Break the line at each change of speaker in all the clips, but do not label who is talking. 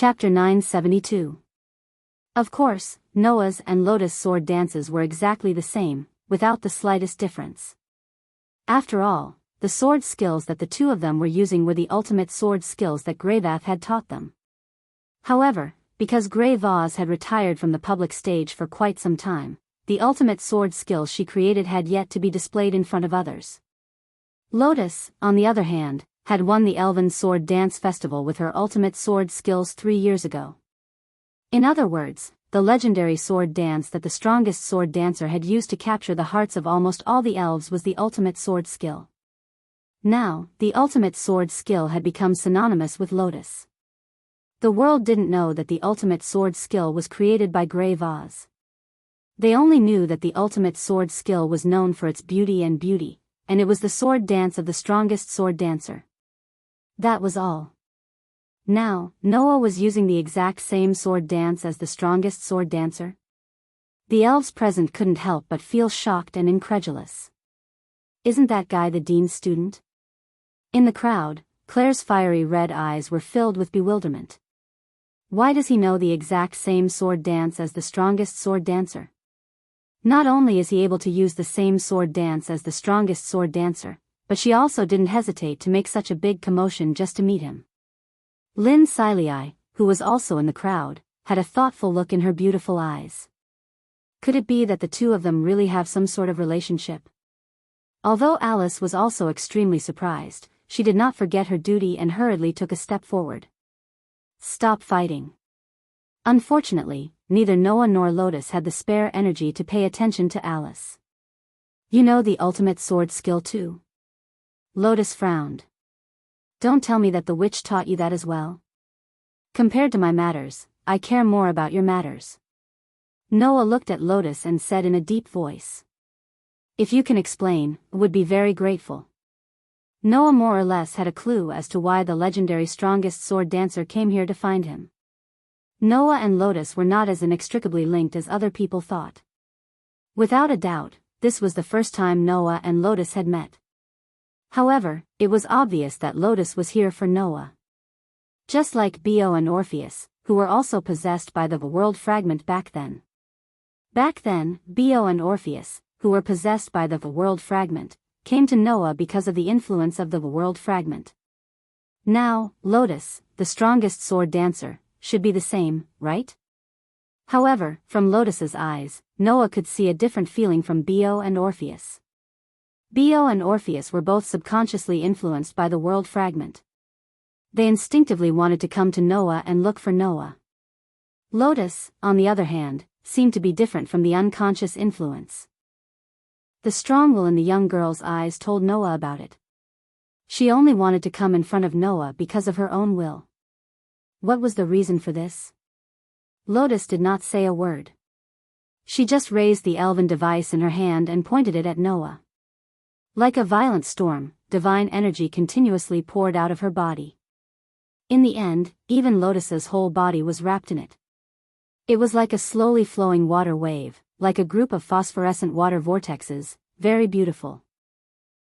Chapter 972. Of course, Noah's and Lotus' sword dances were exactly the same, without the slightest difference. After all, the sword skills that the two of them were using were the ultimate sword skills that Greyvath had taught them. However, because Grey Vaz had retired from the public stage for quite some time, the ultimate sword skills she created had yet to be displayed in front of others. Lotus, on the other hand, had won the Elven Sword Dance Festival with her ultimate sword skills 3 years ago. In other words, the legendary sword dance that the strongest sword dancer had used to capture the hearts of almost all the elves was the ultimate sword skill. Now, the ultimate sword skill had become synonymous with Lotus. The world didn't know that the ultimate sword skill was created by Grey Vaz. They only knew that the ultimate sword skill was known for its beauty, and it was the sword dance of the strongest sword dancer. That was all. Now, Noah was using the exact same sword dance as the strongest sword dancer. The elves present couldn't help but feel shocked and incredulous. Isn't that guy the dean's student? In the crowd, Claire's fiery red eyes were filled with bewilderment. Why does he know the exact same sword dance as the strongest sword dancer? Not only is he able to use the same sword dance as the strongest sword dancer, but she also didn't hesitate to make such a big commotion just to meet him. Lynn Silei, who was also in the crowd, had a thoughtful look in her beautiful eyes. Could it be that the two of them really have some sort of relationship? Although Alice was also extremely surprised, she did not forget her duty and hurriedly took a step forward. Stop fighting. Unfortunately, neither Noah nor Lotus had the spare energy to pay attention to Alice. You know the ultimate sword skill too? Lotus frowned. Don't tell me that the witch taught you that as well. Compared to my matters, I care more about your matters. Noah looked at Lotus and said in a deep voice. If you can explain, would be very grateful. Noah more or less had a clue as to why the legendary strongest sword dancer came here to find him. Noah and Lotus were not as inextricably linked as other people thought. Without a doubt, this was the first time Noah and Lotus had met. However, it was obvious that Lotus was here for Noah. Just like Bio and Orpheus, who were also possessed by the world fragment back then. Back then, Bio and Orpheus, who were possessed by the world fragment, came to Noah because of the influence of the world fragment. Now, Lotus, the strongest sword dancer, should be the same, right? However, from Lotus's eyes, Noah could see a different feeling from Bio and Orpheus. Bio and Orpheus were both subconsciously influenced by the world fragment. They instinctively wanted to come to Noah and look for Noah. Lotus, on the other hand, seemed to be different from the unconscious influence. The strong will in the young girl's eyes told Noah about it. She only wanted to come in front of Noah because of her own will. What was the reason for this? Lotus did not say a word. She just raised the elven device in her hand and pointed it at Noah. Like a violent storm, divine energy continuously poured out of her body. In the end, even Lotus's whole body was wrapped in it. It was like a slowly flowing water wave, like a group of phosphorescent water vortexes, very beautiful.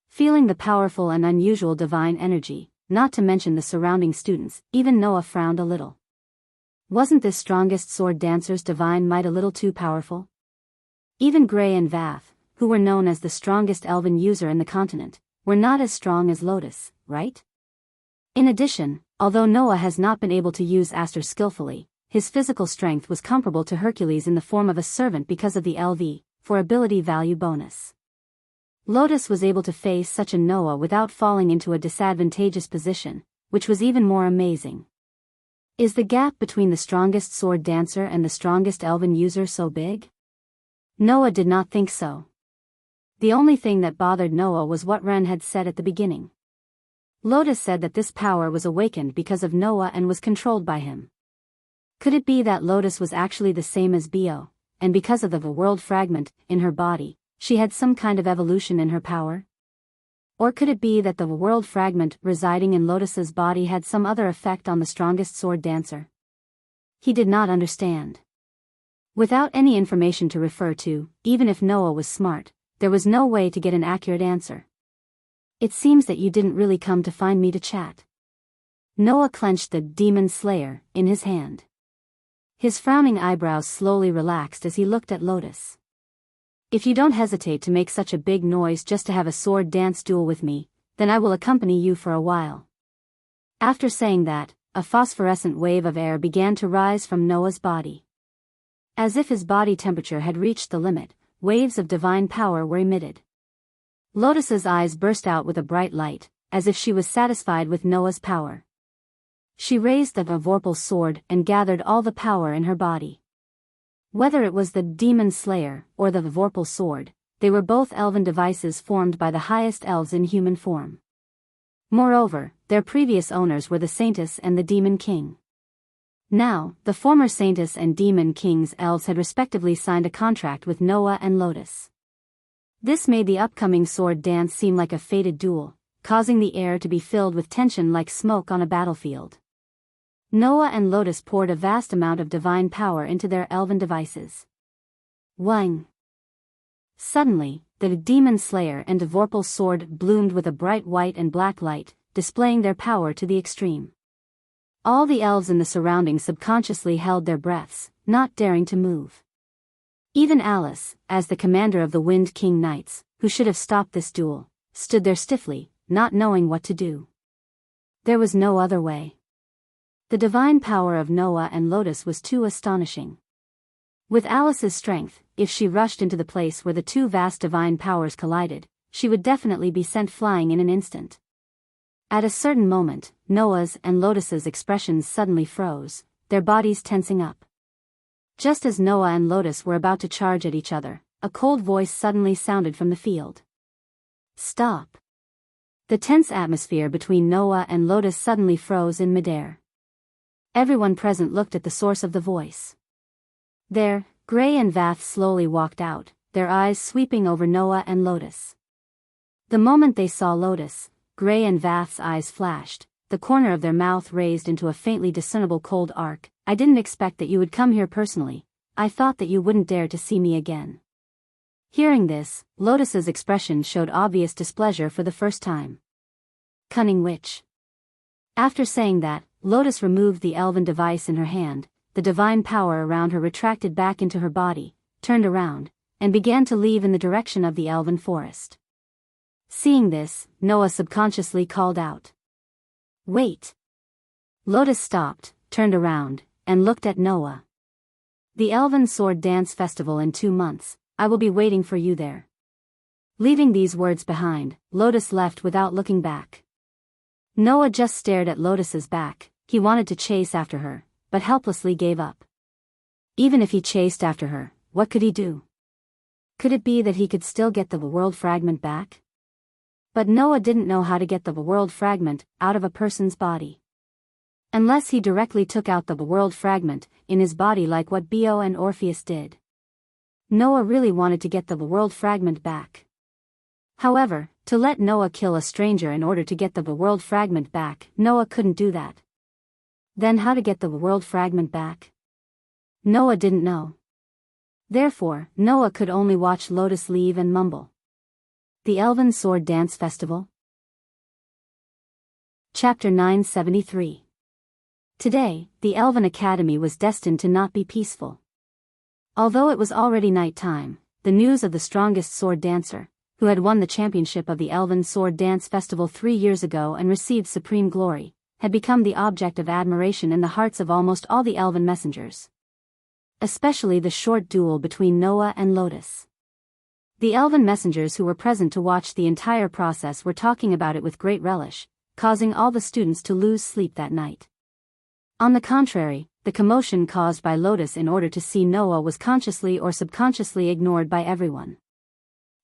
Feeling the powerful and unusual divine energy, not to mention the surrounding students, even Noah frowned a little. Wasn't this strongest sword dancer's divine might a little too powerful? Even Grey and Vath, who were known as the strongest elven user in the continent, were not as strong as Lotus, right? In addition, although Noah has not been able to use Aster skillfully, his physical strength was comparable to Hercules in the form of a servant because of the LV, for ability value bonus. Lotus was able to face such a Noah without falling into a disadvantageous position, which was even more amazing. Is the gap between the strongest sword dancer and the strongest elven user so big? Noah did not think so. The only thing that bothered Noah was what Ren had said at the beginning. Lotus said that this power was awakened because of Noah and was controlled by him. Could it be that Lotus was actually the same as Bio, and because of the world fragment in her body, she had some kind of evolution in her power? Or could it be that the world fragment residing in Lotus's body had some other effect on the strongest sword dancer? He did not understand. Without any information to refer to, even if Noah was smart, there was no way to get an accurate answer. It seems that you didn't really come to find me to chat. Noah clenched the demon slayer in his hand. His frowning eyebrows slowly relaxed as he looked at Lotus. If you don't hesitate to make such a big noise just to have a sword dance duel with me, then I will accompany you for a while. After saying that, a phosphorescent wave of air began to rise from Noah's body. As if his body temperature had reached the limit, waves of divine power were emitted. Lotus's eyes burst out with a bright light, as if she was satisfied with Noah's power. She raised the vorpal sword and gathered all the power in her body. Whether it was the demon slayer or the vorpal sword, they were both elven devices formed by the highest elves in human form. Moreover, their previous owners were the Saintess and the Demon King. Now, the former Saintess and Demon King's elves had respectively signed a contract with Noah and Lotus. This made the upcoming sword dance seem like a fated duel, causing the air to be filled with tension like smoke on a battlefield. Noah and Lotus poured a vast amount of divine power into their elven devices. Wang! Suddenly, the demon slayer and vorpal sword bloomed with a bright white and black light, displaying their power to the extreme. All the elves in the surroundings subconsciously held their breaths, not daring to move. Even Alice, as the commander of the Wind King Knights, who should have stopped this duel, stood there stiffly, not knowing what to do. There was no other way. The divine power of Noah and Lotus was too astonishing. With Alice's strength, if she rushed into the place where the two vast divine powers collided, she would definitely be sent flying in an instant. At a certain moment, Noah's and Lotus's expressions suddenly froze, their bodies tensing up. Just as Noah and Lotus were about to charge at each other, a cold voice suddenly sounded from the field. Stop! The tense atmosphere between Noah and Lotus suddenly froze in midair. Everyone present looked at the source of the voice. There, Gray and Vath slowly walked out, their eyes sweeping over Noah and Lotus. The moment they saw Lotus, Gray and Vath's eyes flashed, the corner of their mouth raised into a faintly discernible cold arc. I didn't expect that you would come here personally. I thought that you wouldn't dare to see me again. Hearing this, Lotus's expression showed obvious displeasure for the first time. Cunning witch. After saying that, Lotus removed the elven device in her hand, the divine power around her retracted back into her body, turned around, and began to leave in the direction of the elven forest. Seeing this, Noah subconsciously called out. Wait! Lotus stopped, turned around, and looked at Noah. The Elven Sword Dance Festival in 2 months, I will be waiting for you there. Leaving these words behind, Lotus left without looking back. Noah just stared at Lotus's back. He wanted to chase after her, but helplessly gave up. Even if he chased after her, what could he do? Could it be that he could still get the world fragment back? But Noah didn't know how to get the world fragment out of a person's body. Unless he directly took out the world fragment in his body like what Bio and Orpheus did. Noah really wanted to get the world fragment back. However, to let Noah kill a stranger in order to get the world fragment back, Noah couldn't do that. Then how to get the world fragment back? Noah didn't know. Therefore, Noah could only watch Lotus leave and mumble. The Elven Sword Dance Festival? Chapter 973. Today, the Elven Academy was destined to not be peaceful. Although it was already night time, the news of the strongest sword dancer, who had won the championship of the Elven Sword Dance Festival 3 years ago and received supreme glory, had become the object of admiration in the hearts of almost all the elven messengers. Especially the short duel between Noah and Lotus. The elven messengers who were present to watch the entire process were talking about it with great relish, causing all the students to lose sleep that night. On the contrary, the commotion caused by Lotus in order to see Noah was consciously or subconsciously ignored by everyone.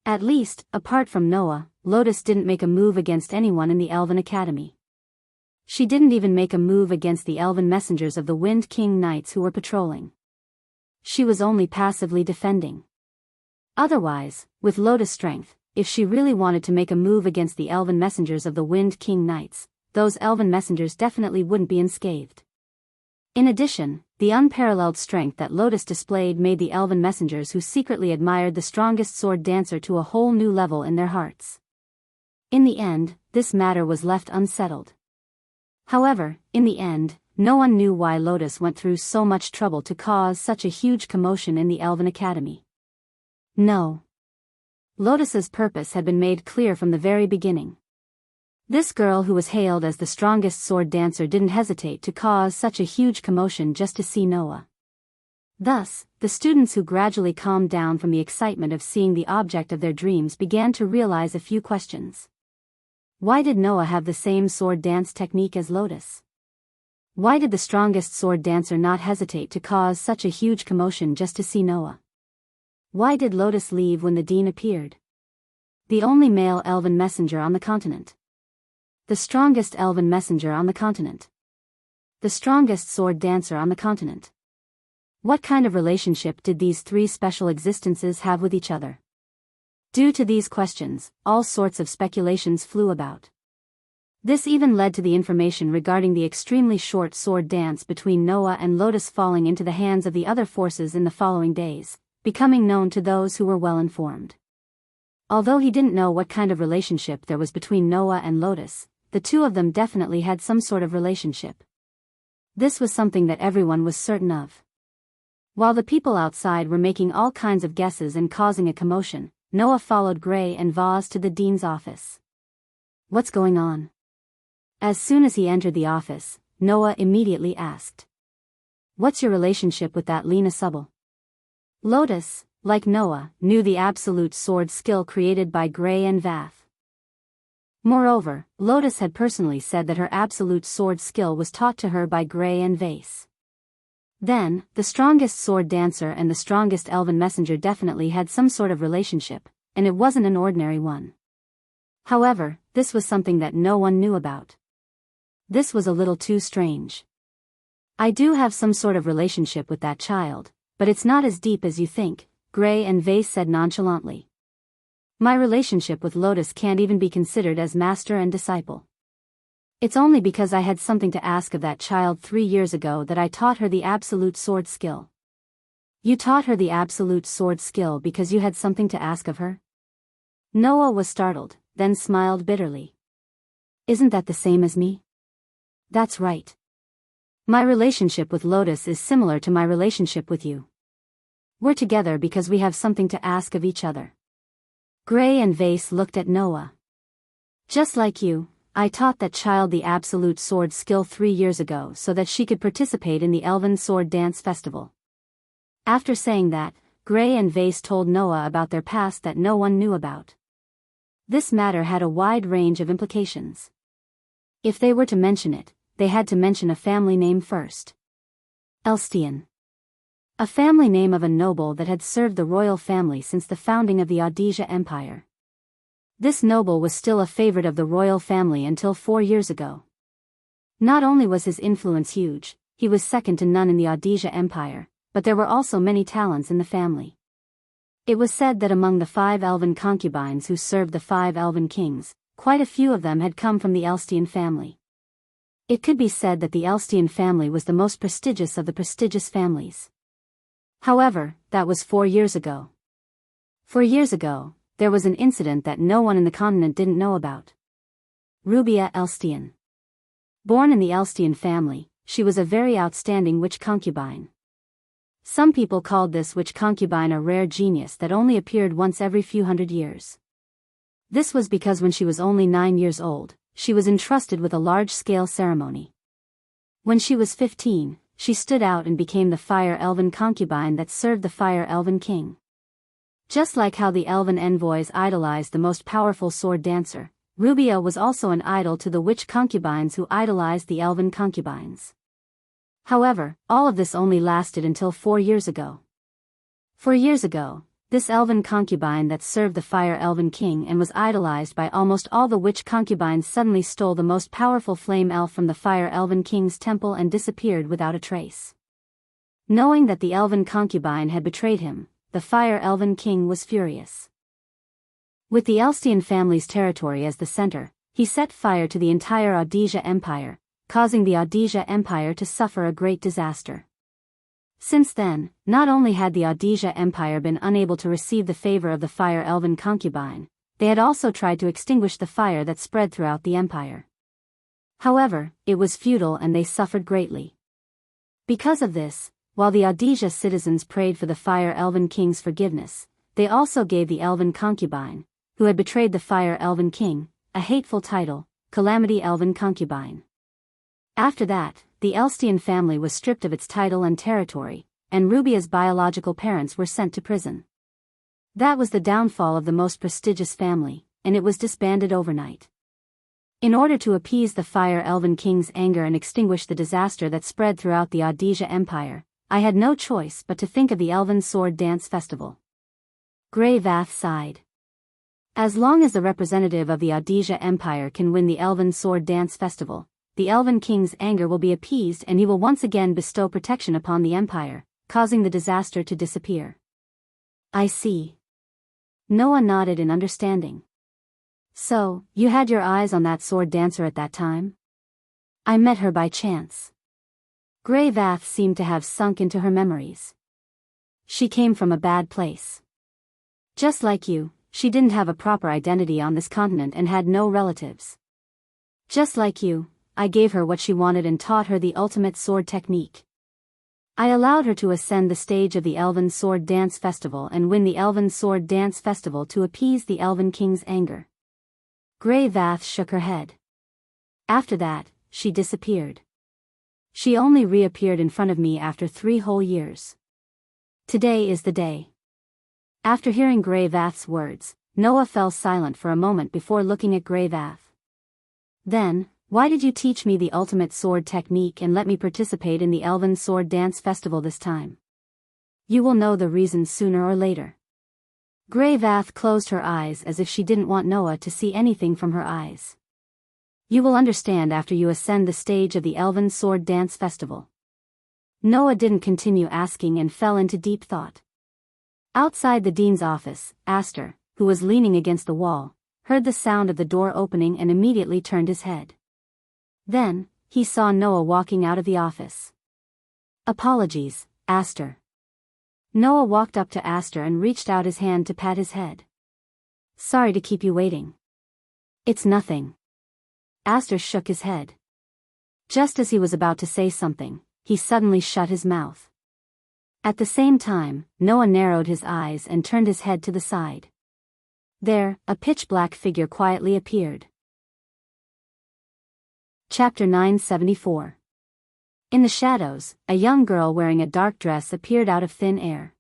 At least, apart from Noah, Lotus didn't make a move against anyone in the Elven Academy. She didn't even make a move against the elven messengers of the Wind King Knights who were patrolling. She was only passively defending. Otherwise, with Lotus' strength, if she really wanted to make a move against the elven messengers of the Wind King Knights, those elven messengers definitely wouldn't be unscathed. In addition, the unparalleled strength that Lotus displayed made the elven messengers who secretly admired the strongest sword dancer to a whole new level in their hearts. In the end, this matter was left unsettled. However, in the end, no one knew why Lotus went through so much trouble to cause such a huge commotion in the Elven Academy. No. Lotus's purpose had been made clear from the very beginning. This girl who was hailed as the strongest sword dancer didn't hesitate to cause such a huge commotion just to see Noah. Thus, the students who gradually calmed down from the excitement of seeing the object of their dreams began to realize a few questions. Why did Noah have the same sword dance technique as Lotus? Why did the strongest sword dancer not hesitate to cause such a huge commotion just to see Noah? Why did Lotus leave when the dean appeared? The only male elven messenger on the continent. The strongest elven messenger on the continent. The strongest sword dancer on the continent. What kind of relationship did these three special existences have with each other? Due to these questions, all sorts of speculations flew about. This even led to the information regarding the extremely short sword dance between Noah and Lotus falling into the hands of the other forces in the following days, becoming known to those who were well informed. Although he didn't know what kind of relationship there was between Noah and Lotus, the two of them definitely had some sort of relationship. This was something that everyone was certain of. While the people outside were making all kinds of guesses and causing a commotion, Noah followed Gray and Vaz to the dean's office. What's going on? As soon as he entered the office, Noah immediately asked. What's your relationship with that Lena Subble? Lotus, like Noah, knew the absolute sword skill created by Gray and Vath. Moreover, Lotus had personally said that her absolute sword skill was taught to her by Gray and Vase. Then, the strongest sword dancer and the strongest elven messenger definitely had some sort of relationship, and it wasn't an ordinary one. However, this was something that no one knew about. This was a little too strange. I do have some sort of relationship with that child, but it's not as deep as you think, Gray and Vase said nonchalantly. My relationship with Lotus can't even be considered as master and disciple. It's only because I had something to ask of that child 3 years ago that I taught her the absolute sword skill. You taught her the absolute sword skill because you had something to ask of her? Noah was startled, then smiled bitterly. Isn't that the same as me? That's right. My relationship with Lotus is similar to my relationship with you. We're together because we have something to ask of each other. Gray and Vase looked at Noah. Just like you, I taught that child the absolute sword skill 3 years ago so that she could participate in the Elven Sword Dance Festival. After saying that, Gray and Vase told Noah about their past that no one knew about. This matter had a wide range of implications. If they were to mention it, they had to mention a family name first. Elstian. A family name of a noble that had served the royal family since the founding of the Audisia Empire. This noble was still a favorite of the royal family until 4 years ago. Not only was his influence huge, he was second to none in the Audisia Empire, but there were also many talents in the family. It was said that among the 5 elven concubines who served the 5 elven kings, quite a few of them had come from the Elstian family. It could be said that the Elstian family was the most prestigious of the prestigious families. However, that was 4 years ago. 4 years ago, there was an incident that no one in the continent didn't know about. Rubia Elstian. Born in the Elstian family, she was a very outstanding witch concubine. Some people called this witch concubine a rare genius that only appeared once every few hundred years. This was because when she was only 9 years old, she was entrusted with a large-scale ceremony. When she was 15, she stood out and became the Fire Elven concubine that served the Fire Elven king. Just like how the elven envoys idolized the most powerful sword dancer, Rubia was also an idol to the witch concubines who idolized the elven concubines. However, all of this only lasted until 4 years ago. 4 years ago, this elven concubine that served the Fire Elven king and was idolized by almost all the witch concubines suddenly stole the most powerful flame elf from the Fire Elven king's temple and disappeared without a trace. Knowing that the elven concubine had betrayed him, the Fire Elven king was furious. With the Elstian family's territory as the center, he set fire to the entire Audisia Empire, causing the Audisia Empire to suffer a great disaster. Since then, not only had the Audisia Empire been unable to receive the favor of the Fire Elven concubine, they had also tried to extinguish the fire that spread throughout the empire. However, it was futile and they suffered greatly. Because of this, while the Audisia citizens prayed for the Fire Elven King's forgiveness, they also gave the Elven concubine, who had betrayed the Fire Elven King, a hateful title, Calamity Elven Concubine. After that, the Elstian family was stripped of its title and territory, and Rubia's biological parents were sent to prison. That was the downfall of the most prestigious family, and it was disbanded overnight. In order to appease the Fire Elven King's anger and extinguish the disaster that spread throughout the Audisia Empire, I had no choice but to think of the Elven Sword Dance Festival. Grey Vath sighed. As long as the representative of the Audisia Empire can win the Elven Sword Dance Festival, the Elven King's anger will be appeased and he will once again bestow protection upon the Empire, causing the disaster to disappear. I see. Noah nodded in understanding. So, you had your eyes on that sword dancer at that time? I met her by chance. Grey Vath seemed to have sunk into her memories. She came from a bad place. Just like you, she didn't have a proper identity on this continent and had no relatives. Just like you, I gave her what she wanted and taught her the ultimate sword technique. I allowed her to ascend the stage of the Elven Sword Dance Festival and win the Elven Sword Dance Festival to appease the Elven King's anger. Grey Vath shook her head. After that, she disappeared. She only reappeared in front of me after 3 whole years. Today is the day. After hearing Grey Vath's words, Noah fell silent for a moment before looking at Grey Vath. Then, why did you teach me the ultimate sword technique and let me participate in the Elven Sword Dance Festival this time? You will know the reason sooner or later. Grey Vath closed her eyes as if she didn't want Noah to see anything from her eyes. You will understand after you ascend the stage of the Elven Sword Dance Festival. Noah didn't continue asking and fell into deep thought. Outside the dean's office, Aster, who was leaning against the wall, heard the sound of the door opening and immediately turned his head. Then, he saw Noah walking out of the office. Apologies, Aster. Noah walked up to Aster and reached out his hand to pat his head. Sorry to keep you waiting. It's nothing. Aster shook his head. Just as he was about to say something, he suddenly shut his mouth. At the same time, Noah narrowed his eyes and turned his head to the side. There, a pitch-black figure quietly appeared. Chapter 974. In the shadows, a young girl wearing a dark dress appeared out of thin air.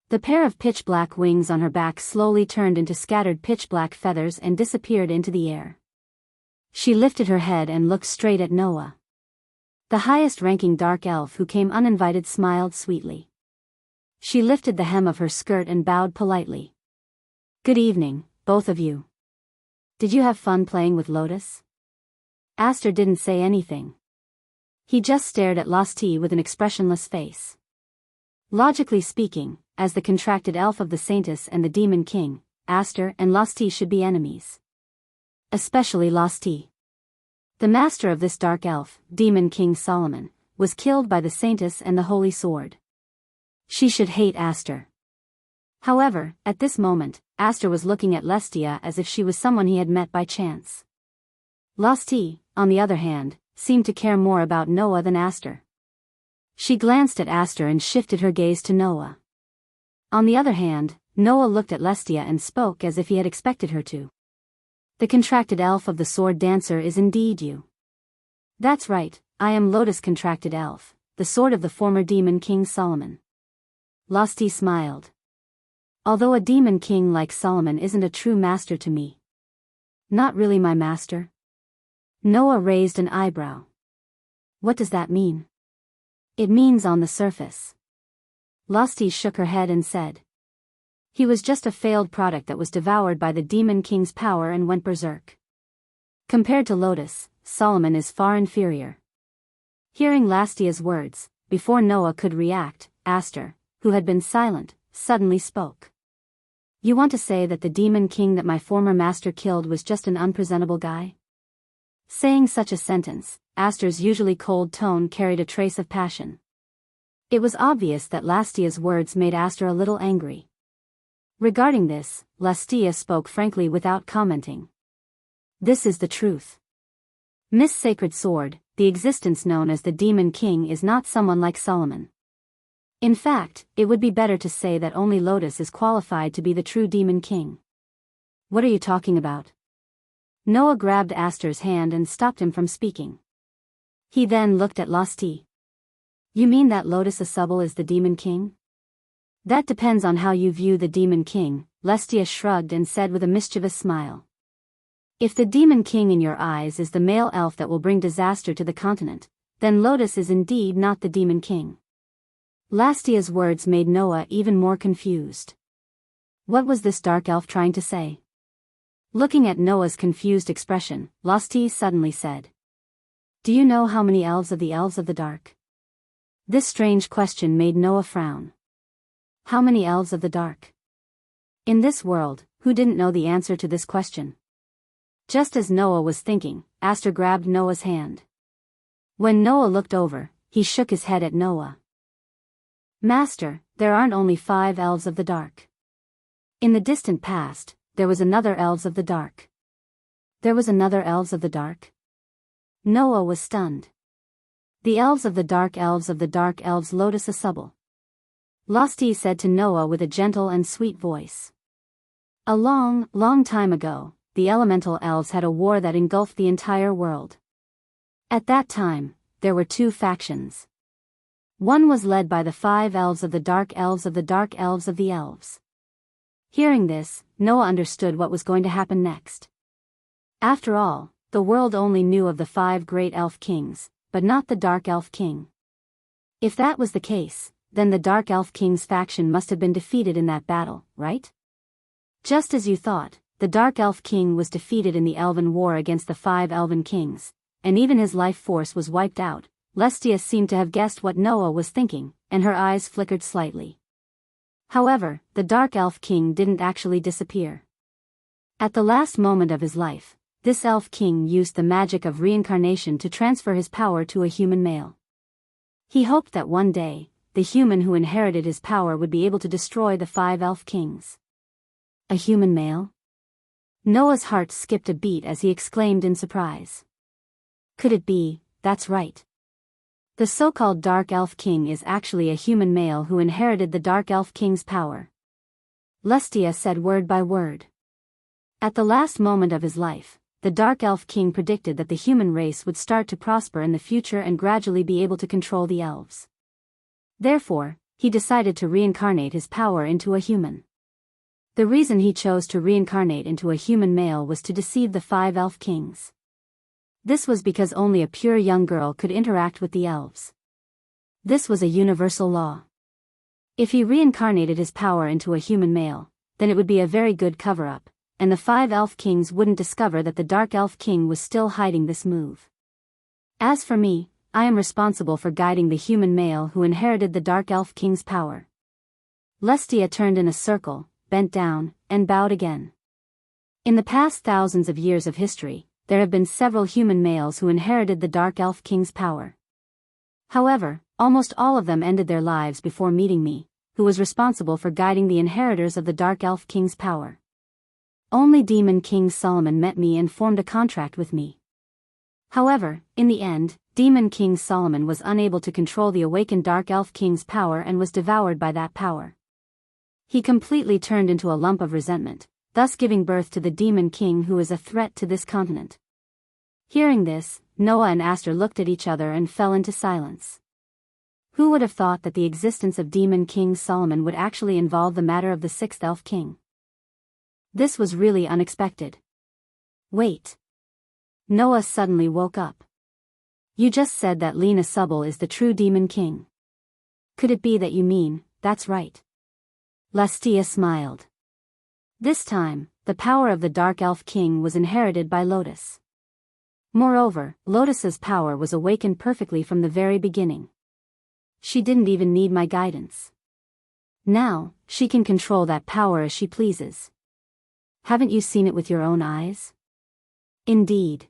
The pair of pitch-black wings on her back slowly turned into scattered pitch-black feathers and disappeared into the air. She lifted her head and looked straight at Noah. The highest-ranking dark elf who came uninvited smiled sweetly. She lifted the hem of her skirt and bowed politely. Good evening, both of you. Did you have fun playing with Lotus? Aster didn't say anything. He just stared at Losti with an expressionless face. Logically speaking, as the contracted elf of the Saintess and the Demon King, Aster and Losti should be enemies. Especially Losti. The master of this dark elf, Demon King Solomon, was killed by the Saintess and the Holy Sword. She should hate Aster. However, at this moment, Aster was looking at Lestia as if she was someone he had met by chance. Losti, on the other hand, seemed to care more about Noah than Aster. She glanced at Aster and shifted her gaze to Noah. On the other hand, Noah looked at Lestia and spoke as if he had expected her to. The contracted elf of the sword dancer is indeed you. That's right, I am Lotus contracted elf, the sword of the former Demon King Solomon. Losti smiled. Although a Demon King like Solomon isn't a true master to me. Not really my master? Noah raised an eyebrow. What does that mean? It means on the surface. Losti shook her head and said. He was just a failed product that was devoured by the Demon King's power and went berserk. Compared to Lotus, Solomon is far inferior. Hearing Lastia's words, before Noah could react, Aster, who had been silent, suddenly spoke. You want to say that the Demon King that my former master killed was just an unpresentable guy? Saying such a sentence, Aster's usually cold tone carried a trace of passion. It was obvious that Lastia's words made Aster a little angry. Regarding this, Lastia spoke frankly without commenting. This is the truth. Miss Sacred Sword, the existence known as the Demon King is not someone like Solomon. In fact, it would be better to say that only Lotus is qualified to be the true Demon King. What are you talking about? Noah grabbed Aster's hand and stopped him from speaking. He then looked at Lusty. You mean that Lotus Asubal is the Demon King? That depends on how you view the Demon King, Lestia shrugged and said with a mischievous smile. If the Demon King in your eyes is the male elf that will bring disaster to the continent, then Lotus is indeed not the Demon King. Lastia's words made Noah even more confused. What was this dark elf trying to say? Looking at Noah's confused expression, Lusty suddenly said. Do you know how many elves of the dark? This strange question made Noah frown. How many elves of the dark? In this world, who didn't know the answer to this question? Just as Noah was thinking, Aster grabbed Noah's hand. When Noah looked over, he shook his head at Noah. Master, there aren't only 5 elves of the dark. In the distant past, there was another elves of the dark. There was another elves of the dark? Noah was stunned. The elves of the dark elves Lotus Asubal. Lusty said to Noah with a gentle and sweet voice. A long, long time ago, the elemental elves had a war that engulfed the entire world. At that time, there were 2 factions. One was led by the 5 elves of the dark elves of the elves. Hearing this, Noah understood what was going to happen next. After all, the world only knew of the 5 great elf kings, but not the dark elf king. If that was the case, then the dark elf king's faction must have been defeated in that battle, right? Just as you thought, the dark elf king was defeated in the elven war against the 5 elven kings, and even his life force was wiped out. Lestia seemed to have guessed what Noah was thinking, and her eyes flickered slightly. However, the Dark Elf King didn't actually disappear. At the last moment of his life, this Elf King used the magic of reincarnation to transfer his power to a human male. He hoped that one day, the human who inherited his power would be able to destroy the 5 Elf Kings. A human male? Noah's heart skipped a beat as he exclaimed in surprise. Could it be? That's right. The so-called Dark Elf King is actually a human male who inherited the Dark Elf King's power. Lestia said word by word. At the last moment of his life, the Dark Elf King predicted that the human race would start to prosper in the future and gradually be able to control the elves. Therefore, he decided to reincarnate his power into a human. The reason he chose to reincarnate into a human male was to deceive the 5 Elf Kings. This was because only a pure young girl could interact with the elves. This was a universal law. If he reincarnated his power into a human male, then it would be a very good cover-up, and the 5 Elf Kings wouldn't discover that the Dark Elf King was still hiding this move. As for me, I am responsible for guiding the human male who inherited the Dark Elf King's power. Lestia turned in a circle, bent down, and bowed again. In the past thousands of years of history, there have been several human males who inherited the Dark Elf King's power. However, almost all of them ended their lives before meeting me, who was responsible for guiding the inheritors of the Dark Elf King's power. Only Demon King Solomon met me and formed a contract with me. However, in the end, Demon King Solomon was unable to control the awakened Dark Elf King's power and was devoured by that power. He completely turned into a lump of resentment, thus giving birth to the Demon King who is a threat to this continent. Hearing this, Noah and Aster looked at each other and fell into silence. Who would have thought that the existence of Demon King Solomon would actually involve the matter of the 6th Elf King? This was really unexpected. Wait. Noah suddenly woke up. You just said that Lena Subble is the true Demon King. Could it be that you mean, that's right? Lastia smiled. This time, the power of the Dark Elf King was inherited by Lotus. Moreover, Lotus's power was awakened perfectly from the very beginning. She didn't even need my guidance. Now, she can control that power as she pleases. Haven't you seen it with your own eyes? Indeed.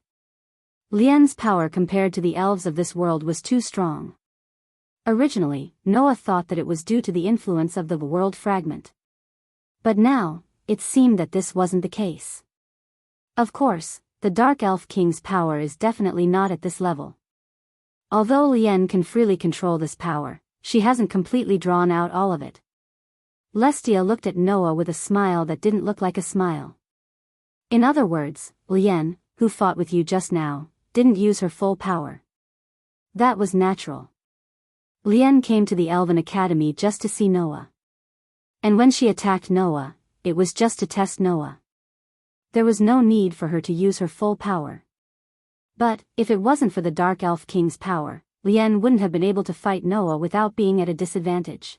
Lien's power compared to the elves of this world was too strong. Originally, Noah thought that it was due to the influence of the world fragment. But now, it seemed that this wasn't the case. Of course, the Dark Elf King's power is definitely not at this level. Although Lien can freely control this power, she hasn't completely drawn out all of it. Lestia looked at Noah with a smile that didn't look like a smile. In other words, Lien, who fought with you just now, didn't use her full power. That was natural. Lien came to the Elven Academy just to see Noah. And when she attacked Noah, it was just to test Noah. There was no need for her to use her full power. But, if it wasn't for the Dark Elf King's power, Lien wouldn't have been able to fight Noah without being at a disadvantage.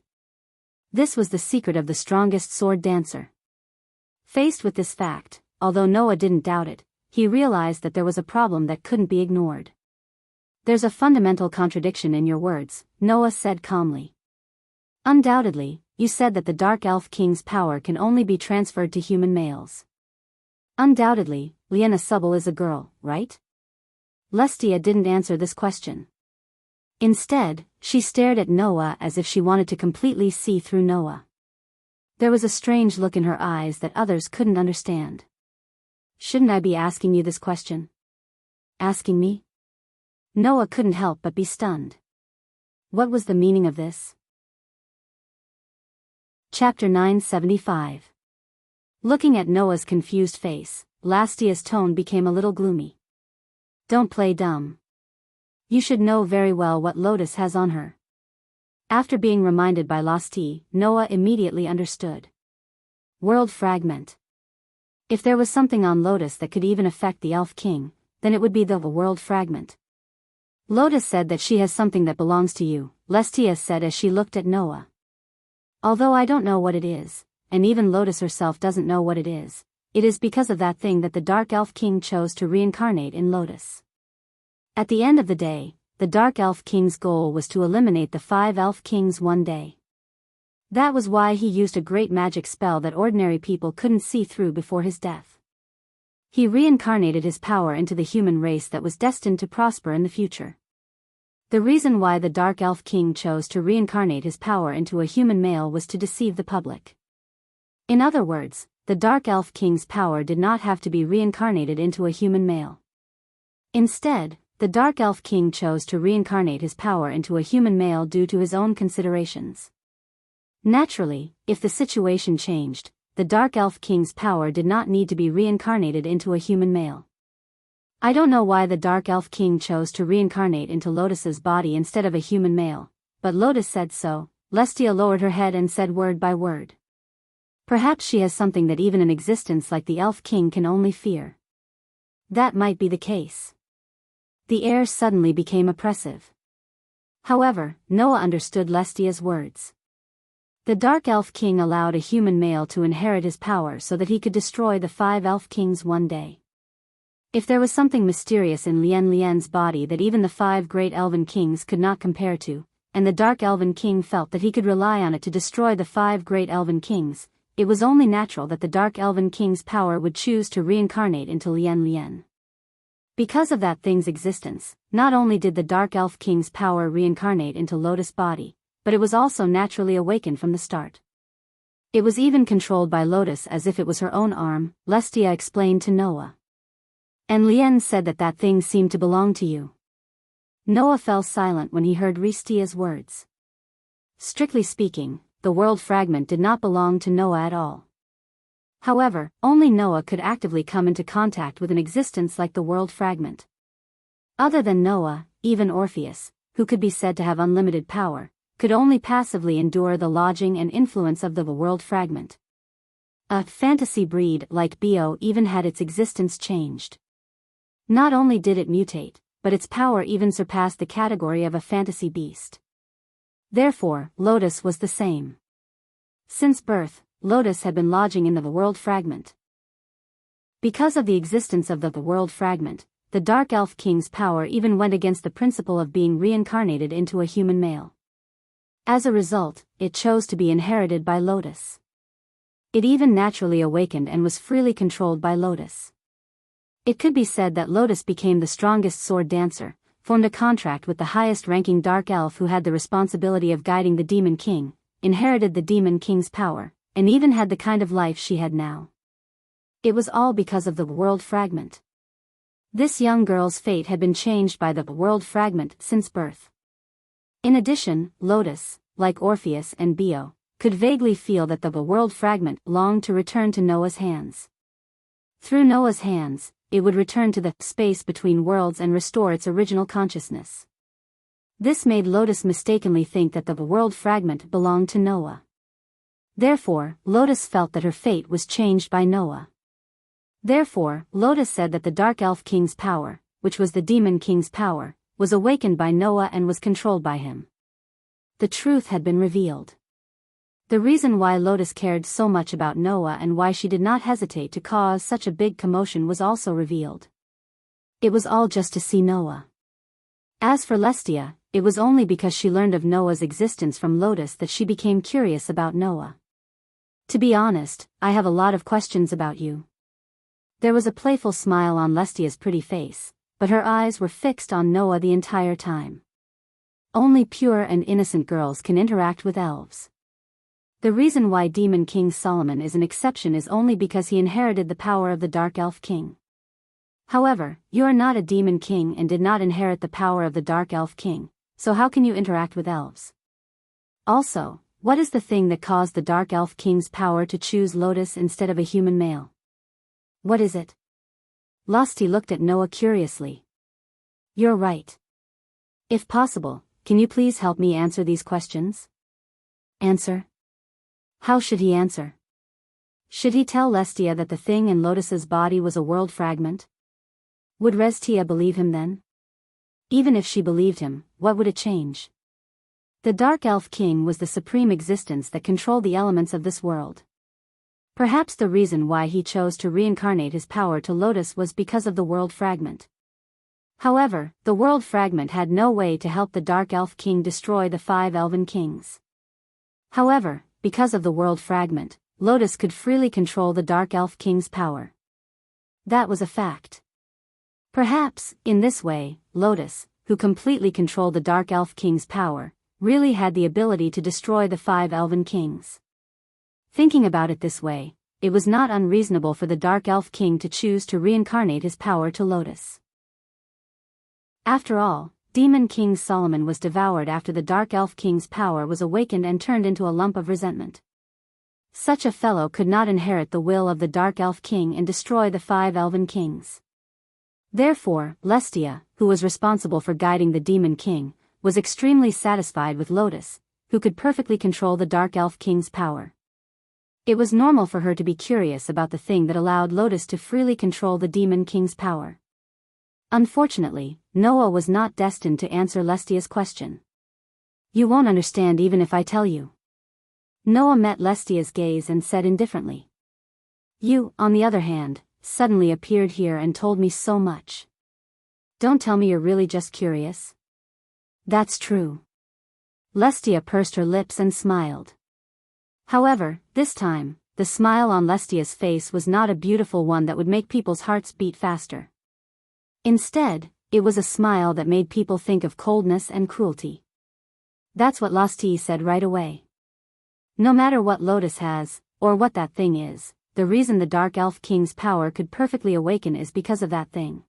This was the secret of the strongest sword dancer. Faced with this fact, although Noah didn't doubt it, he realized that there was a problem that couldn't be ignored. There's a fundamental contradiction in your words, Noah said calmly. Undoubtedly, you said that the Dark Elf King's power can only be transferred to human males. Undoubtedly, Liena Subble is a girl, right? Lestia didn't answer this question. Instead, she stared at Noah as if she wanted to completely see through Noah. There was a strange look in her eyes that others couldn't understand. Shouldn't I be asking you this question? Asking me? Noah couldn't help but be stunned. What was the meaning of this? Chapter 975. Looking at Noah's confused face, Lastia's tone became a little gloomy. Don't play dumb. You should know very well what Lotus has on her. After being reminded by Lasti, Noah immediately understood. World Fragment. If there was something on Lotus that could even affect the Elf King, then it would be the World Fragment. Lotus said that she has something that belongs to you, Lestia said as she looked at Noah. Although I don't know what it is, and even Lotus herself doesn't know what it is because of that thing that the Dark Elf King chose to reincarnate in Lotus. At the end of the day, the Dark Elf King's goal was to eliminate the 5 Elf Kings one day. That was why he used a great magic spell that ordinary people couldn't see through before his death. He reincarnated his power into the human race that was destined to prosper in the future. The reason why the Dark Elf King chose to reincarnate his power into a human male was to deceive the public. In other words, the Dark Elf King's power did not have to be reincarnated into a human male. Instead, the Dark Elf King chose to reincarnate his power into a human male due to his own considerations. Naturally, if the situation changed, the Dark Elf King's power did not need to be reincarnated into a human male. I don't know why the Dark Elf King chose to reincarnate into Lotus's body instead of a human male, but Lotus said so. Lestia lowered her head and said word by word. Perhaps she has something that even an existence like the Elf King can only fear. That might be the case. The air suddenly became oppressive. However, Noah understood Lestia's words. The Dark Elf King allowed a human male to inherit his power so that he could destroy the 5 Elf Kings one day. If there was something mysterious in Lien's body that even the 5 great Elven Kings could not compare to, and the Dark Elven King felt that he could rely on it to destroy the 5 great Elven Kings, it was only natural that the Dark Elven King's power would choose to reincarnate into Lien. Because of that thing's existence, not only did the Dark Elf King's power reincarnate into Lotus' body, but it was also naturally awakened from the start. It was even controlled by Lotus as if it was her own arm, Lestia explained to Noah. And Lien said that thing seemed to belong to you. Noah fell silent when he heard Lestia's words. Strictly speaking, the World Fragment did not belong to Noah at all. However, only Noah could actively come into contact with an existence like the World Fragment. Other than Noah, even Orpheus, who could be said to have unlimited power, could only passively endure the lodging and influence of the World Fragment. A fantasy breed like Bio even had its existence changed. Not only did it mutate, but its power even surpassed the category of a fantasy beast. Therefore, Lotus was the same. Since birth, Lotus had been lodging in the World Fragment. Because of the existence of the World Fragment, the Dark Elf King's power even went against the principle of being reincarnated into a human male. As a result, it chose to be inherited by Lotus. It even naturally awakened and was freely controlled by Lotus. It could be said that Lotus became the strongest sword dancer, formed a contract with the highest-ranking Dark Elf who had the responsibility of guiding the Demon King, inherited the Demon King's power, and even had the kind of life she had now. It was all because of the World Fragment. This young girl's fate had been changed by the world fragment since birth. In addition, Lotus, like Orpheus and Bio, could vaguely feel that the world fragment longed to return to Noah's hands. Through Noah's hands, it would return to the space between worlds and restore its original consciousness. This made Lotus mistakenly think that the world fragment belonged to Noah. Therefore, Lotus felt that her fate was changed by Noah. Therefore, Lotus said that the Dark Elf King's power, which was the Demon King's power, was awakened by Noah and was controlled by him. The truth had been revealed. The reason why Lotus cared so much about Noah and why she did not hesitate to cause such a big commotion was also revealed. It was all just to see Noah. As for Lestia, it was only because she learned of Noah's existence from Lotus that she became curious about Noah. To be honest, I have a lot of questions about you. There was a playful smile on Lestia's pretty face, but her eyes were fixed on Noah the entire time. Only pure and innocent girls can interact with elves. The reason why Demon King Solomon is an exception is only because he inherited the power of the Dark Elf King. However, you are not a Demon King and did not inherit the power of the Dark Elf King, so how can you interact with elves? Also, what is the thing that caused the Dark Elf King's power to choose Lotus instead of a human male? What is it? Losti looked at Noah curiously. You're right. If possible, can you please help me answer these questions? Answer? How should he answer? Should he tell Lestia that the thing in Lotus's body was a world fragment? Would Restia believe him then? Even if she believed him, what would it change? The Dark Elf King was the supreme existence that controlled the elements of this world. Perhaps the reason why he chose to reincarnate his power to Lotus was because of the world fragment. However, the world fragment had no way to help the Dark Elf King destroy the 5 Elven Kings. However, because of the world fragment, Lotus could freely control the Dark Elf King's power. That was a fact. Perhaps, in this way, Lotus, who completely controlled the Dark Elf King's power, really had the ability to destroy the 5 Elven Kings. Thinking about it this way, it was not unreasonable for the Dark Elf King to choose to reincarnate his power to Lotus. After all, Demon King Solomon was devoured after the Dark Elf King's power was awakened and turned into a lump of resentment. Such a fellow could not inherit the will of the Dark Elf King and destroy the 5 Elven Kings. Therefore, Lestia, who was responsible for guiding the Demon King, was extremely satisfied with Lotus, who could perfectly control the Dark Elf King's power. It was normal for her to be curious about the thing that allowed Lotus to freely control the Demon King's power. Unfortunately, Noah was not destined to answer Lestia's question. You won't understand even if I tell you. Noah met Lestia's gaze and said indifferently. You, on the other hand, suddenly appeared here and told me so much. Don't tell me you're really just curious. That's true. Lestia pursed her lips and smiled. However, this time, the smile on Lestia's face was not a beautiful one that would make people's hearts beat faster. Instead, it was a smile that made people think of coldness and cruelty. That's what Lestia said right away. No matter what Lotus has, or what that thing is, the reason the Dark Elf King's power could perfectly awaken is because of that thing.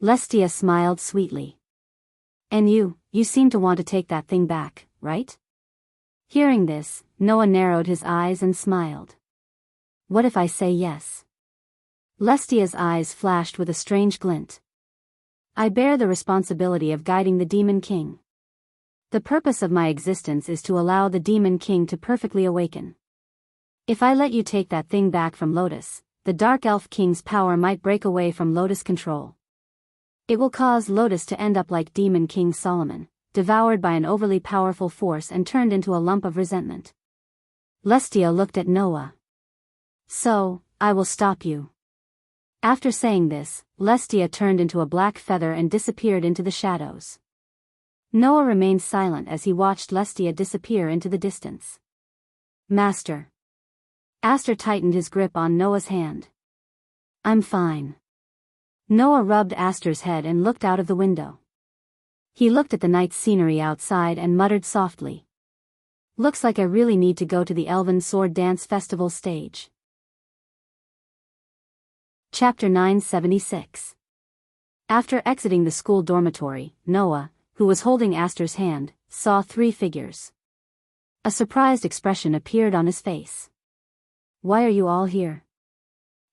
Lestia smiled sweetly. And you seem to want to take that thing back, right? Hearing this, Noah narrowed his eyes and smiled. What if I say yes? Lestia's eyes flashed with a strange glint. I bear the responsibility of guiding the Demon King. The purpose of my existence is to allow the Demon King to perfectly awaken. If I let you take that thing back from Lotus, the Dark Elf King's power might break away from Lotus control. It will cause Lotus to end up like Demon King Solomon, devoured by an overly powerful force and turned into a lump of resentment. Lestia looked at Noah. So, I will stop you. After saying this, Lestia turned into a black feather and disappeared into the shadows. Noah remained silent as he watched Lestia disappear into the distance. Master. Aster tightened his grip on Noah's hand. I'm fine. Noah rubbed Aster's head and looked out of the window. He looked at the night scenery outside and muttered softly. Looks like I really need to go to the Elven Sword Dance Festival stage. Chapter 976. After exiting the school dormitory, Noah, who was holding Aster's hand, saw 3 figures. A surprised expression appeared on his face. "Why are you all here?"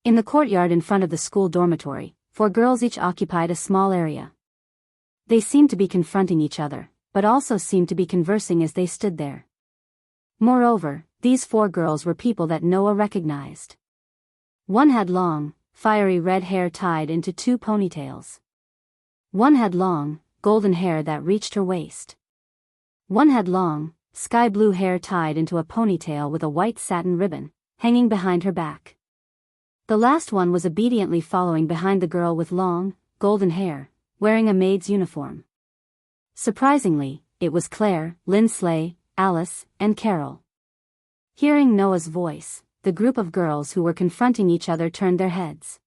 In the courtyard in front of the school dormitory, 4 girls each occupied a small area. They seemed to be confronting each other, but also seemed to be conversing as they stood there. Moreover, these 4 girls were people that Noah recognized. One had long, fiery red hair tied into 2 ponytails. One had long, golden hair that reached her waist. One had long, sky blue hair tied into a ponytail with a white satin ribbon, hanging behind her back. The last one was obediently following behind the girl with long, golden hair, wearing a maid's uniform. Surprisingly, it was Claire, Lindsley, Alice, and Carol. Hearing Noah's voice, the group of girls who were confronting each other turned their heads.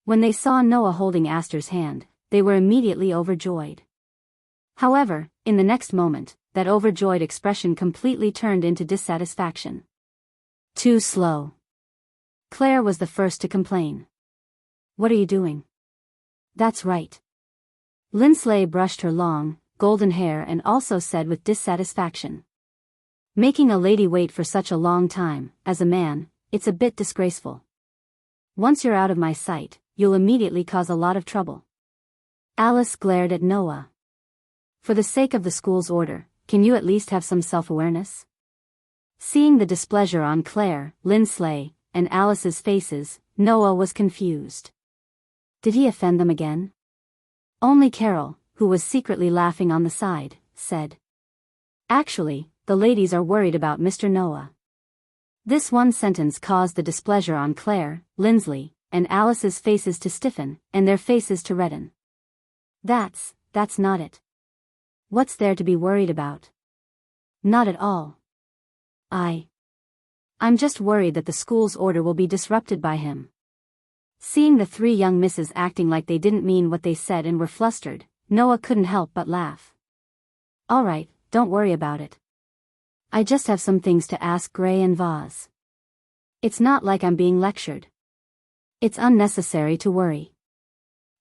When they saw Noah holding Aster's hand, they were immediately overjoyed. However, in the next moment, that overjoyed expression completely turned into dissatisfaction. "Too slow." Claire was the first to complain. "What are you doing?" "That's right." Lindsley brushed her long, golden hair and also said with dissatisfaction. "Making a lady wait for such a long time, as a man, it's a bit disgraceful. Once you're out of my sight, you'll immediately cause a lot of trouble." Alice glared at Noah. "For the sake of the school's order, can you at least have some self-awareness?" Seeing the displeasure on Claire, Lindsley, and Alice's faces, Noah was confused. Did he offend them again? Only Carol, who was secretly laughing on the side, said, "Actually, the ladies are worried about Mr. Noah." This one sentence caused the displeasure on Claire, Lindsley, and Alice's faces to stiffen, and their faces to redden. That's not it. What's there to be worried about?" "Not at all. I'm just worried that the school's order will be disrupted by him." Seeing the 3 young misses acting like they didn't mean what they said and were flustered, Noah couldn't help but laugh. "All right, don't worry about it. I just have some things to ask Gray and Vaz. It's not like I'm being lectured. It's unnecessary to worry."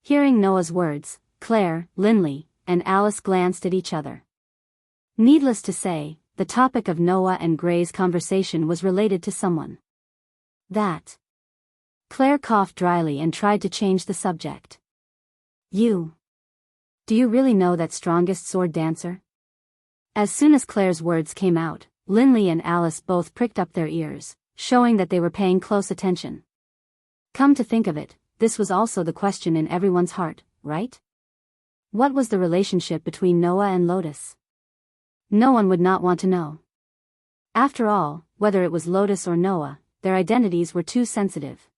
Hearing Noah's words, Claire, Lindley, and Alice glanced at each other. Needless to say, the topic of Noah and Gray's conversation was related to someone. That. Claire coughed dryly and tried to change the subject. Do you really know that strongest sword dancer?" As soon as Claire's words came out, Lindley and Alice both pricked up their ears, showing that they were paying close attention. Come to think of it, this was also the question in everyone's heart, right? What was the relationship between Noah and Lotus? No one would not want to know. After all, whether it was Lotus or Noah, their identities were too sensitive.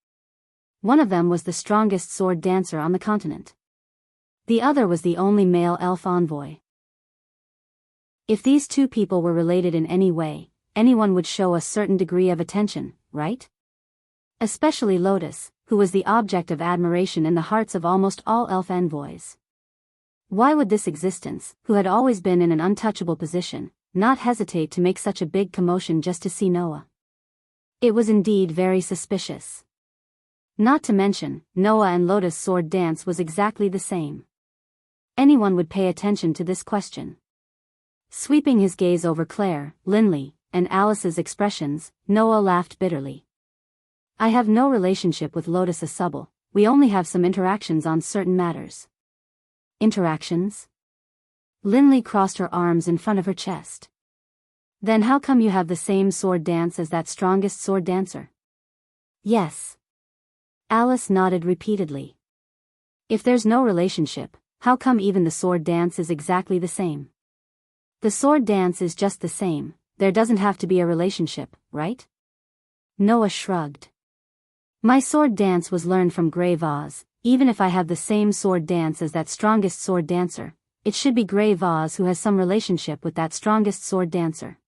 One of them was the strongest sword dancer on the continent. The other was the only male elf envoy. If these 2 people were related in any way, anyone would show a certain degree of attention, right? Especially Lotus, who was the object of admiration in the hearts of almost all elf envoys. Why would this existence, who had always been in an untouchable position, not hesitate to make such a big commotion just to see Noah? It was indeed very suspicious. Not to mention, Noah and Lotus' sword dance was exactly the same. Anyone would pay attention to this question. Sweeping his gaze over Claire, Lindley, and Alice's expressions, Noah laughed bitterly. "I have no relationship with Lotus Asubble, we only have some interactions on certain matters." "Interactions?" Lindley crossed her arms in front of her chest. "Then how come you have the same sword dance as that strongest sword dancer?" "Yes." Alice nodded repeatedly. "If there's no relationship, how come even the sword dance is exactly the same?" "The sword dance is just the same, there doesn't have to be a relationship, right?" Noah shrugged. "My sword dance was learned from Grey Vaz. Even if I have the same sword dance as that strongest sword dancer, it should be Grey Vaz who has some relationship with that strongest sword dancer.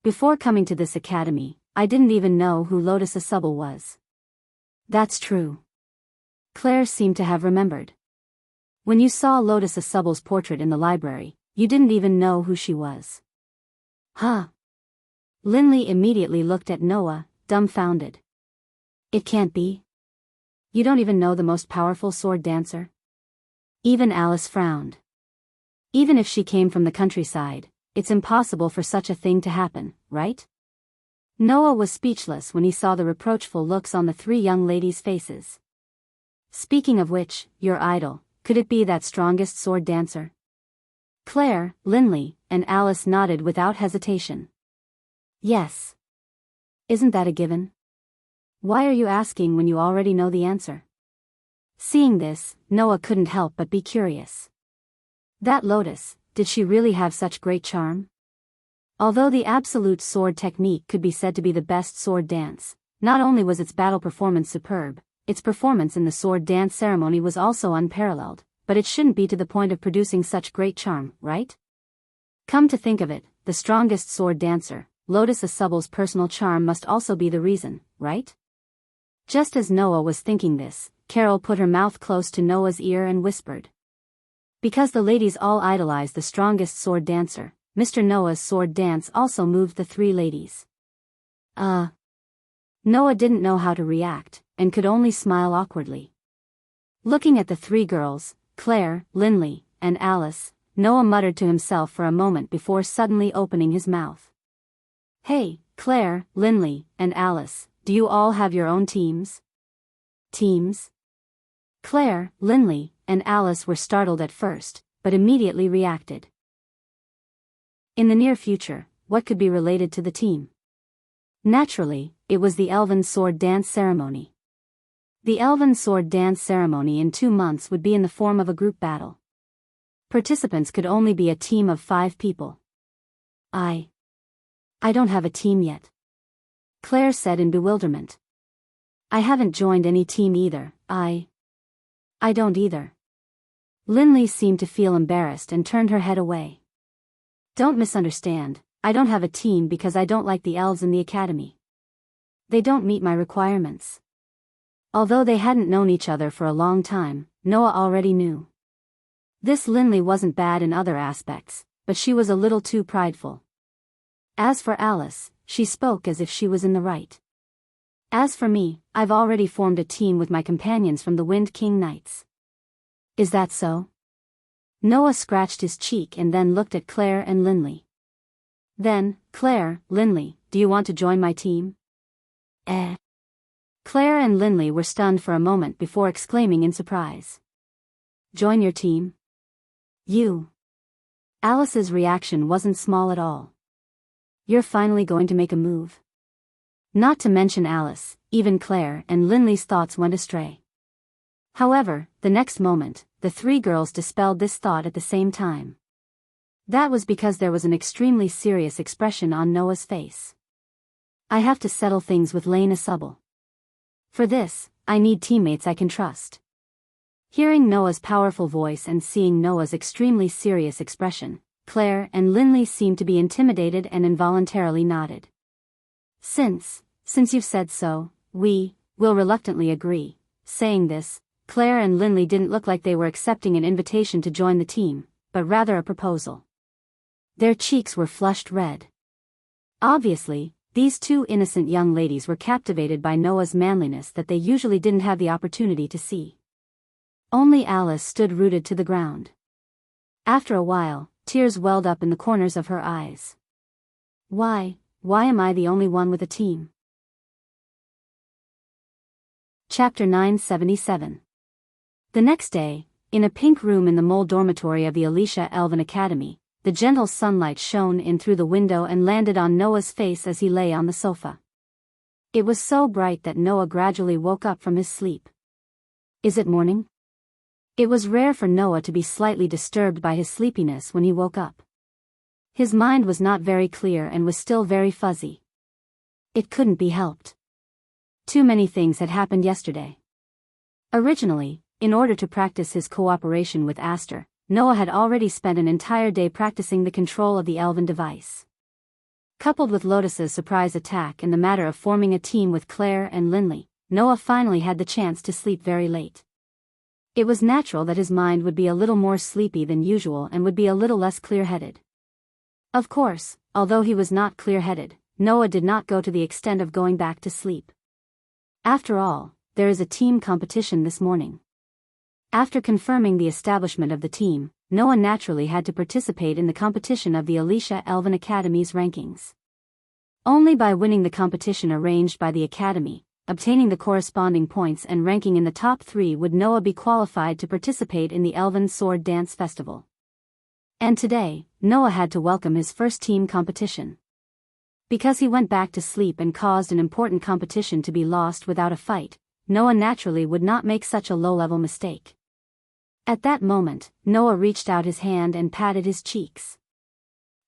Before coming to this academy, I didn't even know who Lotus Asubble was." "That's true." Claire seemed to have remembered. "When you saw Lotus Assubble's portrait in the library, you didn't even know who she was." "Huh?" Lindley immediately looked at Noah, dumbfounded. "It can't be. You don't even know the most powerful sword dancer?" Even Alice frowned. Even if she came from the countryside, it's impossible for such a thing to happen, right? Noah was speechless when he saw the reproachful looks on the three young ladies' faces. Speaking of which, your idol, could it be that strongest sword dancer? Claire, Linley, and Alice nodded without hesitation. Yes. Isn't that a given? Why are you asking when you already know the answer? Seeing this, Noah couldn't help but be curious. That Lotus, did she really have such great charm? Although the absolute sword technique could be said to be the best sword dance, not only was its battle performance superb, its performance in the sword dance ceremony was also unparalleled, but it shouldn't be to the point of producing such great charm, right? Come to think of it, the strongest sword dancer, Lotus Asubel's personal charm must also be the reason, right? Just as Noah was thinking this, Carol put her mouth close to Noah's ear and whispered. Because the ladies all idolized the strongest sword dancer, Mr. Noah's sword dance also moved the three ladies. Noah didn't know how to react, and could only smile awkwardly. Looking at the three girls, Claire, Linley, and Alice, Noah muttered to himself for a moment before suddenly opening his mouth. Hey, Claire, Linley, and Alice, do you all have your own teams? Teams? Claire, Linley, and Alice were startled at first, but immediately reacted. In the near future, what could be related to the team? Naturally, it was the Elven Sword Dance Ceremony. The Elven Sword Dance Ceremony in 2 months would be in the form of a group battle. Participants could only be a team of 5 people. I don't have a team yet. Claire said in bewilderment. I haven't joined any team either, I don't either. Linley seemed to feel embarrassed and turned her head away. Don't misunderstand, I don't have a team because I don't like the elves in the academy. They don't meet my requirements. Although they hadn't known each other for a long time, Noah already knew. This Linley wasn't bad in other aspects, but she was a little too prideful. As for Alice, she spoke as if she was in the right. As for me, I've already formed a team with my companions from the Wind King Knights. Is that so? Noah scratched his cheek and then looked at Claire and Linley. Then, Claire, Linley, do you want to join my team? Claire and Linley were stunned for a moment before exclaiming in surprise. Join your team? You? Alice's reaction wasn't small at all. You're finally going to make a move? Not to mention Alice, even Claire and Linley's thoughts went astray. However, the next moment, the 3 girls dispelled this thought at the same time. That was because there was an extremely serious expression on Noah's face. I have to settle things with Lane Asubel. For this, I need teammates I can trust. Hearing Noah's powerful voice and seeing Noah's extremely serious expression, Claire and Linley seemed to be intimidated and involuntarily nodded. Since you've said so, we will reluctantly agree. Saying this, Claire and Linley didn't look like they were accepting an invitation to join the team, but rather a proposal. Their cheeks were flushed red. Obviously, these 2 innocent young ladies were captivated by Noah's manliness that they usually didn't have the opportunity to see. Only Alice stood rooted to the ground. After a while, tears welled up in the corners of her eyes. Why am I the only one with a team? Chapter 977. The next day, in a pink room in the mole dormitory of the Alicia Elven Academy, the gentle sunlight shone in through the window and landed on Noah's face as he lay on the sofa. It was so bright that Noah gradually woke up from his sleep. Is it morning? It was rare for Noah to be slightly disturbed by his sleepiness when he woke up. His mind was not very clear and was still very fuzzy. It couldn't be helped. Too many things had happened yesterday. Originally, in order to practice his cooperation with Aster, Noah had already spent an entire day practicing the control of the elven device. Coupled with Lotus's surprise attack and the matter of forming a team with Claire and Linley, Noah finally had the chance to sleep very late. It was natural that his mind would be a little more sleepy than usual and would be a little less clear-headed. Of course, although he was not clear-headed, Noah did not go to the extent of going back to sleep. After all, there is a team competition this morning. After confirming the establishment of the team, Noah naturally had to participate in the competition of the Alicia Elven Academy's rankings. Only by winning the competition arranged by the Academy, obtaining the corresponding points and ranking in the top 3 would Noah be qualified to participate in the Elven Sword Dance Festival. And today, Noah had to welcome his first team competition. Because he went back to sleep and caused an important competition to be lost without a fight, Noah naturally would not make such a low-level mistake. At that moment, Noah reached out his hand and patted his cheeks.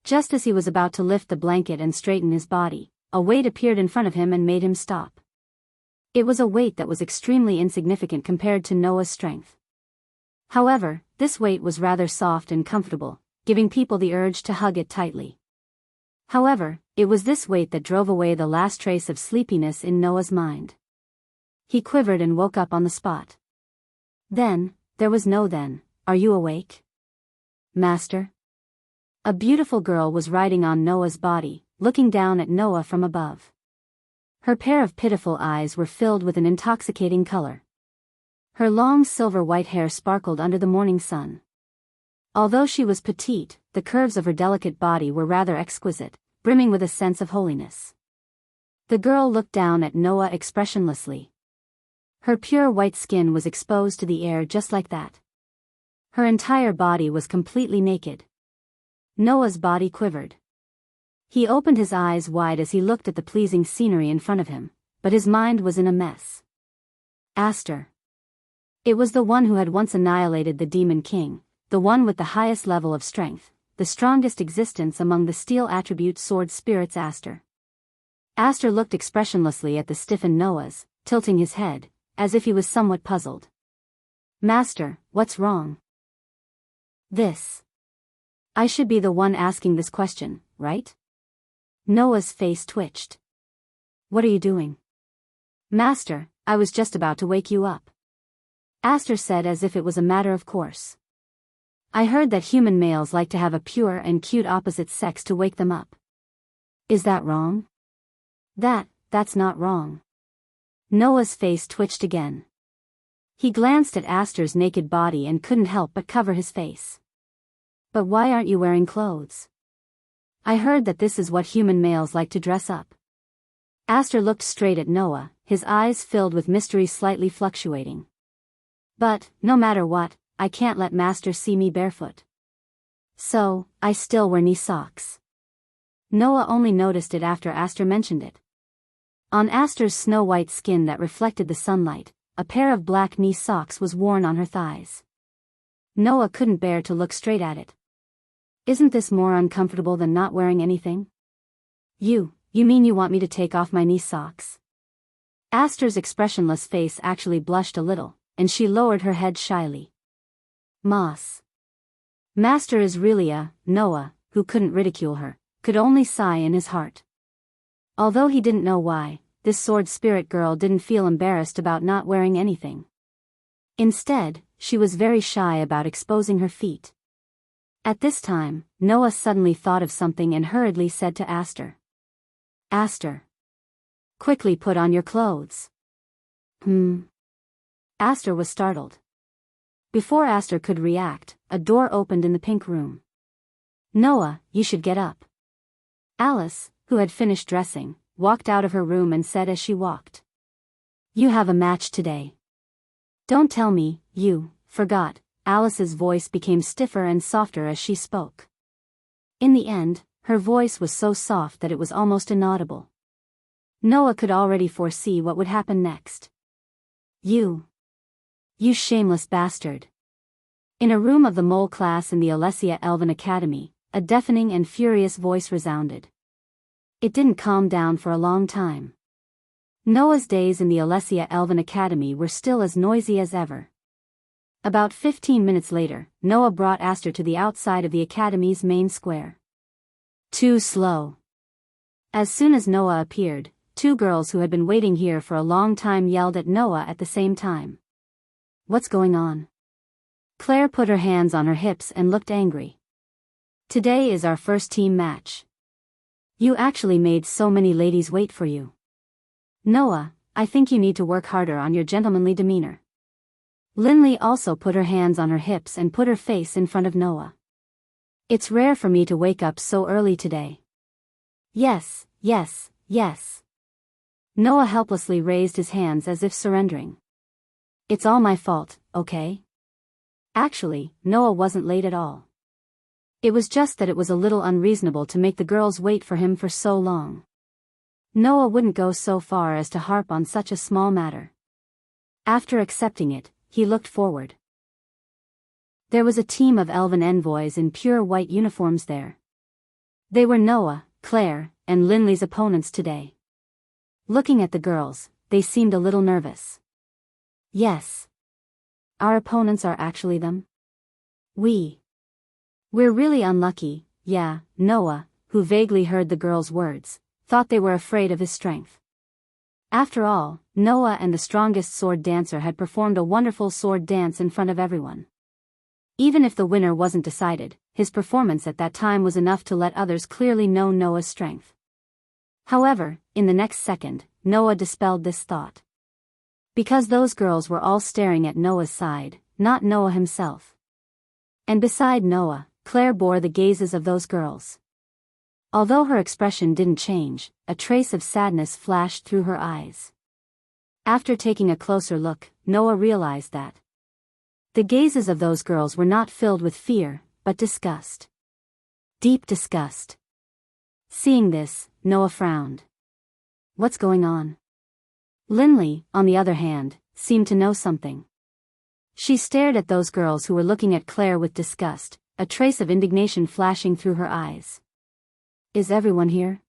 Just as he was about to lift the blanket and straighten his body, a weight appeared in front of him and made him stop. It was a weight that was extremely insignificant compared to Noah's strength. However, this weight was rather soft and comfortable, giving people the urge to hug it tightly. However, it was this weight that drove away the last trace of sleepiness in Noah's mind. He quivered and woke up on the spot. Then, there was no then. Are you awake, Master? A beautiful girl was riding on Noah's body, looking down at Noah from above. Her pair of pitiful eyes were filled with an intoxicating color. Her long silver-white hair sparkled under the morning sun. Although she was petite, the curves of her delicate body were rather exquisite, brimming with a sense of holiness. The girl looked down at Noah expressionlessly. Her pure white skin was exposed to the air just like that. Her entire body was completely naked. Noah's body quivered. He opened his eyes wide as he looked at the pleasing scenery in front of him, but his mind was in a mess. Aster. It was the one who had once annihilated the Demon King, the one with the highest level of strength, the strongest existence among the steel attribute sword spirits. Aster looked expressionlessly at the stiffened Noahs, tilting his head, as if he was somewhat puzzled. Master, what's wrong? This. I should be the one asking this question, right? Noah's face twitched. What are you doing? Master, I was just about to wake you up. Aster said as if it was a matter of course. I heard that human males like to have a pure and cute opposite sex to wake them up. Is that wrong? That's not wrong. Noah's face twitched again. He glanced at Aster's naked body and couldn't help but cover his face. But why aren't you wearing clothes? I heard that this is what human males like to dress up. Aster looked straight at Noah, his eyes filled with mystery slightly fluctuating. But, no matter what, I can't let Master see me barefoot. So, I still wear knee socks. Noah only noticed it after Aster mentioned it. On Aster's snow-white skin that reflected the sunlight, a pair of black knee socks was worn on her thighs. Noah couldn't bear to look straight at it. Isn't this more uncomfortable than not wearing anything? You mean you want me to take off my knee socks? Aster's expressionless face actually blushed a little, and she lowered her head shyly. Master is really Noah, who couldn't ridicule her, could only sigh in his heart. Although he didn't know why, this sword spirit girl didn't feel embarrassed about not wearing anything. Instead, she was very shy about exposing her feet. At this time, Noah suddenly thought of something and hurriedly said to Aster. Aster. Quickly put on your clothes. Aster was startled. Before Aster could react, a door opened in the pink room. Noah, you should get up. Alice, who had finished dressing, walked out of her room and said as she walked. You have a match today. Don't tell me, you forgot. Alice's voice became stiffer and softer as she spoke. In the end, her voice was so soft that it was almost inaudible. Noah could already foresee what would happen next. You shameless bastard. In a room of the mole class in the Alessia Elven Academy, a deafening and furious voice resounded. It didn't calm down for a long time. Noah's days in the Alessia Elven Academy were still as noisy as ever. About 15 minutes later, Noah brought Aster to the outside of the Academy's main square. Too slow. As soon as Noah appeared, 2 girls who had been waiting here for a long time yelled at Noah at the same time. What's going on? Claire put her hands on her hips and looked angry. Today is our first team match. You actually made so many ladies wait for you. Noah, I think you need to work harder on your gentlemanly demeanor. Linley also put her hands on her hips and put her face in front of Noah. It's rare for me to wake up so early today. Yes, yes, yes. Noah helplessly raised his hands as if surrendering. It's all my fault, okay? Actually, Noah wasn't late at all. It was just that it was a little unreasonable to make the girls wait for him for so long. Noah wouldn't go so far as to harp on such a small matter. After accepting it, he looked forward. There was a team of elven envoys in pure white uniforms there. They were Noah, Claire, and Linley's opponents today. Looking at the girls, they seemed a little nervous. Yes. Our opponents are actually them? We're really unlucky, yeah. Noah, who vaguely heard the girls' words, thought they were afraid of his strength. After all, Noah and the strongest sword dancer had performed a wonderful sword dance in front of everyone. Even if the winner wasn't decided, his performance at that time was enough to let others clearly know Noah's strength. However, in the next second, Noah dispelled this thought. Because those girls were all staring at Noah's side, not Noah himself. And beside Noah, Claire bore the gazes of those girls. Although her expression didn't change, a trace of sadness flashed through her eyes. After taking a closer look, Noah realized that the gazes of those girls were not filled with fear, but disgust. Deep disgust. Seeing this, Noah frowned. What's going on? Linley, on the other hand, seemed to know something. She stared at those girls who were looking at Claire with disgust, a trace of indignation flashing through her eyes. Is everyone here?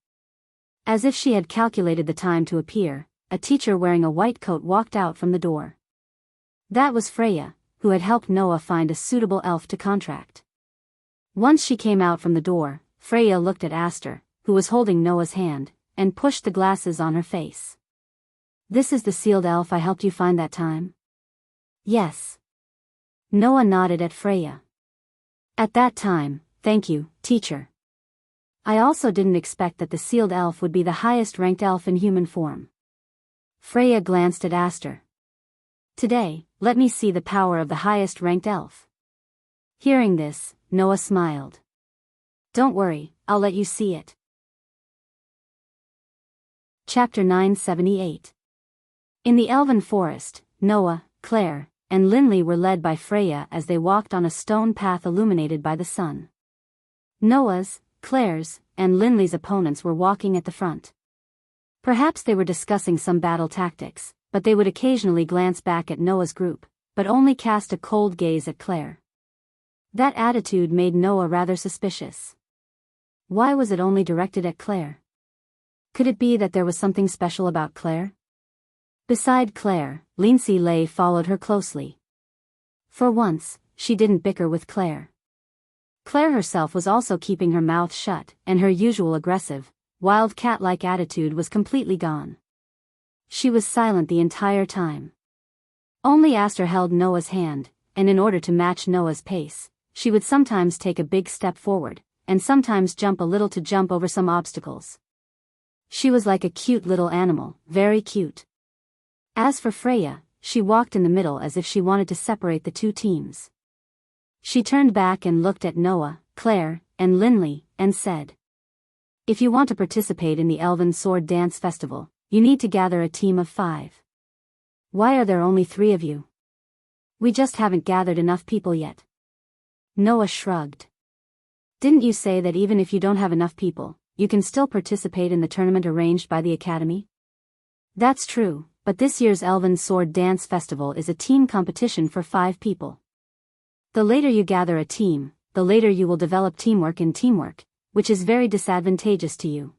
As if she had calculated the time to appear, a teacher wearing a white coat walked out from the door. That was Freya, who had helped Noah find a suitable elf to contract. Once she came out from the door, Freya looked at Aster, who was holding Noah's hand, and pushed the glasses on her face. This is the sealed elf I helped you find that time? Yes. Noah nodded at Freya. At that time, thank you, teacher. I also didn't expect that the sealed elf would be the highest-ranked elf in human form. Freya glanced at Aster. Today, let me see the power of the highest-ranked elf. Hearing this, Noah smiled. Don't worry, I'll let you see it. Chapter 978. In the elven forest, Noah, Claire, and Linley were led by Freya as they walked on a stone path illuminated by the sun. Noah's, Claire's, and Linley's opponents were walking at the front. Perhaps they were discussing some battle tactics, but they would occasionally glance back at Noah's group, but only cast a cold gaze at Claire. That attitude made Noah rather suspicious. Why was it only directed at Claire? Could it be that there was something special about Claire? Beside Claire, Lindsay Lay followed her closely. For once, she didn't bicker with Claire. Claire herself was also keeping her mouth shut, and her usual aggressive, wild cat-like attitude was completely gone. She was silent the entire time. Only Aster held Noah's hand, and in order to match Noah's pace, she would sometimes take a big step forward, and sometimes jump a little to jump over some obstacles. She was like a cute little animal, very cute. As for Freya, she walked in the middle as if she wanted to separate the two teams. She turned back and looked at Noah, Claire, and Linley, and said, "If you want to participate in the Elven Sword Dance Festival, you need to gather a team of 5. Why are there only 3 of you? We just haven't gathered enough people yet." Noah shrugged. "Didn't you say that even if you don't have enough people, you can still participate in the tournament arranged by the Academy?" "That's true, but this year's Elven Sword Dance Festival is a team competition for 5 people. The later you gather a team, the later you will develop teamwork in teamwork, which is very disadvantageous to you,"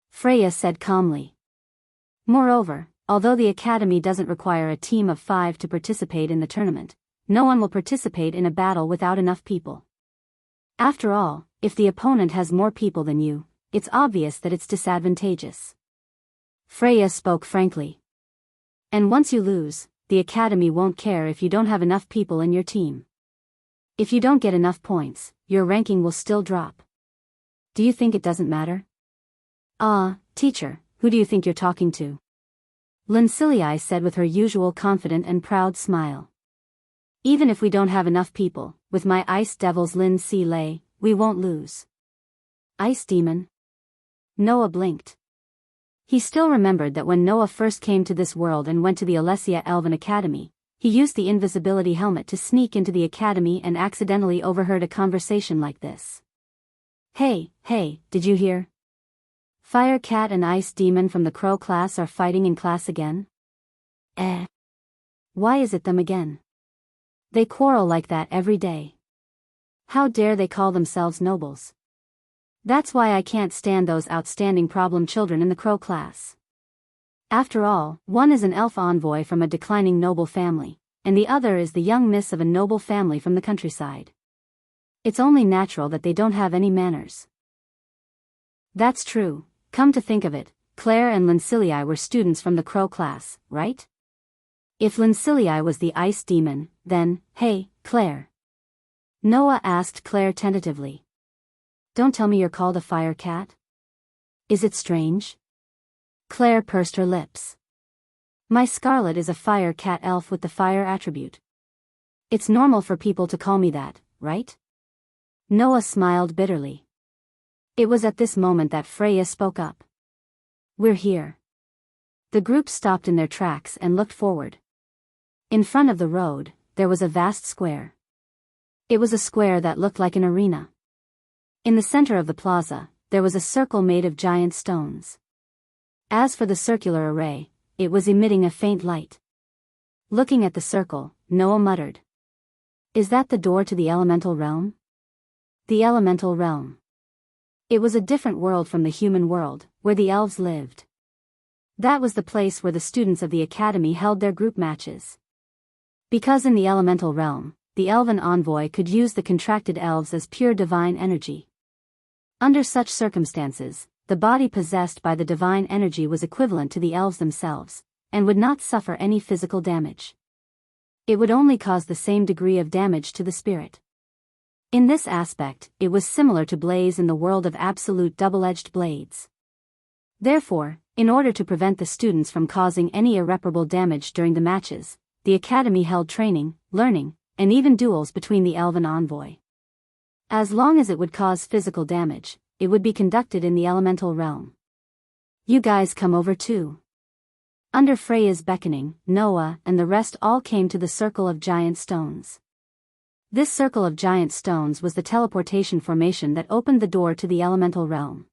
Freya said calmly. "Moreover, although the Academy doesn't require a team of 5 to participate in the tournament, no one will participate in a battle without enough people. After all, if the opponent has more people than you, it's obvious that it's disadvantageous." Freya spoke frankly. "And once you lose, the Academy won't care if you don't have enough people in your team. If you don't get enough points, your ranking will still drop. Do you think it doesn't matter?" Teacher, who do you think you're talking to?" Lincilii said with her usual confident and proud smile. Even if we don't have enough people, with my ice devils Lin Si Lei, we won't lose. Ice demon? Noah blinked. He still remembered that when Noah first came to this world and went to the Alessia Elven Academy, he used the invisibility helmet to sneak into the academy and accidentally overheard a conversation like this. Hey, did you hear? Fire Cat and Ice Demon from the Crow class are fighting in class again? Why is it them again? They quarrel like that every day. How dare they call themselves nobles? That's why I can't stand those outstanding problem children in the Crow class. After all, one is an elf envoy from a declining noble family, and the other is the young miss of a noble family from the countryside. It's only natural that they don't have any manners. That's true. Come to think of it, Claire and Lincilii were students from the Crow class, right? If Lincilii was the ice demon, then, hey, Claire. Noah asked Claire tentatively. Don't tell me you're called a fire cat? Is it strange? Claire pursed her lips. My Scarlet is a fire cat elf with the fire attribute. It's normal for people to call me that, right? Noah smiled bitterly. It was at this moment that Freya spoke up. We're here. The group stopped in their tracks and looked forward. In front of the road, there was a vast square. It was a square that looked like an arena. In the center of the plaza, there was a circle made of giant stones. As for the circular array, it was emitting a faint light. Looking at the circle, Noah muttered. Is that the door to the elemental realm? The elemental realm. It was a different world from the human world, where the elves lived. That was the place where the students of the academy held their group matches. Because in the elemental realm, the elven envoy could use the contracted elves as pure divine energy. Under such circumstances, the body possessed by the divine energy was equivalent to the elves themselves, and would not suffer any physical damage. It would only cause the same degree of damage to the spirit. In this aspect, it was similar to Blaze in the world of absolute double-edged blades. Therefore, in order to prevent the students from causing any irreparable damage during the matches, the academy held training, learning, and even duels between the elven envoy. As long as it would cause physical damage, it would be conducted in the elemental realm. You guys come over too. Under Freya's beckoning, Noah and the rest all came to the circle of giant stones. This circle of giant stones was the teleportation formation that opened the door to the elemental realm.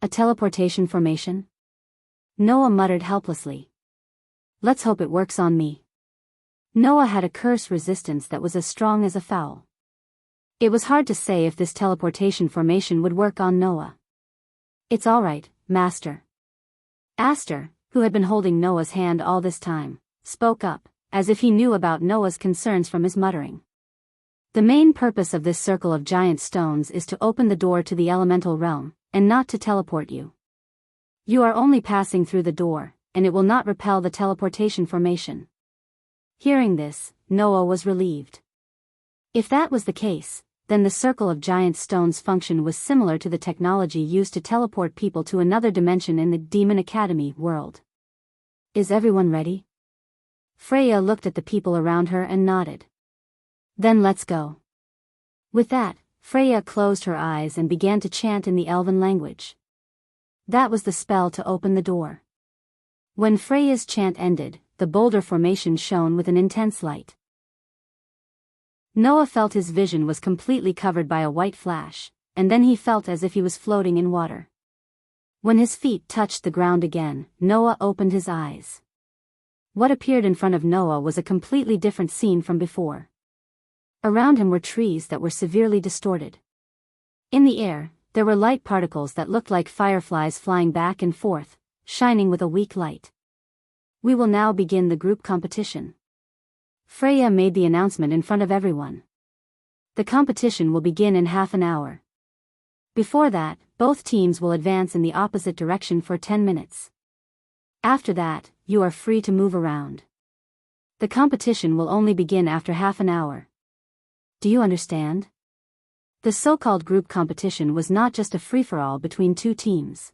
A teleportation formation? Noah muttered helplessly. Let's hope it works on me. Noah had a curse resistance that was as strong as a fowl. It was hard to say if this teleportation formation would work on Noah. It's alright, Master. Aster, who had been holding Noah's hand all this time, spoke up, as if he knew about Noah's concerns from his muttering. The main purpose of this circle of giant stones is to open the door to the elemental realm, and not to teleport you. You are only passing through the door, and it will not repel the teleportation formation. Hearing this, Noah was relieved. If that was the case, then the circle of giant stones function was similar to the technology used to teleport people to another dimension in the Demon Academy world. Is everyone ready? Freya looked at the people around her and nodded. Then let's go. With that, Freya closed her eyes and began to chant in the elven language. That was the spell to open the door. When Freya's chant ended, the boulder formation shone with an intense light. Noah felt his vision was completely covered by a white flash, and then he felt as if he was floating in water. When his feet touched the ground again, Noah opened his eyes. What appeared in front of Noah was a completely different scene from before. Around him were trees that were severely distorted. In the air, there were light particles that looked like fireflies flying back and forth, shining with a weak light. We will now begin the group competition. Freya made the announcement in front of everyone. The competition will begin in half an hour. Before that, both teams will advance in the opposite direction for 10 minutes. After that, you are free to move around. The competition will only begin after half an hour. Do you understand? The so-called group competition was not just a free-for-all between two teams.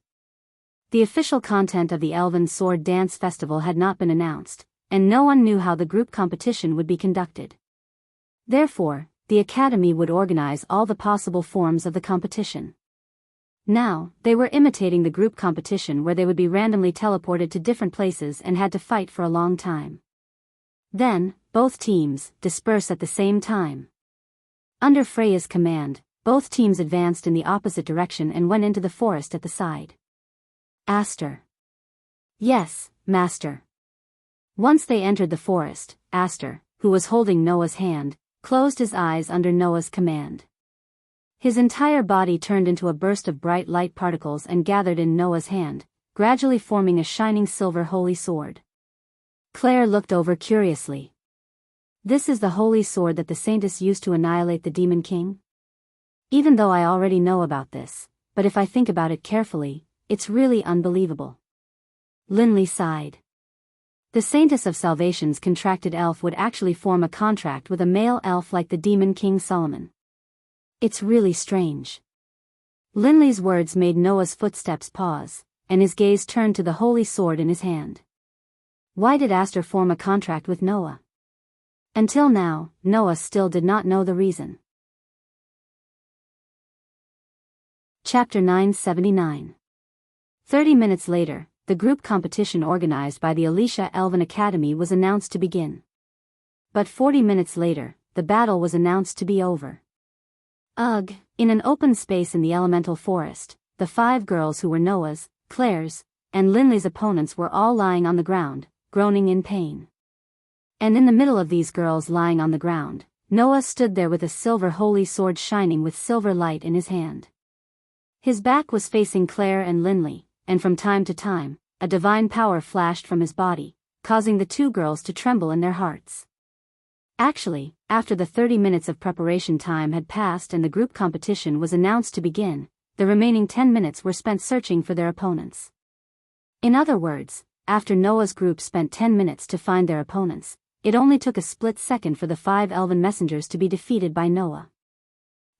The official content of the Elven Sword Dance Festival had not been announced, and no one knew how the group competition would be conducted. Therefore, the academy would organize all the possible forms of the competition. Now, they were imitating the group competition where they would be randomly teleported to different places and had to fight for a long time. Then, both teams disperse at the same time. Under Freya's command, both teams advanced in the opposite direction and went into the forest at the side. Aster. Yes, Master. Once they entered the forest, Aster, who was holding Noah's hand, closed his eyes under Noah's command. His entire body turned into a burst of bright light particles and gathered in Noah's hand, gradually forming a shining silver holy sword. Claire looked over curiously. This is the holy sword that the Saintess used to annihilate the Demon King? Even though I already know about this, but if I think about it carefully, it's really unbelievable. Linley sighed. The Saintess of Salvation's contracted elf would actually form a contract with a male elf like the Demon King Solomon. It's really strange. Linley's words made Noah's footsteps pause, and his gaze turned to the holy sword in his hand. Why did Aster form a contract with Noah? Until now, Noah still did not know the reason. Chapter 979. 30 minutes later, the group competition organized by the Alicia Elven Academy was announced to begin. But 40 minutes later, the battle was announced to be over. Ugh, in an open space in the elemental forest, the 5 girls who were Noah's, Claire's, and Linley's opponents were all lying on the ground, groaning in pain. And in the middle of these girls lying on the ground, Noah stood there with a silver holy sword shining with silver light in his hand. His back was facing Claire and Linley, and from time to time, a divine power flashed from his body, causing the 2 girls to tremble in their hearts. Actually, after the 30 minutes of preparation time had passed and the group competition was announced to begin, the remaining 10 minutes were spent searching for their opponents. In other words, after Noah's group spent 10 minutes to find their opponents, it only took a split second for the 5 elven messengers to be defeated by Noah.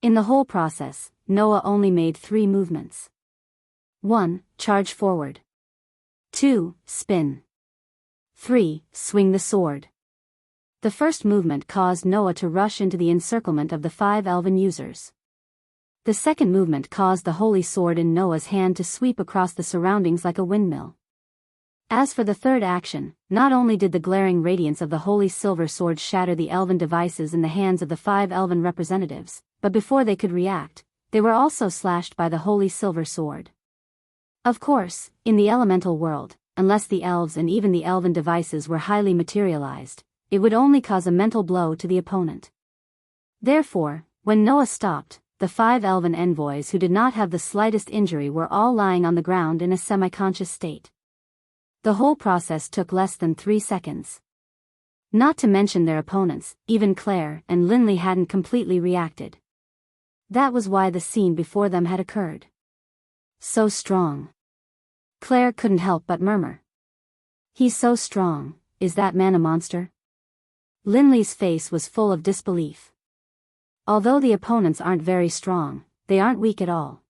In the whole process, Noah only made 3 movements. 1. Charge forward. 2. Spin. 3. Swing the sword. The first movement caused Noah to rush into the encirclement of the 5 elven users. The second movement caused the holy sword in Noah's hand to sweep across the surroundings like a windmill. As for the third action, not only did the glaring radiance of the holy silver sword shatter the elven devices in the hands of the 5 elven representatives, but before they could react, they were also slashed by the holy silver sword. Of course, in the elemental world, unless the elves and even the elven devices were highly materialized, it would only cause a mental blow to the opponent. Therefore, when Noah stopped, the 5 elven envoys who did not have the slightest injury were all lying on the ground in a semi-conscious state. The whole process took less than 3 seconds. Not to mention their opponents, even Claire and Linley hadn't completely reacted. That was why the scene before them had occurred. So strong. Claire couldn't help but murmur. He's so strong, is that man a monster? Linley's face was full of disbelief. Although the opponents aren't very strong, they aren't weak at all.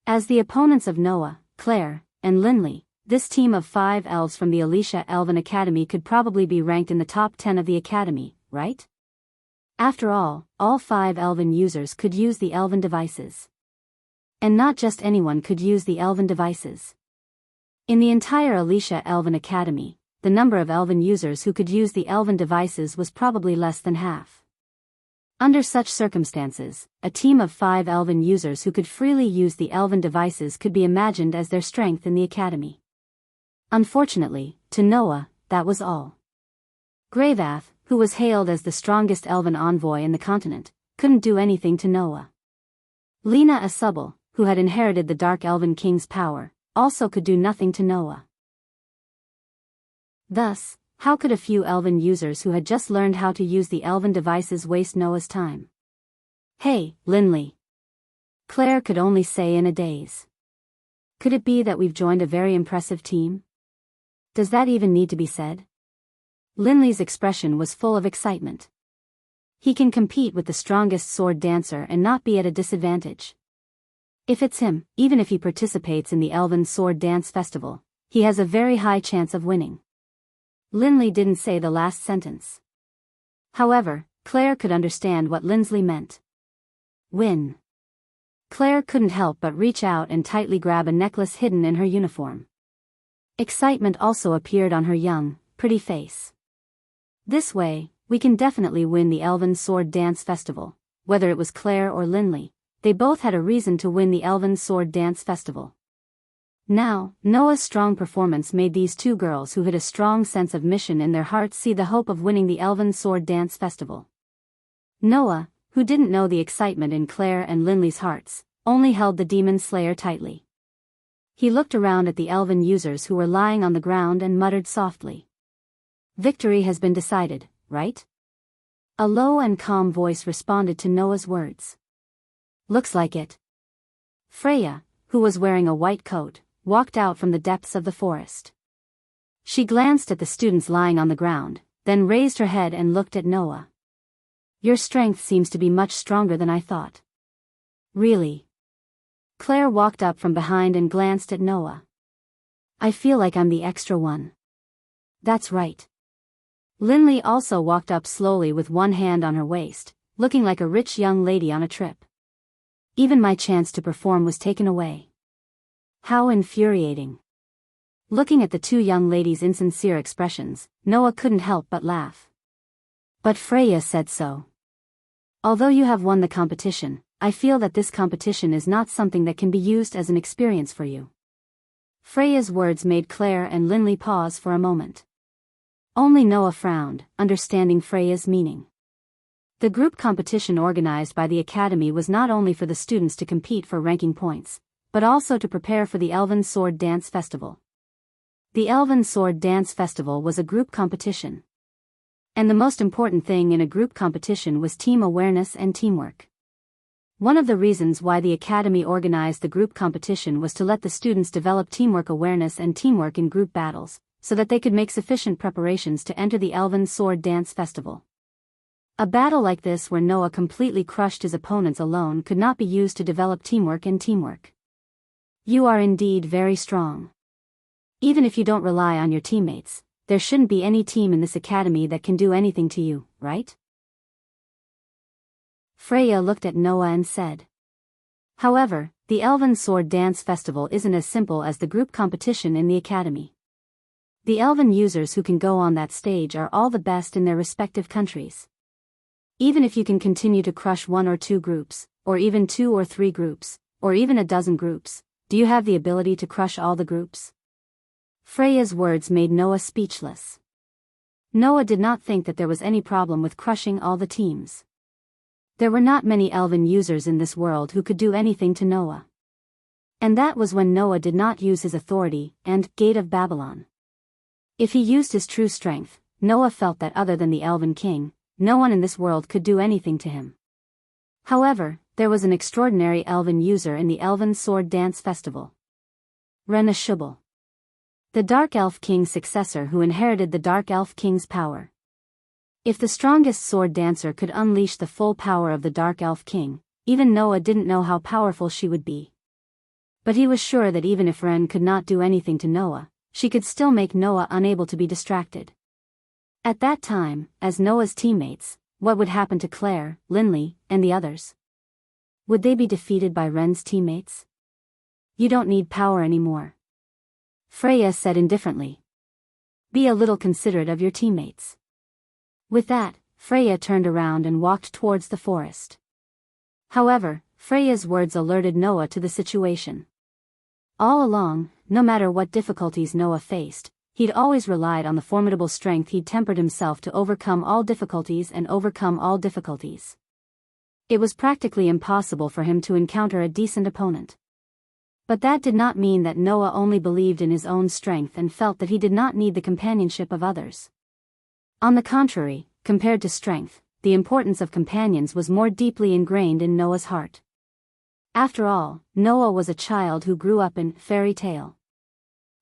As the opponents of Noah, Claire, and Linley, this team of 5 elves from the Alicia Elven Academy could probably be ranked in the top 10 of the academy, right? After all 5 elven users could use the elven devices. And not just anyone could use the elven devices. In the entire Alicia Elven Academy, the number of elven users who could use the elven devices was probably less than half. Under such circumstances, a team of 5 elven users who could freely use the elven devices could be imagined as their strength in the academy. Unfortunately, to Noah, that was all. Gravath, who was hailed as the strongest elven envoy in the continent, couldn't do anything to Noah. Lena Asubel, who had inherited the Dark Elven King's power, also could do nothing to Noah. Thus, how could a few elven users who had just learned how to use the elven devices waste Noah's time? Hey, Linley. Claire could only say in a daze. Could it be that we've joined a very impressive team? Does that even need to be said? Linley's expression was full of excitement. He can compete with the strongest sword dancer and not be at a disadvantage. If it's him, even if he participates in the Elven Sword Dance Festival, he has a very high chance of winning. Linley didn't say the last sentence. However, Claire could understand what Lindsley meant. Win. Claire couldn't help but reach out and tightly grab a necklace hidden in her uniform. Excitement also appeared on her young, pretty face. This way, we can definitely win the Elven Sword Dance Festival. Whether it was Claire or Lindley, they both had a reason to win the Elven Sword Dance Festival. Now, Noah's strong performance made these two girls who had a strong sense of mission in their hearts see the hope of winning the Elven Sword Dance Festival. Noah, who didn't know the excitement in Claire and Lindley's hearts, only held the Demon Slayer tightly. He looked around at the elven users who were lying on the ground and muttered softly. Victory has been decided, right? A low and calm voice responded to Noah's words. Looks like it. Freya, who was wearing a white coat, walked out from the depths of the forest. She glanced at the students lying on the ground, then raised her head and looked at Noah. Your strength seems to be much stronger than I thought. Really? Claire walked up from behind and glanced at Noah. I feel like I'm the extra one. That's right. Lindley also walked up slowly with one hand on her waist, looking like a rich young lady on a trip. Even my chance to perform was taken away. How infuriating. Looking at the two young ladies' insincere expressions, Noah couldn't help but laugh. But Freya said so. Although you have won the competition, I feel that this competition is not something that can be used as an experience for you. Freya's words made Claire and Lindley pause for a moment. Only Noah frowned, understanding Freya's meaning. The group competition organized by the Academy was not only for the students to compete for ranking points, but also to prepare for the Elven Sword Dance Festival. The Elven Sword Dance Festival was a group competition. And the most important thing in a group competition was team awareness and teamwork. One of the reasons why the Academy organized the group competition was to let the students develop teamwork awareness and teamwork in group battles, so that they could make sufficient preparations to enter the Elven Sword Dance Festival. A battle like this where Noah completely crushed his opponents alone could not be used to develop teamwork and teamwork. You are indeed very strong. Even if you don't rely on your teammates, there shouldn't be any team in this academy that can do anything to you, right? Freya looked at Noah and said. However, the Elven Sword Dance Festival isn't as simple as the group competition in the academy. The elven users who can go on that stage are all the best in their respective countries. Even if you can continue to crush one or two groups, or even 2 or 3 groups, or even a dozen groups, do you have the ability to crush all the groups? Freya's words made Noah speechless. Noah did not think that there was any problem with crushing all the teams. There were not many elven users in this world who could do anything to Noah. And that was when Noah did not use his authority and Gate of Babylon. If he used his true strength, Noah felt that other than the Elven King, no one in this world could do anything to him. However, there was an extraordinary elven user in the Elven Sword Dance Festival. Rena Shubal. The Dark Elf King's successor who inherited the Dark Elf King's power. If the strongest sword dancer could unleash the full power of the Dark Elf King, even Noah didn't know how powerful she would be. But he was sure that even if Ren could not do anything to Noah, she could still make Noah unable to be distracted. At that time, as Noah's teammates, what would happen to Claire, Lindley, and the others? Would they be defeated by Ren's teammates? You don't need power anymore. Freya said indifferently. Be a little considerate of your teammates. With that, Freya turned around and walked towards the forest. However, Freya's words alerted Noah to the situation. All along, no matter what difficulties Noah faced, he'd always relied on the formidable strength he'd tempered himself to overcome all difficulties and overcome all difficulties. It was practically impossible for him to encounter a decent opponent. But that did not mean that Noah only believed in his own strength and felt that he did not need the companionship of others. On the contrary, compared to strength, the importance of companions was more deeply ingrained in Noah's heart. After all, Noah was a child who grew up in fairy tale.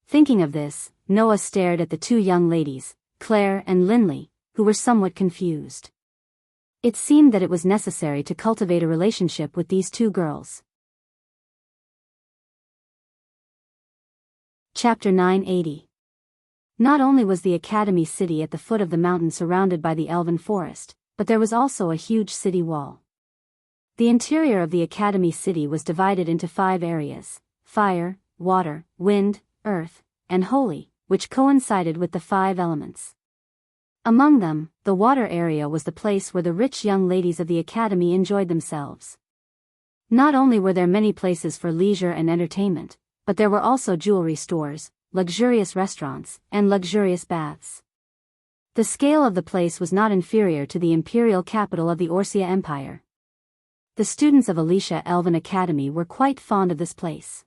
Thinking of this, Noah stared at the two young ladies, Claire and Lindley, who were somewhat confused. It seemed that it was necessary to cultivate a relationship with these two girls. Chapter 980. Not only was the Academy city at the foot of the mountain surrounded by the elven forest, but there was also a huge city wall. The interior of the academy city was divided into 5 areas: fire, water, wind, earth, and holy, which coincided with the 5 elements. Among them, the water area was the place where the rich young ladies of the academy enjoyed themselves. Not only were there many places for leisure and entertainment, but there were also jewelry stores, luxurious restaurants, and luxurious baths. The scale of the place was not inferior to the imperial capital of the Orsia Empire. The students of Alicia Elven Academy were quite fond of this place.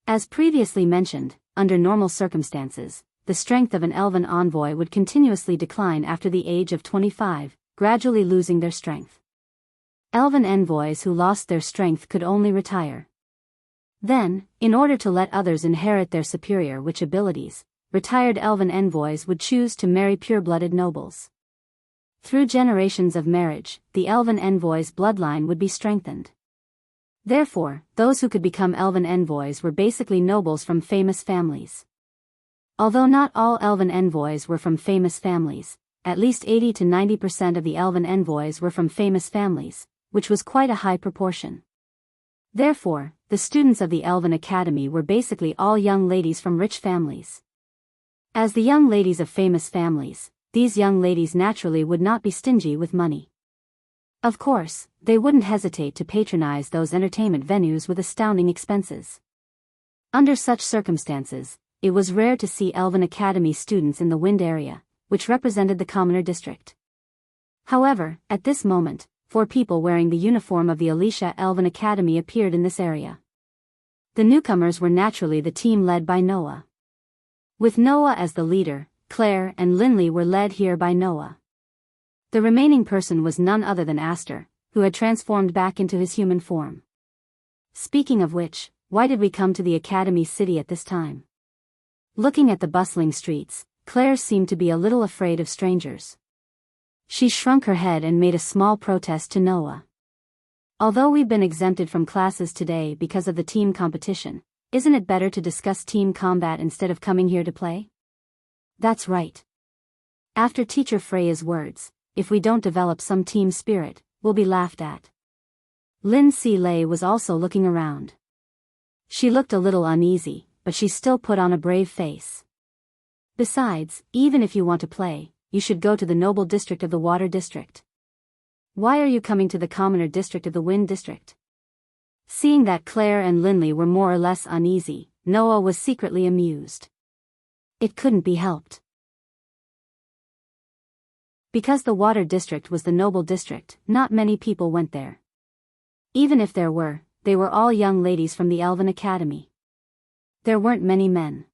As previously mentioned, under normal circumstances, the strength of an elven envoy would continuously decline after the age of 25, gradually losing their strength. Elven envoys who lost their strength could only retire. Then, in order to let others inherit their superior witch abilities, retired elven envoys would choose to marry pure-blooded nobles. Through generations of marriage, the elven envoy's bloodline would be strengthened. Therefore, those who could become elven envoys were basically nobles from famous families. Although not all elven envoys were from famous families, at least 80 to 90% of the elven envoys were from famous families, which was quite a high proportion. Therefore, the students of the Elven Academy were basically all young ladies from rich families. As the young ladies of famous families, these young ladies naturally would not be stingy with money. Of course, they wouldn't hesitate to patronize those entertainment venues with astounding expenses. Under such circumstances, it was rare to see Elven Academy students in the Wind area, which represented the commoner district. However, at this moment, 4 people wearing the uniform of the Alicia Elven Academy appeared in this area. The newcomers were naturally the team led by Noah. With Noah as the leader, Claire and Linley were led here by Noah. The remaining person was none other than Aster, who had transformed back into his human form. Speaking of which, why did we come to the Academy city at this time? Looking at the bustling streets, Claire seemed to be a little afraid of strangers. She shrunk her head and made a small protest to Noah. Although we've been exempted from classes today because of the team competition, isn't it better to discuss team combat instead of coming here to play? That's right. After Teacher Freya's words, if we don't develop some team spirit, we'll be laughed at. Lin Si Lei was also looking around. She looked a little uneasy, but she still put on a brave face. Besides, even if you want to play, you should go to the noble district of the water district. Why are you coming to the commoner district of the wind district? Seeing that Claire and Linley were more or less uneasy, Noah was secretly amused. It couldn't be helped. Because the water district was the noble district, not many people went there. Even if there were, they were all young ladies from the Elven Academy. There weren't many men.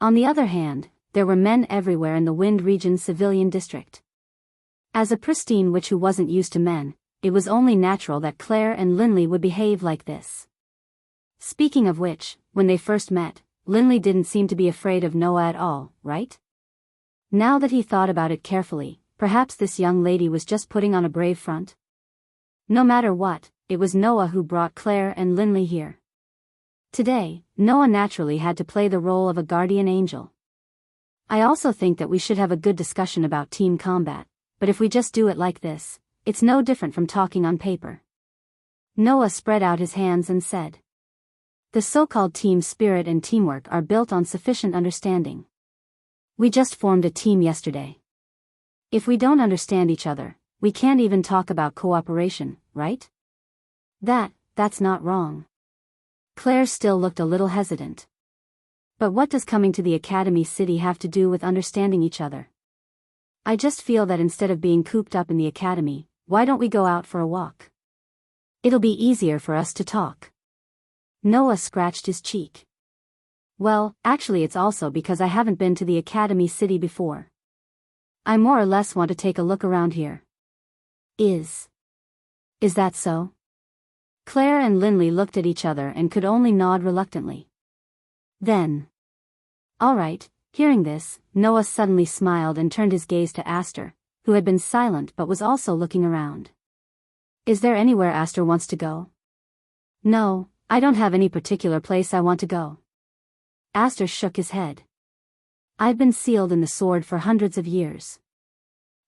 On the other hand, there were men everywhere in the Wind region's civilian district. As a pristine witch who wasn't used to men, it was only natural that Claire and Linley would behave like this. Speaking of which, when they first met, Linley didn't seem to be afraid of Noah at all, right? Now that he thought about it carefully, perhaps this young lady was just putting on a brave front? No matter what, it was Noah who brought Claire and Linley here. Today, Noah naturally had to play the role of a guardian angel. I also think that we should have a good discussion about team combat, but if we just do it like this, it's no different from talking on paper. Noah spread out his hands and said, "The so-called team spirit and teamwork are built on sufficient understanding. We just formed a team yesterday. If we don't understand each other, we can't even talk about cooperation, right? That's not wrong." Claire still looked a little hesitant. But what does coming to the Academy City have to do with understanding each other? I just feel that instead of being cooped up in the Academy, why don't we go out for a walk? It'll be easier for us to talk. Noah scratched his cheek. Well, actually it's also because I haven't been to the Academy City before. I more or less want to take a look around here. Is that so? Claire and Linley looked at each other and could only nod reluctantly. Then. All right. Hearing this, Noah suddenly smiled and turned his gaze to Aster, who had been silent but was also looking around. Is there anywhere Aster wants to go? No, I don't have any particular place I want to go. Aster shook his head. I've been sealed in the sword for hundreds of years.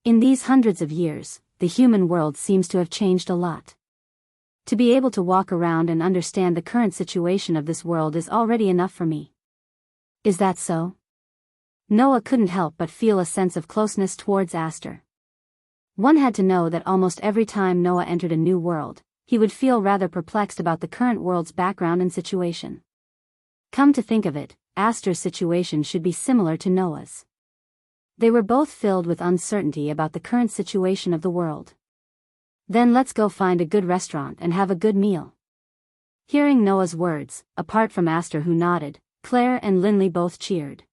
In these hundreds of years, the human world seems to have changed a lot. To be able to walk around and understand the current situation of this world is already enough for me. Is that so? Noah couldn't help but feel a sense of closeness towards Aster. One had to know that almost every time Noah entered a new world, he would feel rather perplexed about the current world's background and situation. Come to think of it, Aster's situation should be similar to Noah's. They were both filled with uncertainty about the current situation of the world. Then let's go find a good restaurant and have a good meal. Hearing Noah's words, apart from Aster who nodded, Claire and Linley both cheered.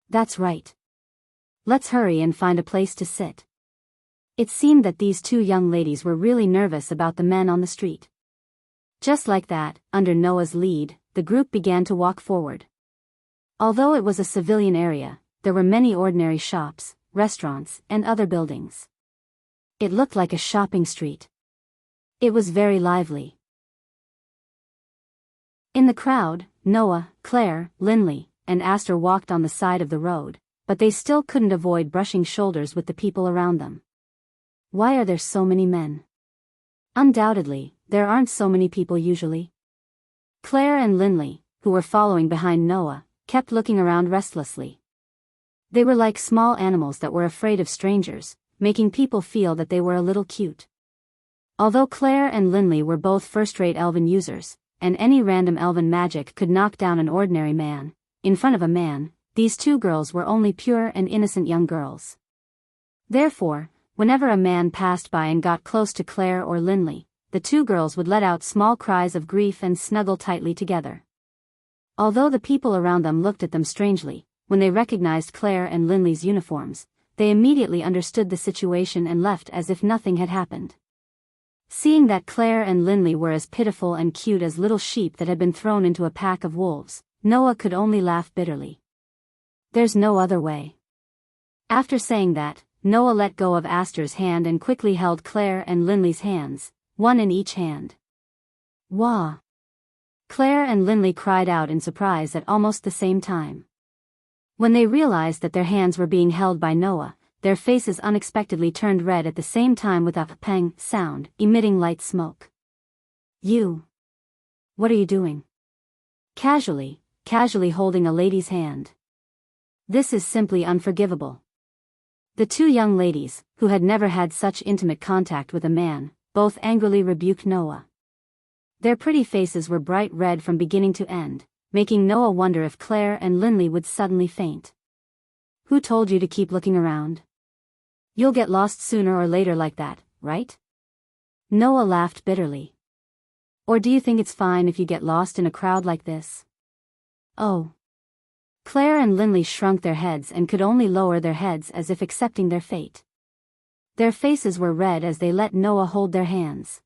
That's right. Let's hurry and find a place to sit. It seemed that these two young ladies were really nervous about the men on the street. Just like that, under Noah's lead, the group began to walk forward. Although it was a civilian area, there were many ordinary shops, restaurants, and other buildings. It looked like a shopping street. It was very lively. In the crowd, Noah, Claire, Linley, and Aster walked on the side of the road, but they still couldn't avoid brushing shoulders with the people around them. Why are there so many men? Undoubtedly, there aren't so many people usually. Claire and Linley, who were following behind Noah, kept looking around restlessly. They were like small animals that were afraid of strangers, making people feel that they were a little cute. Although Claire and Linley were both first-rate elven users, and any random elven magic could knock down an ordinary man, in front of a man, these two girls were only pure and innocent young girls. Therefore, whenever a man passed by and got close to Claire or Linley, the two girls would let out small cries of grief and snuggle tightly together. Although the people around them looked at them strangely, when they recognized Claire and Linley's uniforms, they immediately understood the situation and left as if nothing had happened. Seeing that Claire and Linley were as pitiful and cute as little sheep that had been thrown into a pack of wolves, Noah could only laugh bitterly. There's no other way. After saying that, Noah let go of Aster's hand and quickly held Claire and Linley's hands, one in each hand. Wah! Claire and Linley cried out in surprise at almost the same time. When they realized that their hands were being held by Noah, their faces unexpectedly turned red at the same time with a pang sound, emitting light smoke. You! What are you doing? Casually holding a lady's hand. This is simply unforgivable. The two young ladies, who had never had such intimate contact with a man, both angrily rebuked Noah. Their pretty faces were bright red from beginning to end, making Noah wonder if Claire and Linley would suddenly faint. Who told you to keep looking around? You'll get lost sooner or later like that, right? Noah laughed bitterly. Or do you think it's fine if you get lost in a crowd like this? Oh. Claire and Linley shrunk their heads and could only lower their heads as if accepting their fate. Their faces were red as they let Noah hold their hands.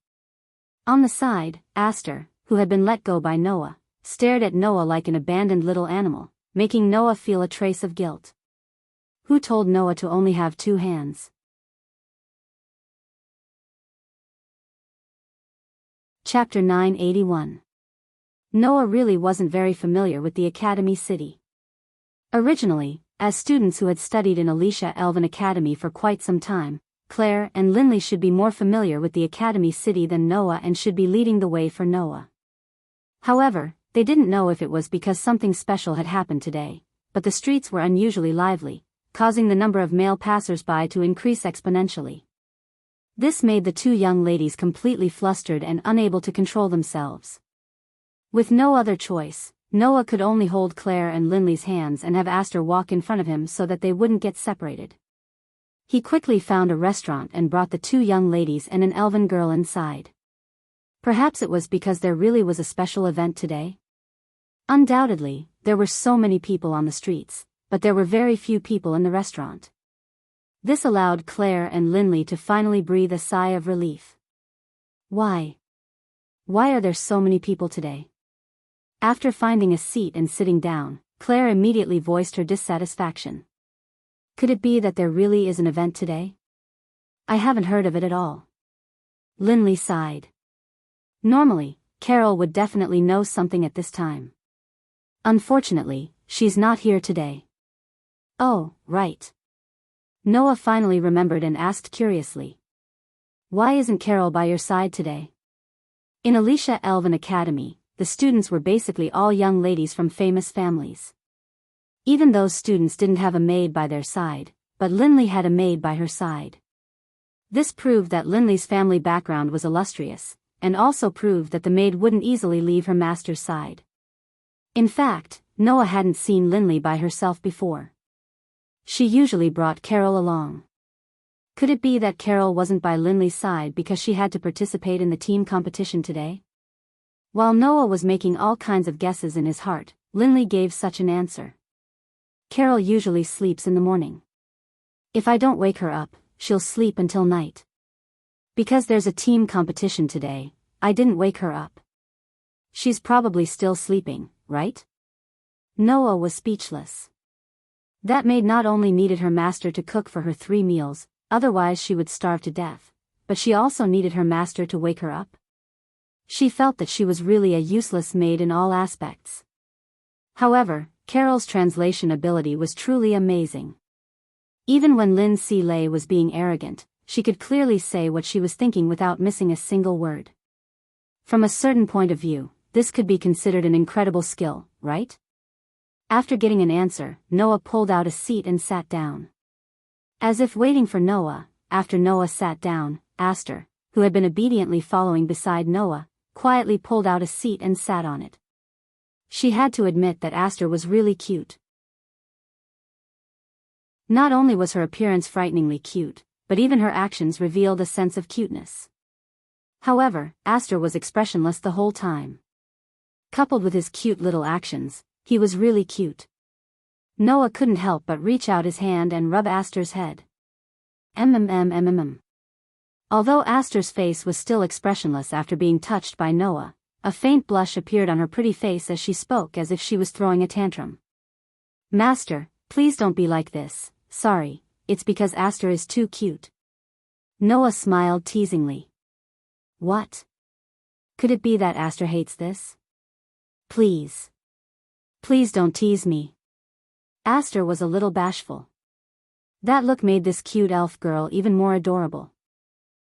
On the side, Aster, who had been let go by Noah, stared at Noah like an abandoned little animal, making Noah feel a trace of guilt. Who told Noah to only have two hands? Chapter 981. Noah really wasn't very familiar with the Academy City. Originally, as students who had studied in Alicia Elven Academy for quite some time, Claire and Linley should be more familiar with the Academy City than Noah and should be leading the way for Noah. However, they didn't know if it was because something special had happened today, but the streets were unusually lively, causing the number of male passers-by to increase exponentially. This made the two young ladies completely flustered and unable to control themselves. With no other choice, Noah could only hold Claire and Linley's hands and have Aster walk in front of him so that they wouldn't get separated. He quickly found a restaurant and brought the two young ladies and an elven girl inside. Perhaps it was because there really was a special event today? Undoubtedly, there were so many people on the streets, but there were very few people in the restaurant. This allowed Claire and Linley to finally breathe a sigh of relief. Why? Why are there so many people today? After finding a seat and sitting down, Claire immediately voiced her dissatisfaction. Could it be that there really is an event today? I haven't heard of it at all. Linley sighed. Normally, Carol would definitely know something at this time. Unfortunately, she's not here today. Oh, right. Noah finally remembered and asked curiously. Why isn't Carol by your side today? In Alicia Elven Academy, the students were basically all young ladies from famous families. Even those students didn't have a maid by their side, but Linley had a maid by her side. This proved that Linley's family background was illustrious, and also proved that the maid wouldn't easily leave her master's side. In fact, Noah hadn't seen Linley by herself before. She usually brought Carol along. Could it be that Carol wasn't by Linley's side because she had to participate in the team competition today? While Noah was making all kinds of guesses in his heart, Linley gave such an answer. Carol usually sleeps in the morning. If I don't wake her up, she'll sleep until night. Because there's a team competition today, I didn't wake her up. She's probably still sleeping, right? Noah was speechless. That maid not only needed her master to cook for her 3 meals, otherwise she would starve to death, but she also needed her master to wake her up. She felt that she was really a useless maid in all aspects. However, Carol's translation ability was truly amazing. Even when Lin Si Lei was being arrogant, she could clearly say what she was thinking without missing a single word. From a certain point of view, this could be considered an incredible skill, right? After getting an answer, Noah pulled out a seat and sat down. As if waiting for Noah, after Noah sat down, Aster, who had been obediently following beside Noah, quietly pulled out a seat and sat on it. She had to admit that Aster was really cute. Not only was her appearance frighteningly cute, but even her actions revealed a sense of cuteness. However, Aster was expressionless the whole time. Coupled with his cute little actions, he was really cute. Noah couldn't help but reach out his hand and rub Aster's head. Although Aster's face was still expressionless after being touched by Noah, a faint blush appeared on her pretty face as she spoke as if she was throwing a tantrum. Master, please don't be like this, sorry, it's because Aster is too cute. Noah smiled teasingly. What? Could it be that Aster hates this? Please. Please don't tease me. Aster was a little bashful. That look made this cute elf girl even more adorable.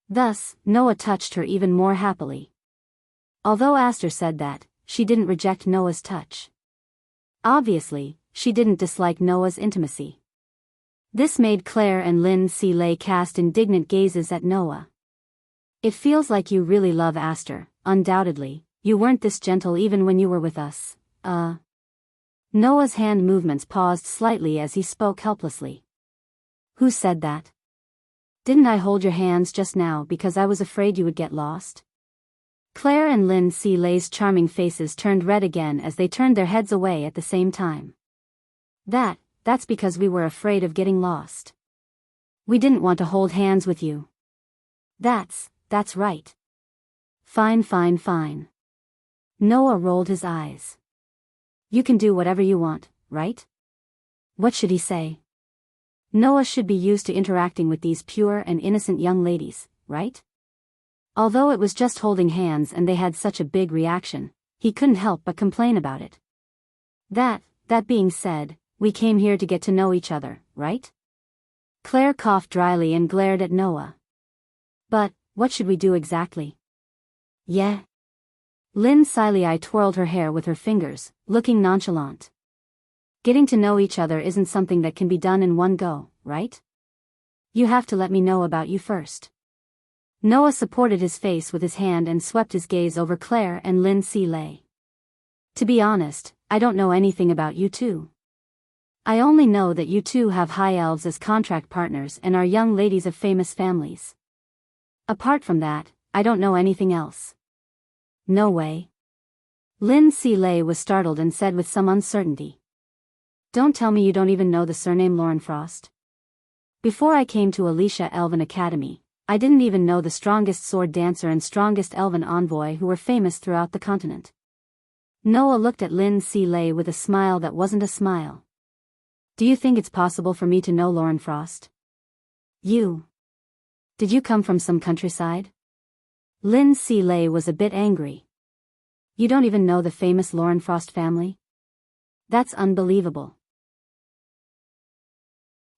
Thus, Noah touched her even more happily. Although Aster said that, she didn't reject Noah's touch. Obviously, she didn't dislike Noah's intimacy. This made Claire and Lin Si Lei cast indignant gazes at Noah. It feels like you really love Aster, undoubtedly, you weren't this gentle even when you were with us, Noah's hand movements paused slightly as he spoke helplessly. Who said that? Didn't I hold your hands just now because I was afraid you would get lost? Claire and Lin Si Lei's charming faces turned red again as they turned their heads away at the same time. That's because we were afraid of getting lost. We didn't want to hold hands with you. That's right. Fine. Noah rolled his eyes. You can do whatever you want, right? What should he say? Noah should be used to interacting with these pure and innocent young ladies, right? Although it was just holding hands and they had such a big reaction, he couldn't help but complain about it. That being said, we came here to get to know each other, right? Claire coughed dryly and glared at Noah. But, what should we do exactly? Yeah. Lin Si Lei twirled her hair with her fingers, looking nonchalant. Getting to know each other isn't something that can be done in one go, right? You have to let me know about you first. Noah supported his face with his hand and swept his gaze over Claire and Lin Si Lei. To be honest, I don't know anything about you two. I only know that you two have high elves as contract partners and are young ladies of famous families. Apart from that, I don't know anything else. No way. Lin Si Lei was startled and said with some uncertainty. Don't tell me you don't even know the surname Lauren Frost. Before I came to Alicia Elven Academy, I didn't even know the strongest sword dancer and strongest elven envoy who were famous throughout the continent. Noah looked at Lin Si Lei with a smile that wasn't a smile. Do you think it's possible for me to know Lauren Frost? Did you come from some countryside? Lin Si Lei was a bit angry. You don't even know the famous Lauren Frost family? That's unbelievable.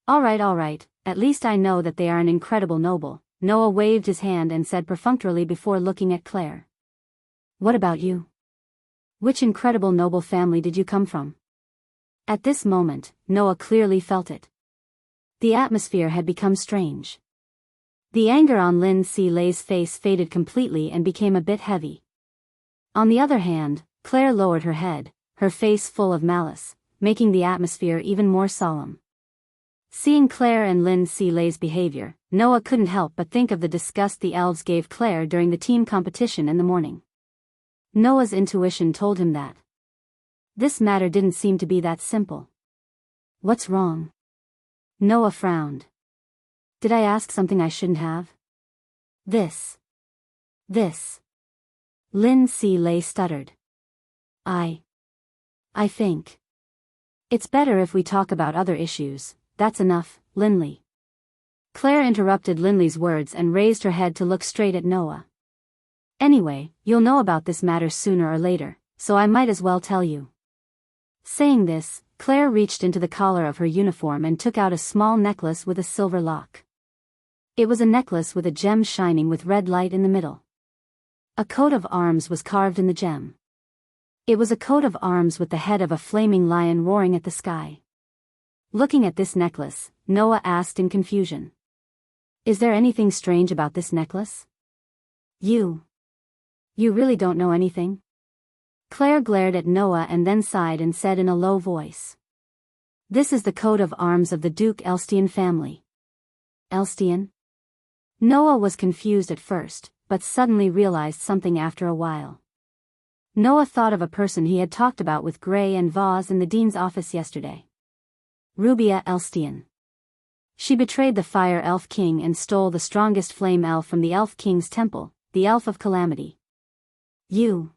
All right, at least I know that they are an incredible noble. Noah waved his hand and said perfunctorily before looking at Claire. What about you? Which incredible noble family did you come from? At this moment, Noah clearly felt it. The atmosphere had become strange. The anger on Lin Si Lei's face faded completely and became a bit heavy. On the other hand, Claire lowered her head, her face full of malice, making the atmosphere even more solemn. Seeing Claire and Lin Si Lei's behavior, Noah couldn't help but think of the disgust the elves gave Claire during the team competition in the morning. Noah's intuition told him that this matter didn't seem to be that simple. What's wrong? Noah frowned. Did I ask something I shouldn't have? This. Lin Si Lei stuttered. I think it's better if we talk about other issues. That's enough, Linley. Claire interrupted Linley's words and raised her head to look straight at Noah. Anyway, you'll know about this matter sooner or later, so I might as well tell you. Saying this, Claire reached into the collar of her uniform and took out a small necklace with a silver lock. It was a necklace with a gem shining with red light in the middle. A coat of arms was carved in the gem. It was a coat of arms with the head of a flaming lion roaring at the sky. Looking at this necklace, Noah asked in confusion. Is there anything strange about this necklace? You really don't know anything? Claire glared at Noah and then sighed and said in a low voice. This is the coat of arms of the Duke Elstian family. Elstian? Noah was confused at first, but suddenly realized something after a while. Noah thought of a person he had talked about with Gray and Vaz in the dean's office yesterday. Rubia Elstian. She betrayed the Fire Elf King and stole the strongest flame elf from the Elf King's temple, the Elf of Calamity. You?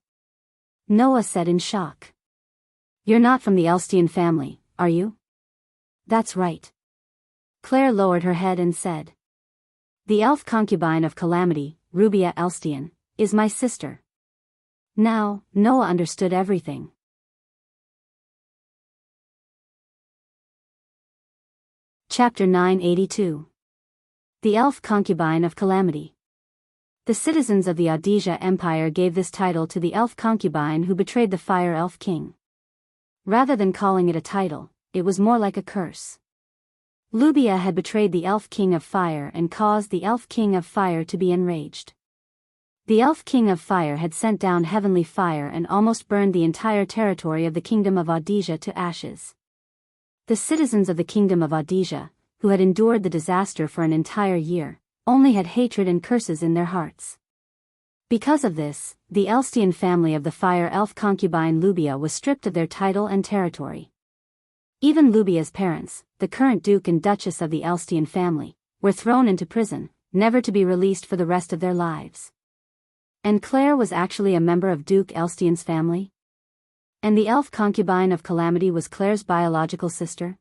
Noah said in shock. You're not from the Elstian family, are you? That's right. Claire lowered her head and said. The elf concubine of Calamity, Rubia Elstian, is my sister. Now, Noah understood everything. Chapter 982. The Elf Concubine of Calamity. The citizens of the Audisia Empire gave this title to the elf concubine who betrayed the Fire Elf King. Rather than calling it a title, it was more like a curse. Lubia had betrayed the Elf King of Fire and caused the Elf King of Fire to be enraged. The Elf King of Fire had sent down heavenly fire and almost burned the entire territory of the Kingdom of Audisia to ashes. The citizens of the Kingdom of Audisia, who had endured the disaster for an entire year, only had hatred and curses in their hearts. Because of this, the Elstian family of the Fire Elf concubine Lubia was stripped of their title and territory. Even Lubia's parents, the current Duke and Duchess of the Elstian family, were thrown into prison, never to be released for the rest of their lives. And Claire was actually a member of Duke Elstian's family? And the elf concubine of Calamity was Claire's biological sister?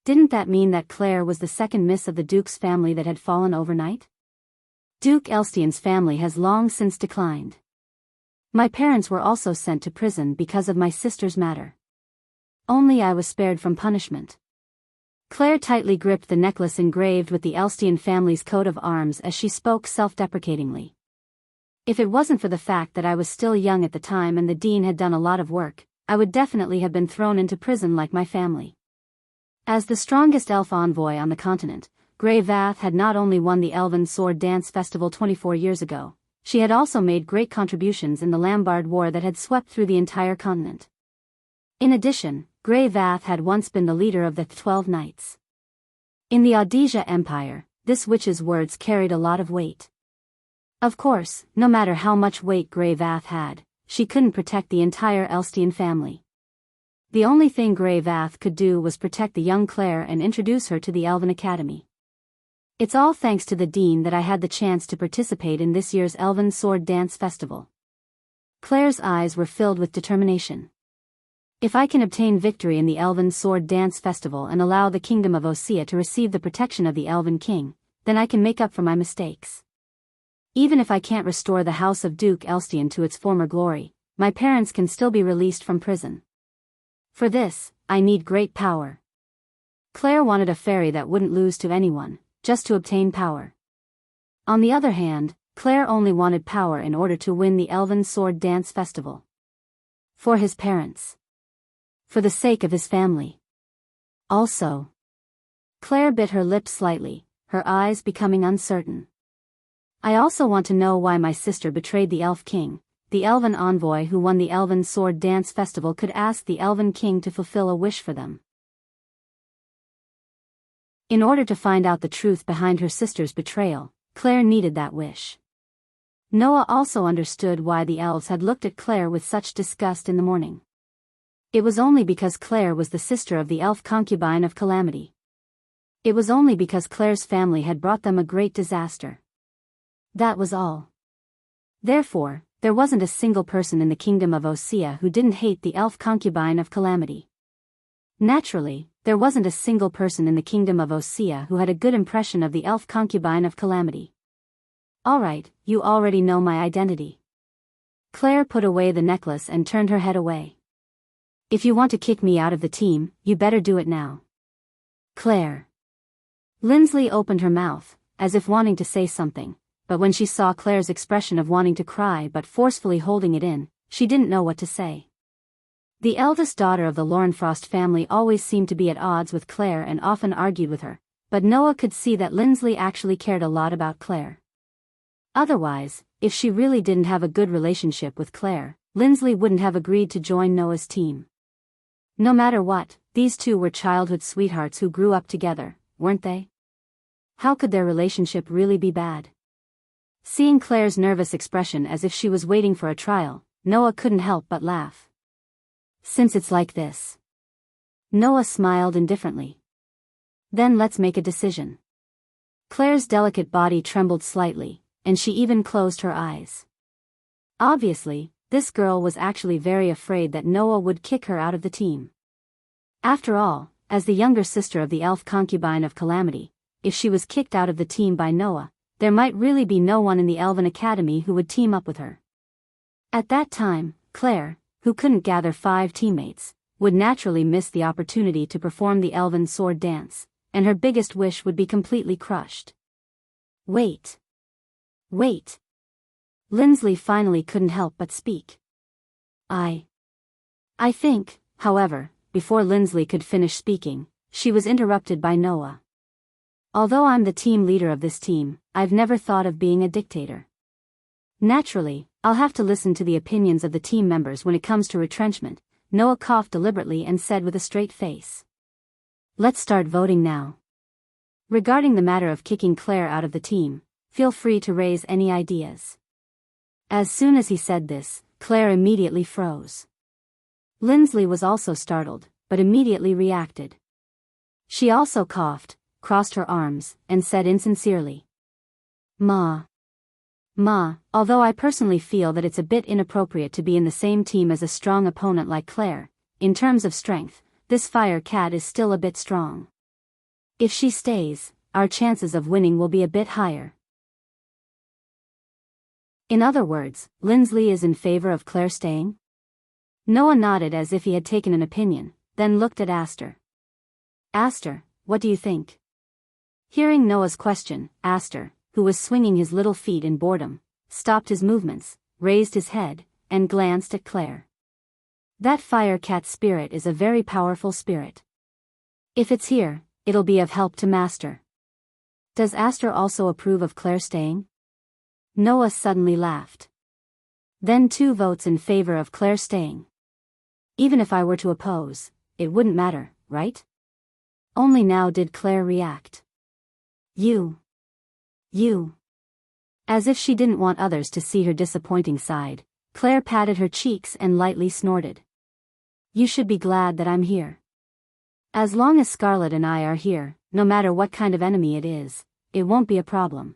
Didn't that mean that Claire was the second miss of the Duke's family that had fallen overnight? Duke Elstian's family has long since declined. My parents were also sent to prison because of my sister's matter. Only I was spared from punishment. Claire tightly gripped the necklace engraved with the Elstian family's coat of arms as she spoke self-deprecatingly. If it wasn't for the fact that I was still young at the time and the dean had done a lot of work, I would definitely have been thrown into prison like my family. As the strongest elf envoy on the continent, Grey Vath had not only won the Elven Sword Dance Festival 24 years ago, she had also made great contributions in the Lambard War that had swept through the entire continent. In addition, Grey Vath had once been the leader of the 12 Knights. In the Audisia Empire, this witch's words carried a lot of weight. Of course, no matter how much weight Grey Vath had, she couldn't protect the entire Elstian family. The only thing Grey Vath could do was protect the young Claire and introduce her to the Elven Academy. It's all thanks to the Dean that I had the chance to participate in this year's Elven Sword Dance Festival. Claire's eyes were filled with determination. If I can obtain victory in the Elven Sword Dance Festival and allow the Kingdom of Osea to receive the protection of the Elven King, then I can make up for my mistakes. Even if I can't restore the House of Duke Elstian to its former glory, my parents can still be released from prison. For this, I need great power. Claire wanted a fairy that wouldn't lose to anyone, just to obtain power. On the other hand, Claire only wanted power in order to win the Elven Sword Dance Festival. For his parents. For the sake of his family. Also. Claire bit her lips slightly, her eyes becoming uncertain. I also want to know why my sister betrayed the Elf King. The Elven envoy who won the Elven Sword Dance Festival could ask the Elven King to fulfill a wish for them. In order to find out the truth behind her sister's betrayal, Claire needed that wish. Noah also understood why the elves had looked at Claire with such disgust in the morning. It was only because Claire was the sister of the elf concubine of Calamity. It was only because Claire's family had brought them a great disaster. That was all. Therefore, there wasn't a single person in the kingdom of Osea who didn't hate the elf concubine of Calamity. Naturally, there wasn't a single person in the kingdom of Osea who had a good impression of the elf concubine of Calamity. Alright, you already know my identity. Claire put away the necklace and turned her head away. If you want to kick me out of the team, you better do it now. Claire. Lindsley opened her mouth, as if wanting to say something, but when she saw Claire's expression of wanting to cry but forcefully holding it in, she didn't know what to say. The eldest daughter of the Lorenfrost family always seemed to be at odds with Claire and often argued with her, but Noah could see that Lindsley actually cared a lot about Claire. Otherwise, if she really didn't have a good relationship with Claire, Lindsley wouldn't have agreed to join Noah's team. No matter what, these two were childhood sweethearts who grew up together, weren't they? How could their relationship really be bad? Seeing Claire's nervous expression as if she was waiting for a trial, Noah couldn't help but laugh. Since it's like this. Noah smiled indifferently. Then let's make a decision. Claire's delicate body trembled slightly, and she even closed her eyes. Obviously, this girl was actually very afraid that Noah would kick her out of the team. After all, as the younger sister of the elf concubine of Calamity, if she was kicked out of the team by Noah, there might really be no one in the Elven Academy who would team up with her. At that time, Claire, who couldn't gather 5 teammates, would naturally miss the opportunity to perform the Elven Sword Dance, and her biggest wish would be completely crushed. Wait. Wait. Lindsley finally couldn't help but speak. I think, however, before Lindsley could finish speaking, she was interrupted by Noah. Although I'm the team leader of this team, I've never thought of being a dictator. Naturally, I'll have to listen to the opinions of the team members when it comes to retrenchment. Noah coughed deliberately and said with a straight face. Let's start voting now. Regarding the matter of kicking Claire out of the team, feel free to raise any ideas. As soon as he said this, Claire immediately froze. Lindsley was also startled, but immediately reacted. She also coughed, crossed her arms, and said insincerely. Ma, although I personally feel that it's a bit inappropriate to be in the same team as a strong opponent like Claire, in terms of strength, this fire cat is still a bit strong. If she stays, our chances of winning will be a bit higher. In other words, Lindsley is in favor of Claire staying? Noah nodded as if he had taken an opinion, then looked at Aster. Aster, what do you think? Hearing Noah's question, Aster, who was swinging his little feet in boredom, stopped his movements, raised his head, and glanced at Claire. That fire cat spirit is a very powerful spirit. If it's here, it'll be of help to Master. Does Aster also approve of Claire staying? Noah suddenly laughed. Then 2 votes in favor of Claire staying. Even if I were to oppose, it wouldn't matter, right? Only now did Claire react. You. As if she didn't want others to see her disappointing side, Claire patted her cheeks and lightly snorted. You should be glad that I'm here. As long as Scarlet and I are here, no matter what kind of enemy it is, it won't be a problem.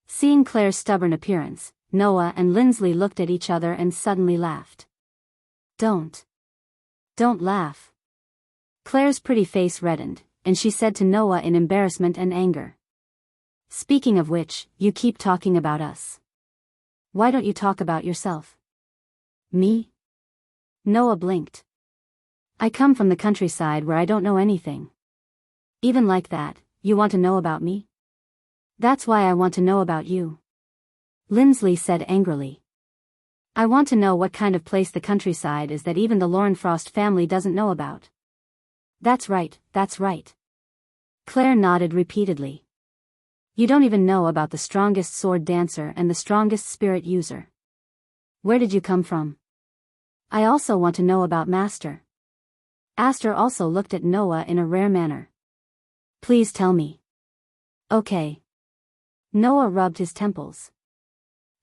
Seeing Claire's stubborn appearance, Noah and Lindsley looked at each other and suddenly laughed. Don't laugh. Claire's pretty face reddened, and she said to Noah in embarrassment and anger. Speaking of which, you keep talking about us. Why don't you talk about yourself? Me? Noah blinked. I come from the countryside where I don't know anything. Even like that, you want to know about me? That's why I want to know about you. Lindsley said angrily. I want to know what kind of place the countryside is that even the Lorenfrost family doesn't know about. That's right, that's right. Claire nodded repeatedly. You don't even know about the strongest sword dancer and the strongest spirit user. Where did you come from? I also want to know about Master. Aster also looked at Noah in a rare manner. Please tell me. Okay. Noah rubbed his temples.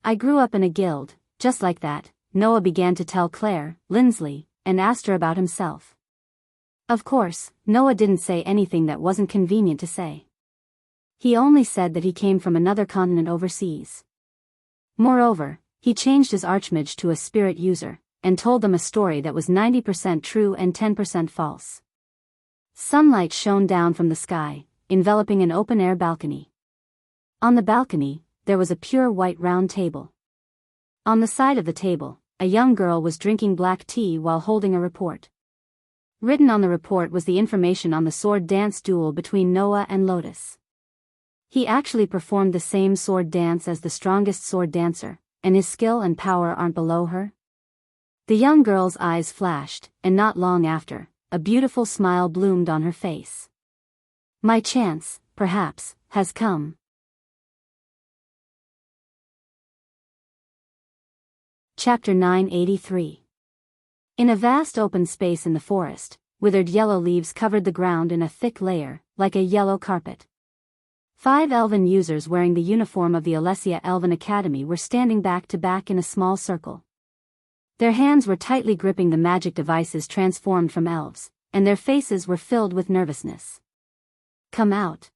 I grew up in a guild, just like that. Noah began to tell Claire, Lindsley, and Aster about himself. Of course, Noah didn't say anything that wasn't convenient to say. He only said that he came from another continent overseas. Moreover, he changed his archmage to a spirit user, and told them a story that was 90% true and 10% false. Sunlight shone down from the sky, enveloping an open-air balcony. On the balcony, there was a pure white round table. On the side of the table, a young girl was drinking black tea while holding a report. Written on the report was the information on the sword dance duel between Noah and Lotus. He actually performed the same sword dance as the strongest sword dancer, and his skill and power aren't below her. The young girl's eyes flashed, and not long after, a beautiful smile bloomed on her face. My chance, perhaps, has come. Chapter 983. In a vast open space in the forest, withered yellow leaves covered the ground in a thick layer, like a yellow carpet. 5 elven users wearing the uniform of the Alessia Elven Academy were standing back to back in a small circle. Their hands were tightly gripping the magic devices transformed from elves, and their faces were filled with nervousness. Come out.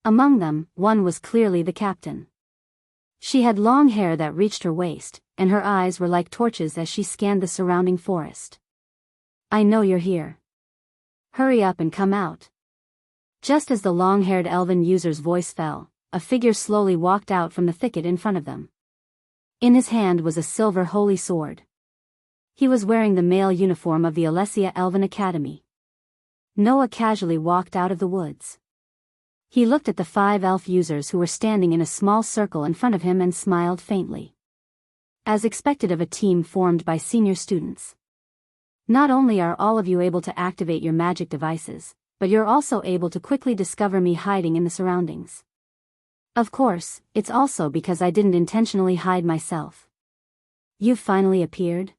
Among them, one was clearly the captain. She had long hair that reached her waist, and her eyes were like torches as she scanned the surrounding forest. I know you're here. Hurry up and come out. Just as the long-haired elven user's voice fell, a figure slowly walked out from the thicket in front of them. In his hand was a silver holy sword. He was wearing the male uniform of the Alessia Elven Academy. Noah casually walked out of the woods. He looked at the 5 elf users who were standing in a small circle in front of him and smiled faintly. As expected of a team formed by senior students. Not only are all of you able to activate your magic devices, but you're also able to quickly discover me hiding in the surroundings. Of course, it's also because I didn't intentionally hide myself. You've finally appeared?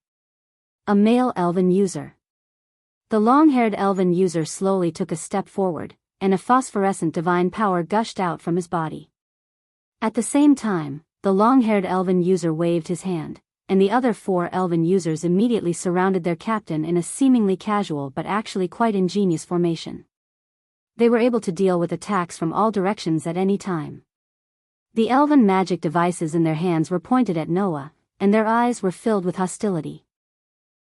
A male elven user. The long-haired elven user slowly took a step forward, and a phosphorescent divine power gushed out from his body. At the same time, the long-haired elven user waved his hand, and the other 4 elven users immediately surrounded their captain in a seemingly casual but actually quite ingenious formation. They were able to deal with attacks from all directions at any time. The elven magic devices in their hands were pointed at Noah, and their eyes were filled with hostility.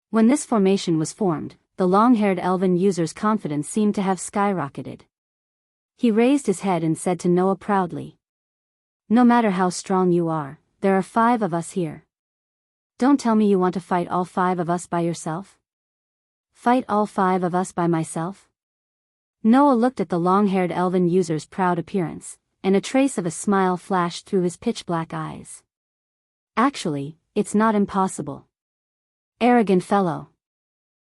When this formation was formed, the long-haired elven user's confidence seemed to have skyrocketed. He raised his head and said to Noah proudly, "No matter how strong you are, there are 5 of us here. Don't tell me you want to fight all 5 of us by yourself?" Fight all 5 of us by myself? Noah looked at the long-haired elven user's proud appearance, and a trace of a smile flashed through his pitch-black eyes. Actually, it's not impossible. Arrogant fellow.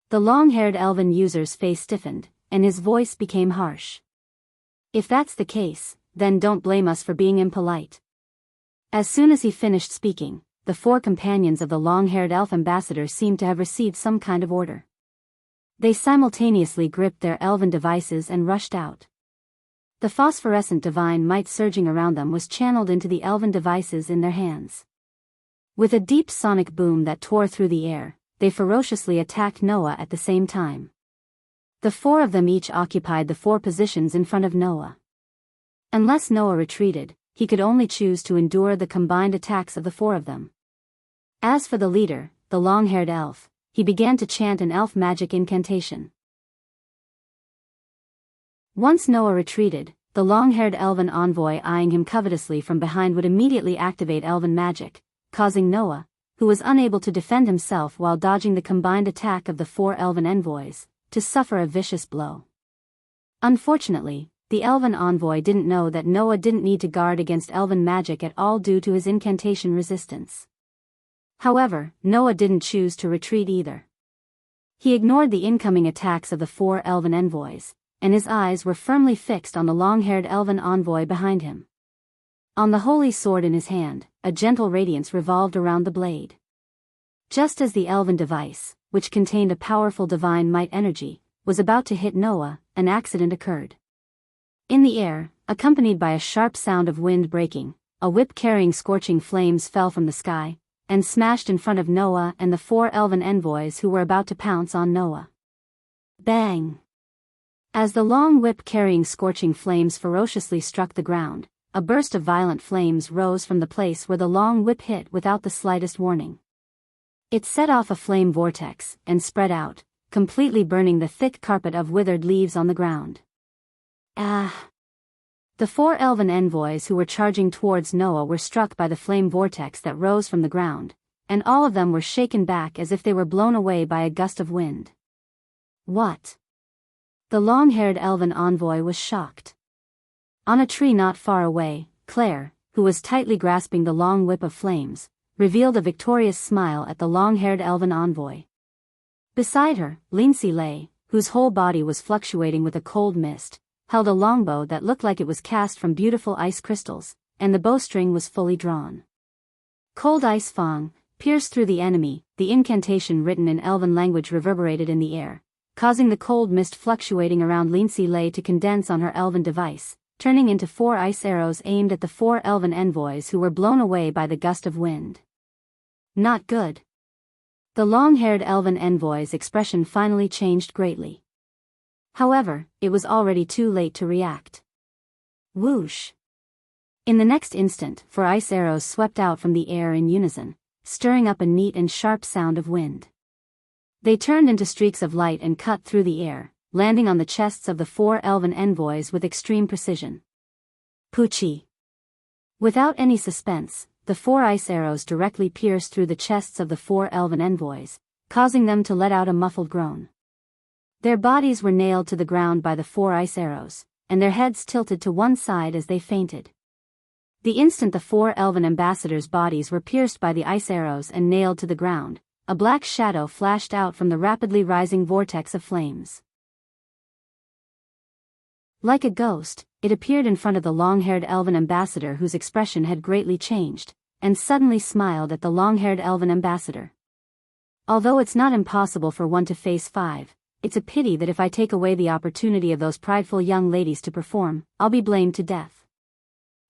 The long-haired elven user's face stiffened, and his voice became harsh. If that's the case, then don't blame us for being impolite. As soon as he finished speaking, the 4 companions of the long-haired elf ambassador seemed to have received some kind of order. They simultaneously gripped their elven devices and rushed out. The phosphorescent divine might surging around them was channeled into the elven devices in their hands. With a deep sonic boom that tore through the air, they ferociously attacked Noah at the same time. The 4 of them each occupied the 4 positions in front of Noah. Unless Noah retreated, he could only choose to endure the combined attacks of the 4 of them. As for the leader, the long-haired elf, he began to chant an elf magic incantation. Once Noah retreated, the long-haired elven envoy eyeing him covetously from behind would immediately activate elven magic, causing Noah, who was unable to defend himself while dodging the combined attack of the 4 elven envoys, to suffer a vicious blow. Unfortunately, the elven envoy didn't know that Noah didn't need to guard against elven magic at all due to his incantation resistance. However, Noah didn't choose to retreat either. He ignored the incoming attacks of the 4 elven envoys, and his eyes were firmly fixed on the long-haired elven envoy behind him. On the holy sword in his hand, a gentle radiance revolved around the blade. Just as the elven device, which contained a powerful divine might energy, was about to hit Noah, an accident occurred. In the air, accompanied by a sharp sound of wind breaking, a whip carrying scorching flames fell from the sky, and smashed in front of Noah and the 4 elven envoys who were about to pounce on Noah. Bang! As the long whip carrying scorching flames ferociously struck the ground, a burst of violent flames rose from the place where the long whip hit without the slightest warning. It set off a flame vortex and spread out, completely burning the thick carpet of withered leaves on the ground. Ah! The 4 elven envoys who were charging towards Noah were struck by the flame vortex that rose from the ground, and all of them were shaken back as if they were blown away by a gust of wind. What? The long-haired elven envoy was shocked. On a tree not far away, Claire, who was tightly grasping the long whip of flames, revealed a victorious smile at the long-haired elven envoy. Beside her, Lindsay lay, whose whole body was fluctuating with a cold mist, held a longbow that looked like it was cast from beautiful ice crystals, and the bowstring was fully drawn. Cold ice fang pierced through the enemy, the incantation written in elven language reverberated in the air, causing the cold mist fluctuating around Lindsay lay to condense on her elven device, turning into 4 ice arrows aimed at the 4 elven envoys who were blown away by the gust of wind. Not good. The long-haired elven envoy's expression finally changed greatly. However, it was already too late to react. Whoosh! In the next instant, 4 ice arrows swept out from the air in unison, stirring up a neat and sharp sound of wind. They turned into streaks of light and cut through the air, landing on the chests of the 4 elven envoys with extreme precision. Poochie! Without any suspense, the 4 ice arrows directly pierced through the chests of the 4 elven envoys, causing them to let out a muffled groan. Their bodies were nailed to the ground by the 4 ice arrows, and their heads tilted to one side as they fainted. The instant the 4 elven ambassadors' bodies were pierced by the ice arrows and nailed to the ground, a black shadow flashed out from the rapidly rising vortex of flames. Like a ghost, it appeared in front of the long-haired elven ambassador whose expression had greatly changed, and suddenly smiled at the long-haired elven ambassador. Although it's not impossible for one to face 5, it's a pity that if I take away the opportunity of those prideful young ladies to perform, I'll be blamed to death.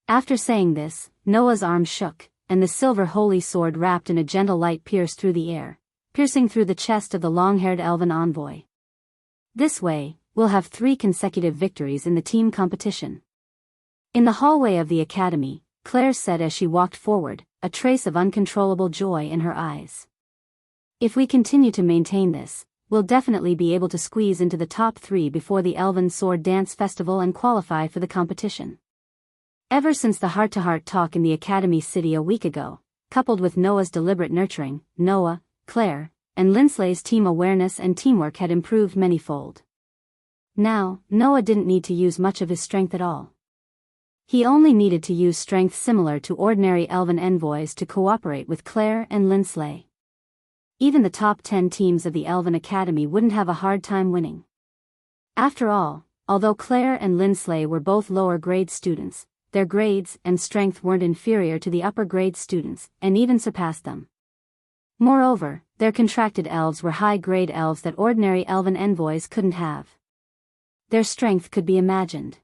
After saying this, Noah's arm shook, and the silver holy sword wrapped in a gentle light pierced through the air, piercing through the chest of the long-haired elven envoy. This way, we'll have 3 consecutive victories in the team competition. In the hallway of the academy, Claire said as she walked forward, a trace of uncontrollable joy in her eyes. If we continue to maintain this, we'll definitely be able to squeeze into the top 3 before the Elven Sword Dance Festival and qualify for the competition. Ever since the heart-to-heart talk in the Academy City a week ago, coupled with Noah's deliberate nurturing, Noah, Claire, and Linslay's team awareness and teamwork had improved manyfold. Now, Noah didn't need to use much of his strength at all. He only needed to use strength similar to ordinary elven envoys to cooperate with Claire and Linslay. Even the top 10 teams of the Elven Academy wouldn't have a hard time winning. After all, although Claire and Linslay were both lower-grade students, their grades and strength weren't inferior to the upper-grade students, and even surpassed them. Moreover, their contracted elves were high-grade elves that ordinary elven envoys couldn't have. Their strength could be imagined.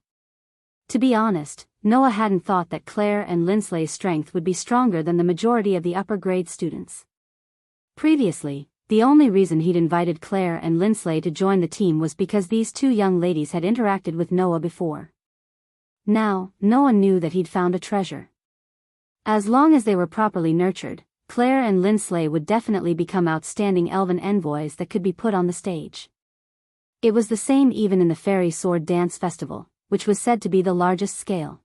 To be honest, Noah hadn't thought that Claire and Linslay's strength would be stronger than the majority of the upper-grade students. Previously, the only reason he'd invited Claire and Linslay to join the team was because these 2 young ladies had interacted with Noah before. Now, Noah knew that he'd found a treasure. As long as they were properly nurtured, Claire and Linslay would definitely become outstanding elven envoys that could be put on the stage. It was the same even in the Fairy Sword Dance Festival, which was said to be the largest scale.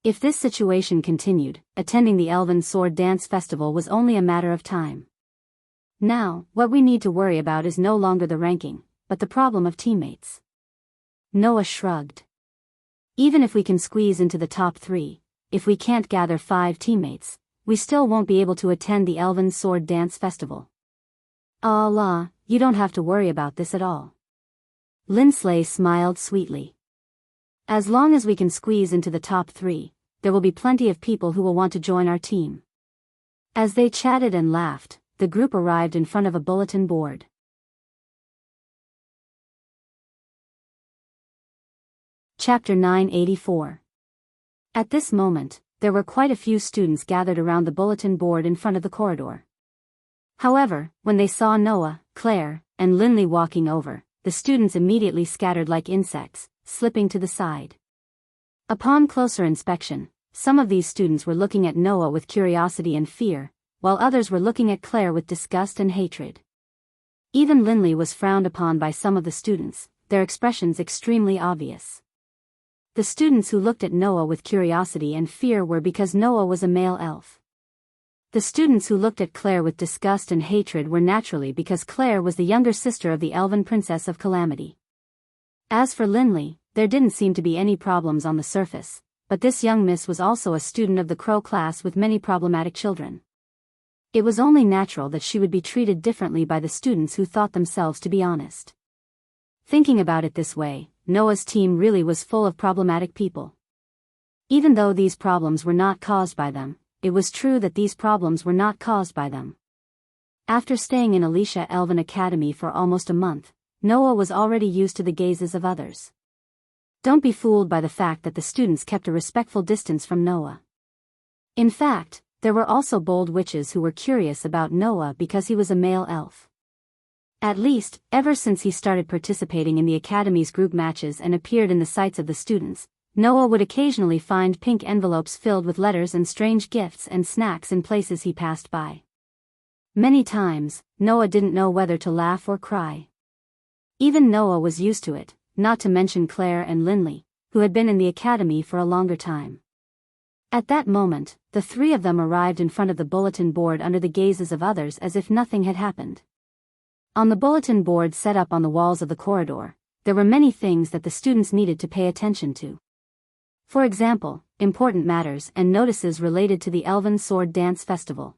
If this situation continued, attending the Elven Sword Dance Festival was only a matter of time. Now, what we need to worry about is no longer the ranking, but the problem of teammates. Noah shrugged. Even if we can squeeze into the top 3, if we can't gather 5 teammates, we still won't be able to attend the Elven Sword Dance Festival. Allah, you don't have to worry about this at all. Lindsley smiled sweetly. As long as we can squeeze into the top 3, there will be plenty of people who will want to join our team. As they chatted and laughed, the group arrived in front of a bulletin board. Chapter 984. At this moment, there were quite a few students gathered around the bulletin board in front of the corridor. However, when they saw Noah, Claire, and Linley walking over, the students immediately scattered like insects, slipping to the side. Upon closer inspection, some of these students were looking at Noah with curiosity and fear, while others were looking at Claire with disgust and hatred. Even Linley was frowned upon by some of the students, their expressions extremely obvious. The students who looked at Noah with curiosity and fear were because Noah was a male elf. The students who looked at Claire with disgust and hatred were naturally because Claire was the younger sister of the Elven Princess of Calamity. As for Linley, there didn't seem to be any problems on the surface, but this young miss was also a student of the Crow class with many problematic children. It was only natural that she would be treated differently by the students who thought themselves to be honest. Thinking about it this way, Noah's team really was full of problematic people. Even though these problems were not caused by them, it was true that these problems were not caused by them. After staying in Alicia Elven Academy for almost a month, Noah was already used to the gazes of others. Don't be fooled by the fact that the students kept a respectful distance from Noah. In fact, there were also bold witches who were curious about Noah because he was a male elf. At least, ever since he started participating in the Academy's group matches and appeared in the sights of the students, Noah would occasionally find pink envelopes filled with letters and strange gifts and snacks in places he passed by. Many times, Noah didn't know whether to laugh or cry. Even Noah was used to it, not to mention Claire and Linley, who had been in the Academy for a longer time. At that moment, the 3 of them arrived in front of the bulletin board under the gazes of others as if nothing had happened. On the bulletin board set up on the walls of the corridor, there were many things that the students needed to pay attention to. For example, important matters and notices related to the Elven Sword Dance Festival.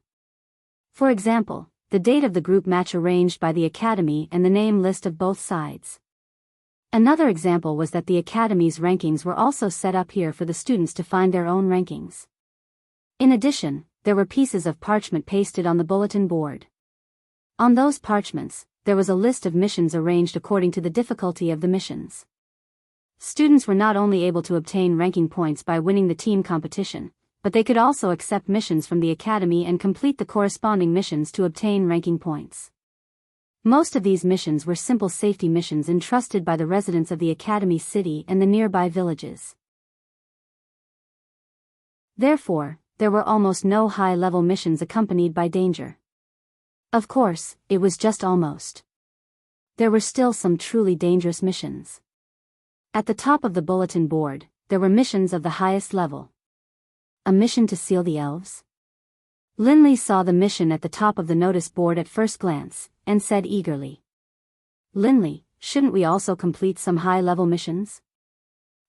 For example, the date of the group match arranged by the Academy and the name list of both sides. Another example was that the Academy's rankings were also set up here for the students to find their own rankings. In addition, there were pieces of parchment pasted on the bulletin board. On those parchments, there was a list of missions arranged according to the difficulty of the missions. Students were not only able to obtain ranking points by winning the team competition, but they could also accept missions from the Academy and complete the corresponding missions to obtain ranking points. Most of these missions were simple safety missions entrusted by the residents of the Academy city and the nearby villages. Therefore, there were almost no high-level missions accompanied by danger. Of course, it was just almost. There were still some truly dangerous missions. At the top of the bulletin board, there were missions of the highest level. A mission to seal the elves? Linley saw the mission at the top of the notice board at first glance, and said eagerly. Linley, shouldn't we also complete some high-level missions?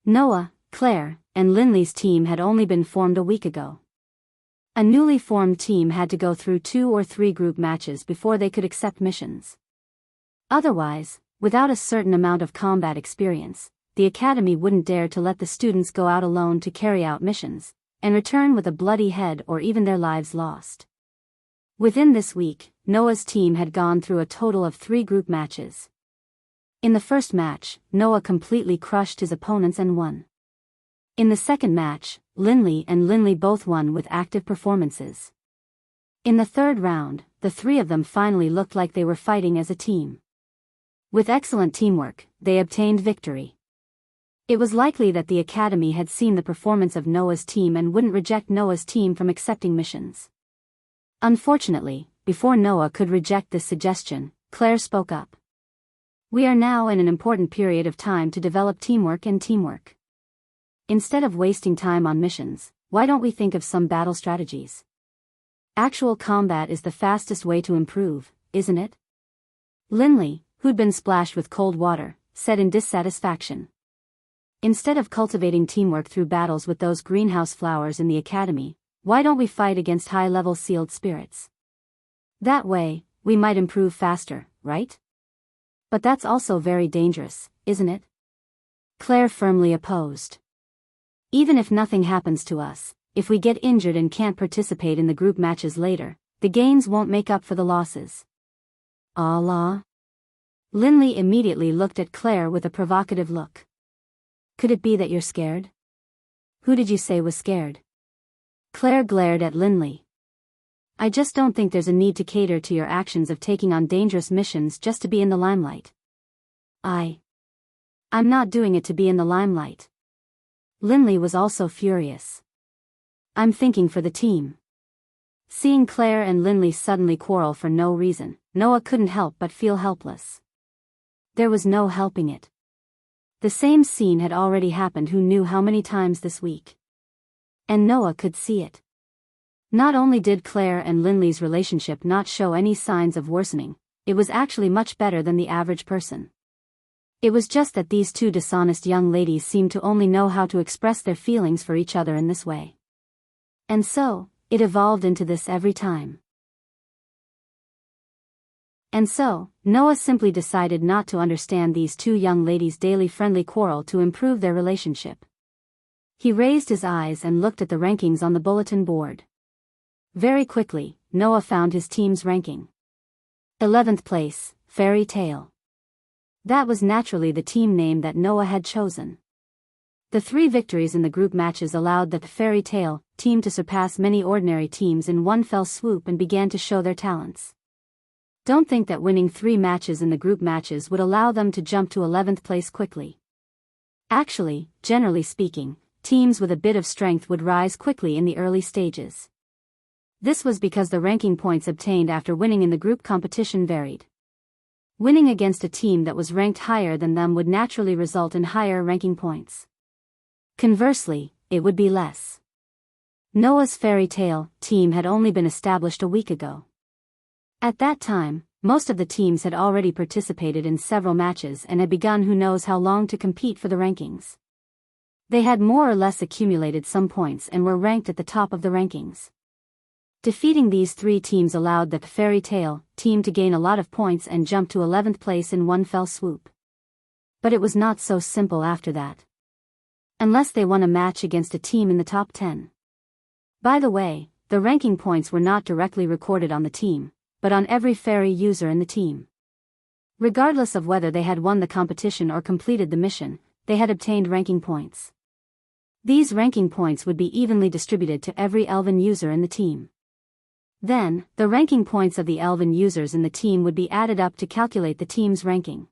Noah, Claire, and Linley's team had only been formed a week ago. A newly formed team had to go through 2 or 3 group matches before they could accept missions. Otherwise, without a certain amount of combat experience, the Academy wouldn't dare to let the students go out alone to carry out missions, and return with a bloody head or even their lives lost. Within this week, Noah's team had gone through a total of 3 group matches. In the first match, Noah completely crushed his opponents and won. In the second match, Linley and Linley both won with active performances. In the third round, the 3 of them finally looked like they were fighting as a team. With excellent teamwork, they obtained victory. It was likely that the Academy had seen the performance of Noah's team and wouldn't reject Noah's team from accepting missions. Unfortunately, before Noah could reject this suggestion, Claire spoke up. We are now in an important period of time to develop teamwork and teamwork. Instead of wasting time on missions, why don't we think of some battle strategies? Actual combat is the fastest way to improve, isn't it? Linley, who'd been splashed with cold water, said in dissatisfaction. Instead of cultivating teamwork through battles with those greenhouse flowers in the academy, why don't we fight against high-level sealed spirits? That way, we might improve faster, right? But that's also very dangerous, isn't it? Claire firmly opposed. Even if nothing happens to us, if we get injured and can't participate in the group matches later, the gains won't make up for the losses. Allah? Linley immediately looked at Claire with a provocative look. Could it be that you're scared? Who did you say was scared? Claire glared at Linley. I just don't think there's a need to cater to your actions of taking on dangerous missions just to be in the limelight. I'm not doing it to be in the limelight. Linley was also furious. I'm thinking for the team. Seeing Claire and Linley suddenly quarrel for no reason, Noah couldn't help but feel helpless. There was no helping it. The same scene had already happened who knew how many times this week. And Noah could see it. Not only did Claire and Linley's relationship not show any signs of worsening, it was actually much better than the average person. It was just that these two dishonest young ladies seemed to only know how to express their feelings for each other in this way. And so, it evolved into this every time. And so, Noah simply decided not to understand these two young ladies' daily friendly quarrel to improve their relationship. He raised his eyes and looked at the rankings on the bulletin board. Very quickly, Noah found his team's ranking. 11th place, Fairy Tale. That was naturally the team name that Noah had chosen. The 3 victories in the group matches allowed the Fairy Tale team to surpass many ordinary teams in one fell swoop and began to show their talents. Don't think that winning 3 matches in the group matches would allow them to jump to 11th place quickly. Actually, generally speaking, teams with a bit of strength would rise quickly in the early stages. This was because the ranking points obtained after winning in the group competition varied. Winning against a team that was ranked higher than them would naturally result in higher ranking points. Conversely, it would be less. Noah's Fairy Tale team had only been established a week ago. At that time, most of the teams had already participated in several matches and had begun who knows how long to compete for the rankings. They had more or less accumulated some points and were ranked at the top of the rankings. Defeating these 3 teams allowed the Fairy Tale team to gain a lot of points and jump to 11th place in one fell swoop. But it was not so simple after that. Unless they won a match against a team in the top 10. By the way, the ranking points were not directly recorded on the team, but on every fairy user in the team. Regardless of whether they had won the competition or completed the mission, they had obtained ranking points. These ranking points would be evenly distributed to every elven user in the team. Then, the ranking points of the elven users in the team would be added up to calculate the team's ranking.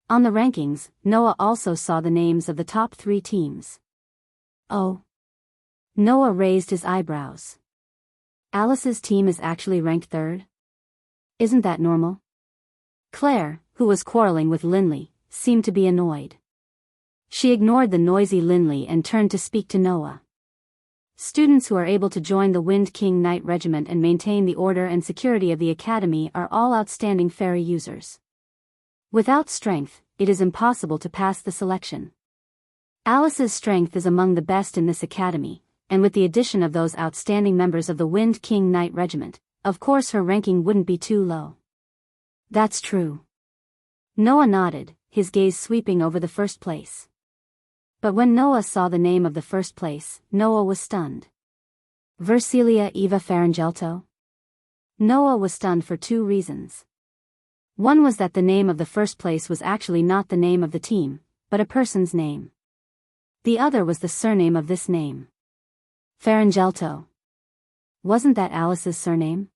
On the rankings, Noah also saw the names of the top 3 teams. Oh. Noah raised his eyebrows. Alice's team is actually ranked 3rd? Isn't that normal? Claire, who was quarreling with Linley, seemed to be annoyed. She ignored the noisy Linley and turned to speak to Noah. Students who are able to join the Wind King Knight Regiment and maintain the order and security of the academy are all outstanding fairy users. Without strength, it is impossible to pass the selection. Alice's strength is among the best in this academy, and with the addition of those outstanding members of the Wind King Knight Regiment, of course her ranking wouldn't be too low. That's true. Noah nodded, his gaze sweeping over the first place. But when Noah saw the name of the first place, Noah was stunned. Versilia Eva Farangelto? Noah was stunned for 2 reasons. One was that the name of the first place was actually not the name of the team, but a person's name. The other was the surname of this name. Farangelto. Wasn't that Alice's surname?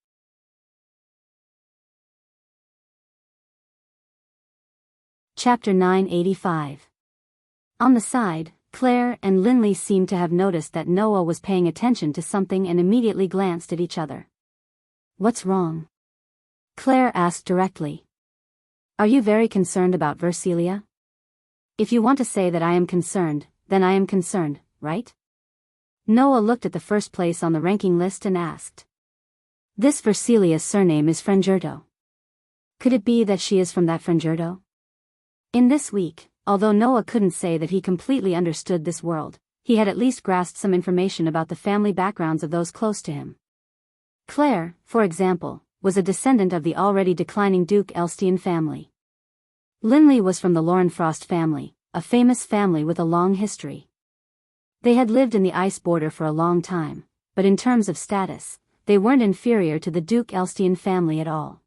Chapter 985. On the side, Claire and Linley seemed to have noticed that Noah was paying attention to something and immediately glanced at each other. What's wrong? Claire asked directly. Are you very concerned about Versilia? If you want to say that I am concerned, then I am concerned, right? Noah looked at the first place on the ranking list and asked. This Versilia's surname is Frangerto. Could it be that she is from that Frangerto? In this week, although Noah couldn't say that he completely understood this world, he had at least grasped some information about the family backgrounds of those close to him. Claire, for example, was a descendant of the already declining Duke Elstine family. Linley was from the Lorenfrost family, a famous family with a long history. They had lived in the ice border for a long time, but in terms of status, they weren't inferior to the Duke Elstine family at all.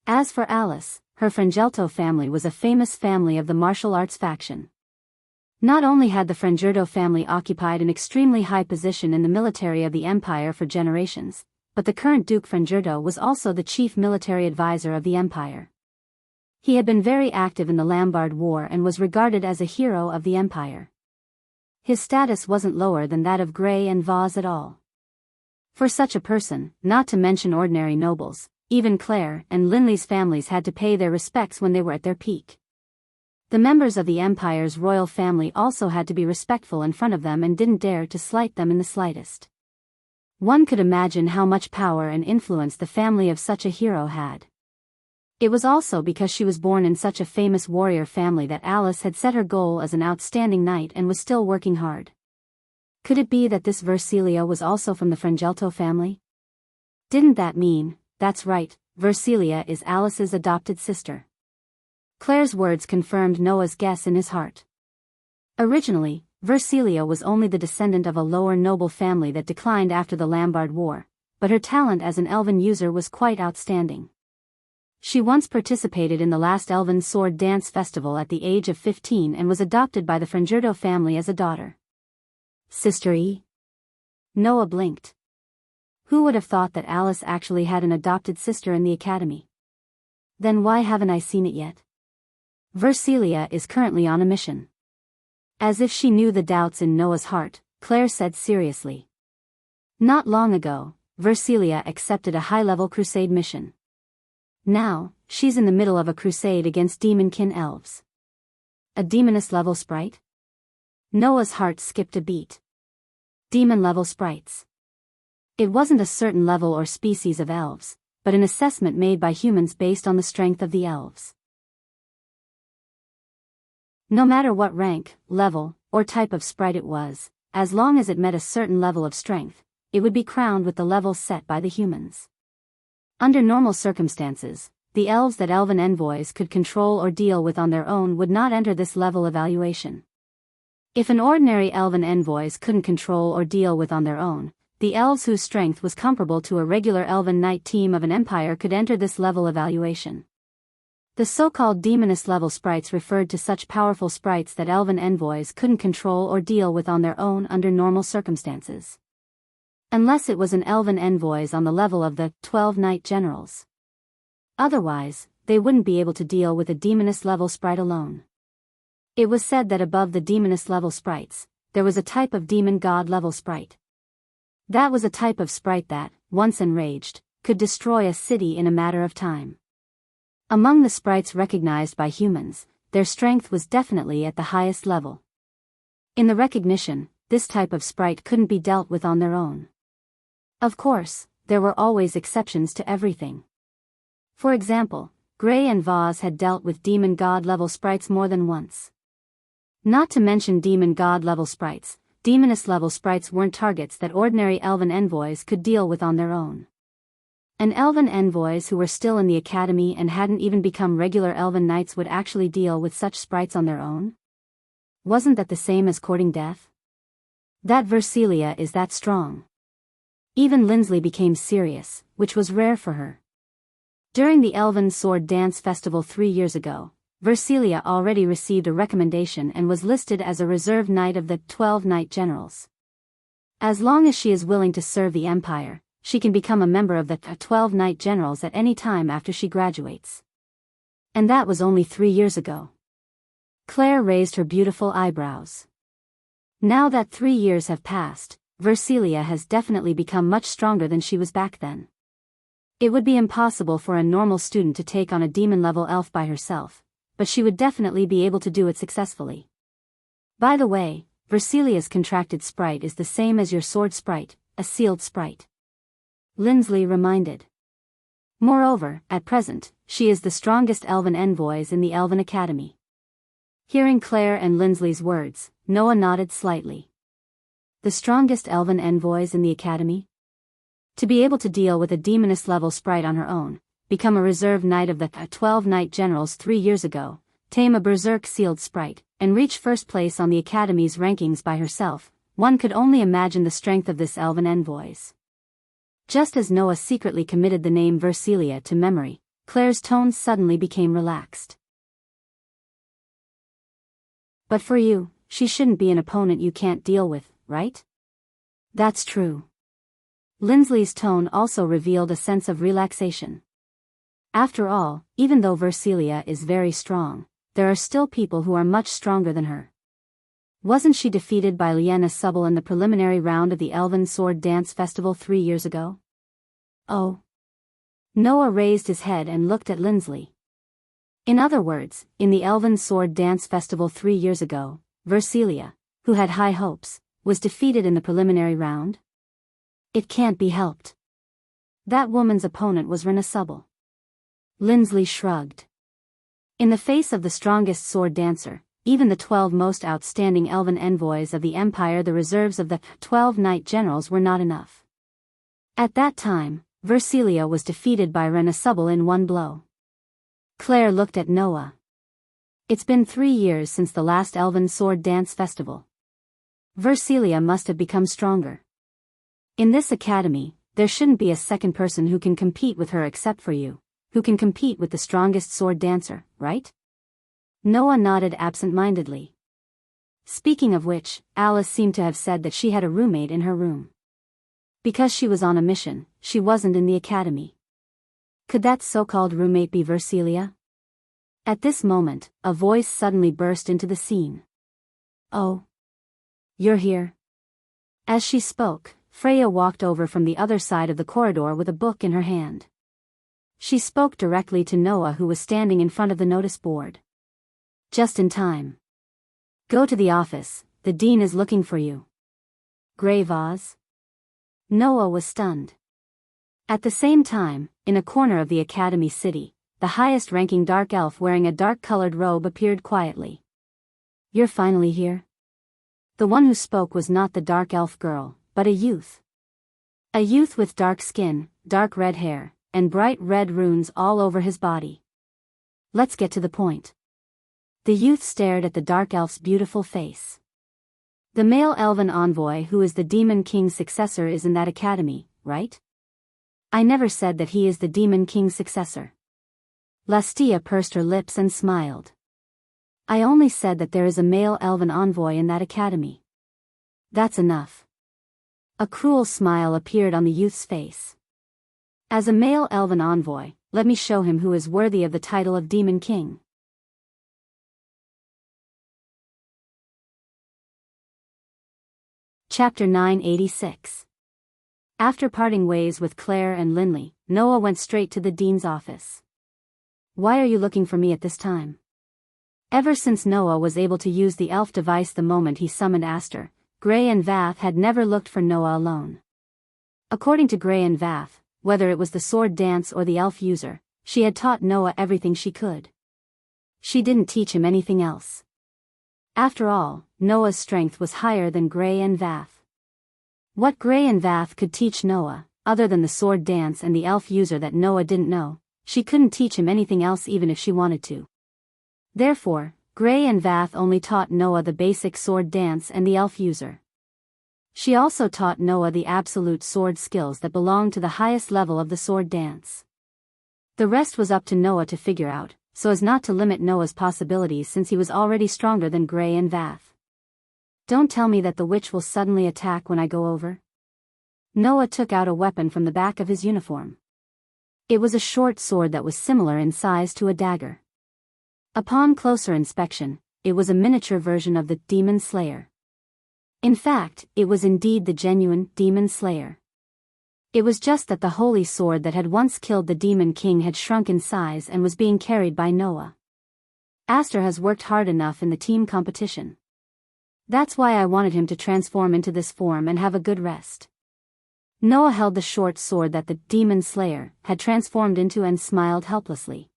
As for Alice, her Frangelto family was a famous family of the martial arts faction. Not only had the Frangerto family occupied an extremely high position in the military of the empire for generations, but the current Duke Frangerto was also the chief military advisor of the empire. He had been very active in the Lombard War and was regarded as a hero of the empire. His status wasn't lower than that of Grey and Vaz at all. For such a person, not to mention ordinary nobles, even Claire and Linley's families had to pay their respects when they were at their peak. The members of the empire's royal family also had to be respectful in front of them and didn't dare to slight them in the slightest. One could imagine how much power and influence the family of such a hero had. It was also because she was born in such a famous warrior family that Alice had set her goal as an outstanding knight and was still working hard. Could it be that this Versilia was also from the Frangelto family? Didn't that mean, that's right, Versilia is Alice's adopted sister? Claire's words confirmed Noah's guess in his heart. Originally, Versilia was only the descendant of a lower noble family that declined after the Lombard War, but her talent as an elven user was quite outstanding. She once participated in the last Elven Sword Dance Festival at the age of 15 and was adopted by the Frangerto family as a daughter. Sister E? Noah blinked. Who would have thought that Alice actually had an adopted sister in the academy? Then why haven't I seen it yet? Versilia is currently on a mission. As if she knew the doubts in Noah's heart, Claire said seriously. Not long ago, Versilia accepted a high-level crusade mission. Now, she's in the middle of a crusade against demonkin elves. A demoness-level sprite? Noah's heart skipped a beat. Demon-level sprites. It wasn't a certain level or species of elves, but an assessment made by humans based on the strength of the elves. No matter what rank, level, or type of sprite it was, as long as it met a certain level of strength, it would be crowned with the level set by the humans. Under normal circumstances, the elves that elven envoys could control or deal with on their own would not enter this level evaluation. If an ordinary elven envoys couldn't control or deal with on their own, the elves whose strength was comparable to a regular elven knight team of an empire could enter this level evaluation. The so-called demoness-level sprites referred to such powerful sprites that elven envoys couldn't control or deal with on their own under normal circumstances. Unless it was an elven envoys on the level of the 12 knight generals. Otherwise, they wouldn't be able to deal with a demoness-level sprite alone. It was said that above the demoness-level sprites, there was a type of demon god-level sprite. That was a type of sprite that, once enraged, could destroy a city in a matter of time. Among the sprites recognized by humans, their strength was definitely at the highest level. In the recognition, this type of sprite couldn't be dealt with on their own. Of course, there were always exceptions to everything. For example, Grey and Vaz had dealt with demon god-level sprites more than once. Not to mention demon god-level sprites, demoness-level sprites weren't targets that ordinary elven envoys could deal with on their own. And elven envoys who were still in the academy and hadn't even become regular elven knights would actually deal with such sprites on their own? Wasn't that the same as courting death? That Versilia is that strong. Even Linsley became serious, which was rare for her. During the Elven Sword Dance Festival 3 years ago, Versilia already received a recommendation and was listed as a reserve knight of the 12 knight generals. As long as she is willing to serve the empire, she can become a member of the 12 knight generals at any time after she graduates. And that was only 3 years ago. Claire raised her beautiful eyebrows. Now that 3 years have passed, Versilia has definitely become much stronger than she was back then. It would be impossible for a normal student to take on a demon-level elf by herself, but she would definitely be able to do it successfully. By the way, Versilia's contracted sprite is the same as your sword sprite, a sealed sprite. Linsley reminded. Moreover, at present, she is the strongest elven envoys in the Elven Academy. Hearing Claire and Lindsley's words, Noah nodded slightly. The strongest elven envoys in the academy? To be able to deal with a demoness-level sprite on her own, become a reserve knight of the 12 knight generals 3 years ago, tame a berserk sealed sprite, and reach first place on the academy's rankings by herself, one could only imagine the strength of this elven envoys. Just as Noah secretly committed the name Versilia to memory, Claire's tone suddenly became relaxed. But for you, she shouldn't be an opponent you can't deal with, right? That's true. Lindsley's tone also revealed a sense of relaxation. After all, even though Versilia is very strong, there are still people who are much stronger than her. Wasn't she defeated by Lyanna Subble in the preliminary round of the Elven Sword Dance Festival 3 years ago? Oh. Noah raised his head and looked at Lindsley. In other words, in the Elven Sword Dance Festival 3 years ago, Versilia, who had high hopes, was defeated in the preliminary round? It can't be helped. That woman's opponent was Lyanna Subble. Lindsley shrugged. In the face of the strongest sword dancer, even the 12 most outstanding elven envoys of the Empire, the reserves of the 12 knight generals were not enough. At that time, Versilia was defeated by Lyanna Subble in one blow. Claire looked at Noah. It's been 3 years since the last Elven Sword Dance Festival. Versilia must have become stronger. In this academy, there shouldn't be a second person who can compete with her except for you, who can compete with the strongest sword dancer, right? Noah nodded absent-mindedly. Speaking of which, Alice seemed to have said that she had a roommate in her room. Because she was on a mission, she wasn't in the academy. Could that so-called roommate be Versilia? At this moment, a voice suddenly burst into the scene. Oh. You're here. As she spoke, Freya walked over from the other side of the corridor with a book in her hand. She spoke directly to Noah, who was standing in front of the notice board. Just in time. Go to the office, the dean is looking for you. Grey vase? Noah was stunned. At the same time, in a corner of the academy city, the highest-ranking dark elf wearing a dark-colored robe appeared quietly. You're finally here? The one who spoke was not the dark elf girl, but a youth. A youth with dark skin, dark red hair, and bright red runes all over his body. Let's get to the point. The youth stared at the dark elf's beautiful face. The male elven envoy who is the Demon King's successor is in that academy, right? I never said that he is the Demon King's successor. Lastia pursed her lips and smiled. I only said that there is a male elven envoy in that academy. That's enough. A cruel smile appeared on the youth's face. As a male elven envoy, let me show him who is worthy of the title of Demon King. Chapter 986. After parting ways with Claire and Lindley, Noah went straight to the dean's office. Why are you looking for me at this time? Ever since Noah was able to use the elf device the moment he summoned Aster, Gray and Vath had never looked for Noah alone. According to Gray and Vath, whether it was the sword dance or the elf user, she had taught Noah everything she could. She didn't teach him anything else. After all, Noah's strength was higher than Gray and Vath. What Gray and Vath could teach Noah, other than the sword dance and the elf user that Noah didn't know, she couldn't teach him anything else even if she wanted to. Therefore, Gray and Vath only taught Noah the basic sword dance and the elf user. She also taught Noah the absolute sword skills that belonged to the highest level of the sword dance. The rest was up to Noah to figure out, so as not to limit Noah's possibilities since he was already stronger than Gray and Vath. Don't tell me that the witch will suddenly attack when I go over. Noah took out a weapon from the back of his uniform. It was a short sword that was similar in size to a dagger. Upon closer inspection, it was a miniature version of the Demon Slayer. In fact, it was indeed the genuine Demon Slayer. It was just that the holy sword that had once killed the Demon King had shrunk in size and was being carried by Noah. Aster has worked hard enough in the team competition. That's why I wanted him to transform into this form and have a good rest. Noah held the short sword that the Demon Slayer had transformed into and smiled helplessly.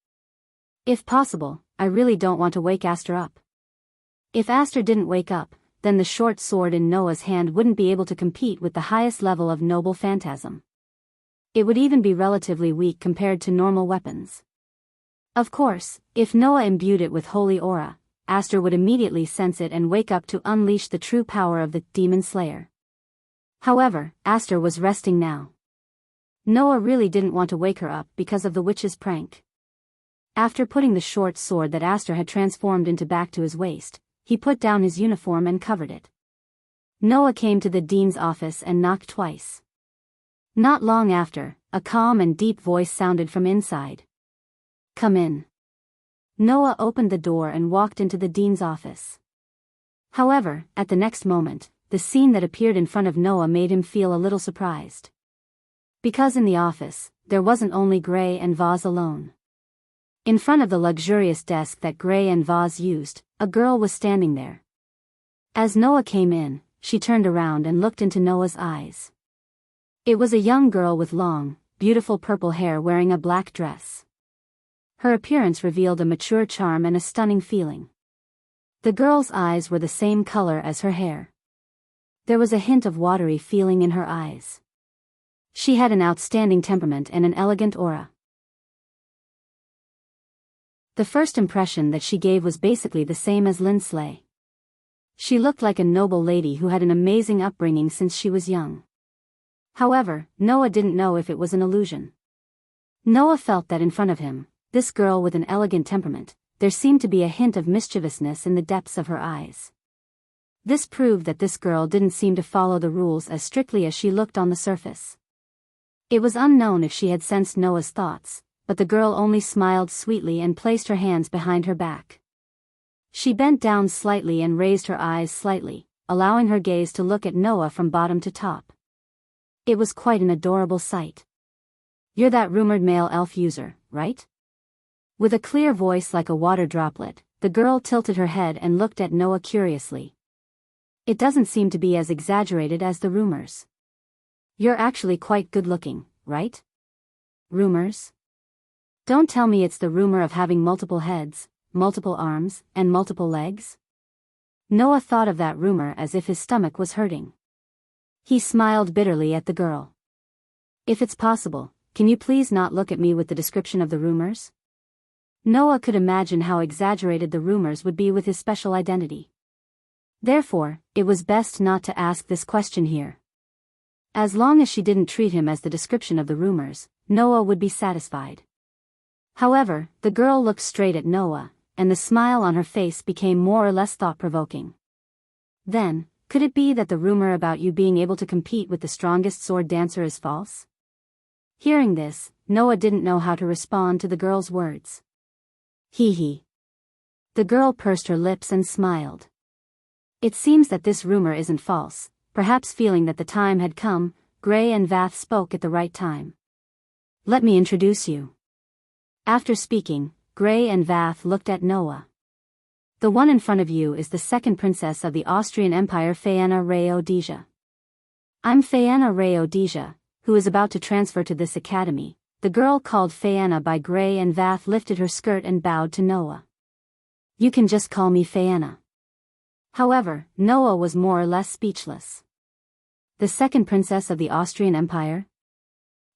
If possible, I really don't want to wake Aster up. If Aster didn't wake up, then the short sword in Noah's hand wouldn't be able to compete with the highest level of noble phantasm. It would even be relatively weak compared to normal weapons. Of course, if Noah imbued it with holy aura, Aster would immediately sense it and wake up to unleash the true power of the Demon Slayer. However, Aster was resting now. Noah really didn't want to wake her up because of the witch's prank. After putting the short sword that Aster had transformed into back to his waist, he put down his uniform and covered it. Noah came to the dean's office and knocked twice. Not long after, a calm and deep voice sounded from inside. "Come in." Noah opened the door and walked into the dean's office. However, at the next moment, the scene that appeared in front of Noah made him feel a little surprised. Because in the office, there wasn't only Gray and Vaz alone. In front of the luxurious desk that Gray and Vaz used, a girl was standing there. As Noah came in, she turned around and looked into Noah's eyes. It was a young girl with long, beautiful purple hair wearing a black dress. Her appearance revealed a mature charm and a stunning feeling. The girl's eyes were the same color as her hair. There was a hint of watery feeling in her eyes. She had an outstanding temperament and an elegant aura. The first impression that she gave was basically the same as Lindsley. She looked like a noble lady who had an amazing upbringing since she was young. However, Noah didn't know if it was an illusion. Noah felt that in front of him, this girl with an elegant temperament, there seemed to be a hint of mischievousness in the depths of her eyes. This proved that this girl didn't seem to follow the rules as strictly as she looked on the surface. It was unknown if she had sensed Noah's thoughts, but the girl only smiled sweetly and placed her hands behind her back. She bent down slightly and raised her eyes slightly, allowing her gaze to look at Noah from bottom to top. It was quite an adorable sight. "You're that rumored male elf user, right?" With a clear voice like a water droplet, the girl tilted her head and looked at Noah curiously. "It doesn't seem to be as exaggerated as the rumors. You're actually quite good-looking, right?" "Rumors? Don't tell me it's the rumor of having multiple heads, multiple arms, and multiple legs?" Noah thought of that rumor as if his stomach was hurting. He smiled bitterly at the girl. "If it's possible, can you please not look at me with the description of the rumors?" Noah could imagine how exaggerated the rumors would be with his special identity. Therefore, it was best not to ask this question here. As long as she didn't treat him as the description of the rumors, Noah would be satisfied. However, the girl looked straight at Noah, and the smile on her face became more or less thought-provoking. "Then, could it be that the rumor about you being able to compete with the strongest sword dancer is false?" Hearing this, Noah didn't know how to respond to the girl's words. Hee hee. The girl pursed her lips and smiled. "It seems that this rumor isn't false." Perhaps feeling that the time had come, Gray and Vath spoke at the right time. "Let me introduce you." After speaking, Gray and Vath looked at Noah. "The one in front of you is the second princess of the Austrian Empire, Faena Rayodesia. I'm Faena Rayodesia, who is about to transfer to this academy." The girl called Faena by Gray and Vath lifted her skirt and bowed to Noah. "You can just call me Faena." However, Noah was more or less speechless. The second princess of the Austrian Empire?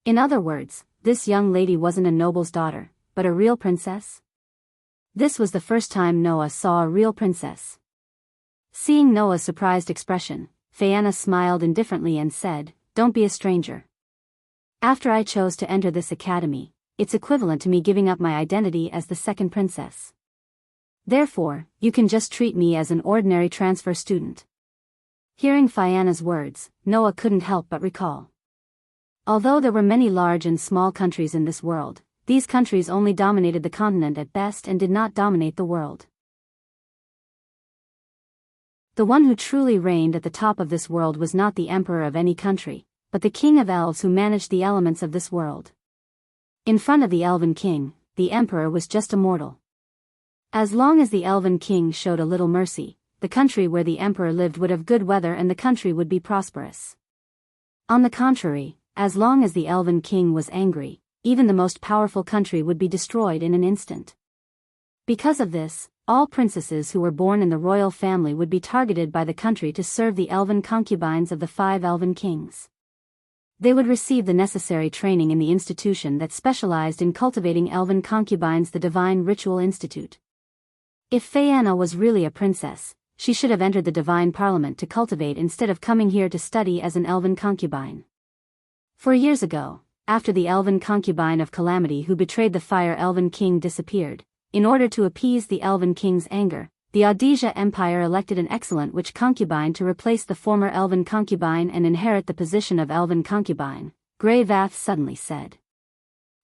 In other words, this young lady wasn't a noble's daughter, but a real princess? This was the first time Noah saw a real princess. Seeing Noah's surprised expression, Faena smiled indifferently and said, "Don't be a stranger. After I chose to enter this academy, it's equivalent to me giving up my identity as the second princess. Therefore, you can just treat me as an ordinary transfer student." Hearing Faena's words, Noah couldn't help but recall. Although there were many large and small countries in this world, these countries only dominated the continent at best and did not dominate the world. The one who truly reigned at the top of this world was not the emperor of any country, but the king of elves who managed the elements of this world. In front of the elven king, the emperor was just a mortal. As long as the elven king showed a little mercy, the country where the emperor lived would have good weather and the country would be prosperous. On the contrary, as long as the elven king was angry, even the most powerful country would be destroyed in an instant. Because of this, all princesses who were born in the royal family would be targeted by the country to serve the elven concubines of the 5 elven kings. They would receive the necessary training in the institution that specialized in cultivating elven concubines, the Divine Ritual Institute. If Fayanna was really a princess, she should have entered the Divine Parliament to cultivate instead of coming here to study as an elven concubine. 4 years ago, after the elven concubine of Calamity who betrayed the Fire Elven King disappeared, in order to appease the Elven King's anger, the Audisia Empire elected an excellent witch concubine to replace the former elven concubine and inherit the position of elven concubine, Grey Vath suddenly said.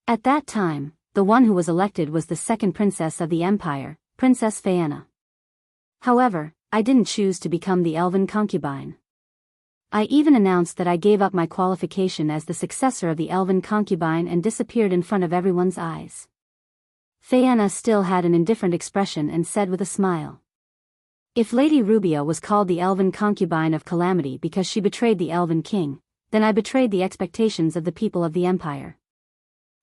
At that time, the one who was elected was the second princess of the empire, Princess Fayanna. However, I didn't choose to become the elven concubine. I even announced that I gave up my qualification as the successor of the elven concubine and disappeared in front of everyone's eyes. Fayanna still had an indifferent expression and said with a smile. If Lady Rubia was called the elven concubine of Calamity because she betrayed the elven king, then I betrayed the expectations of the people of the empire.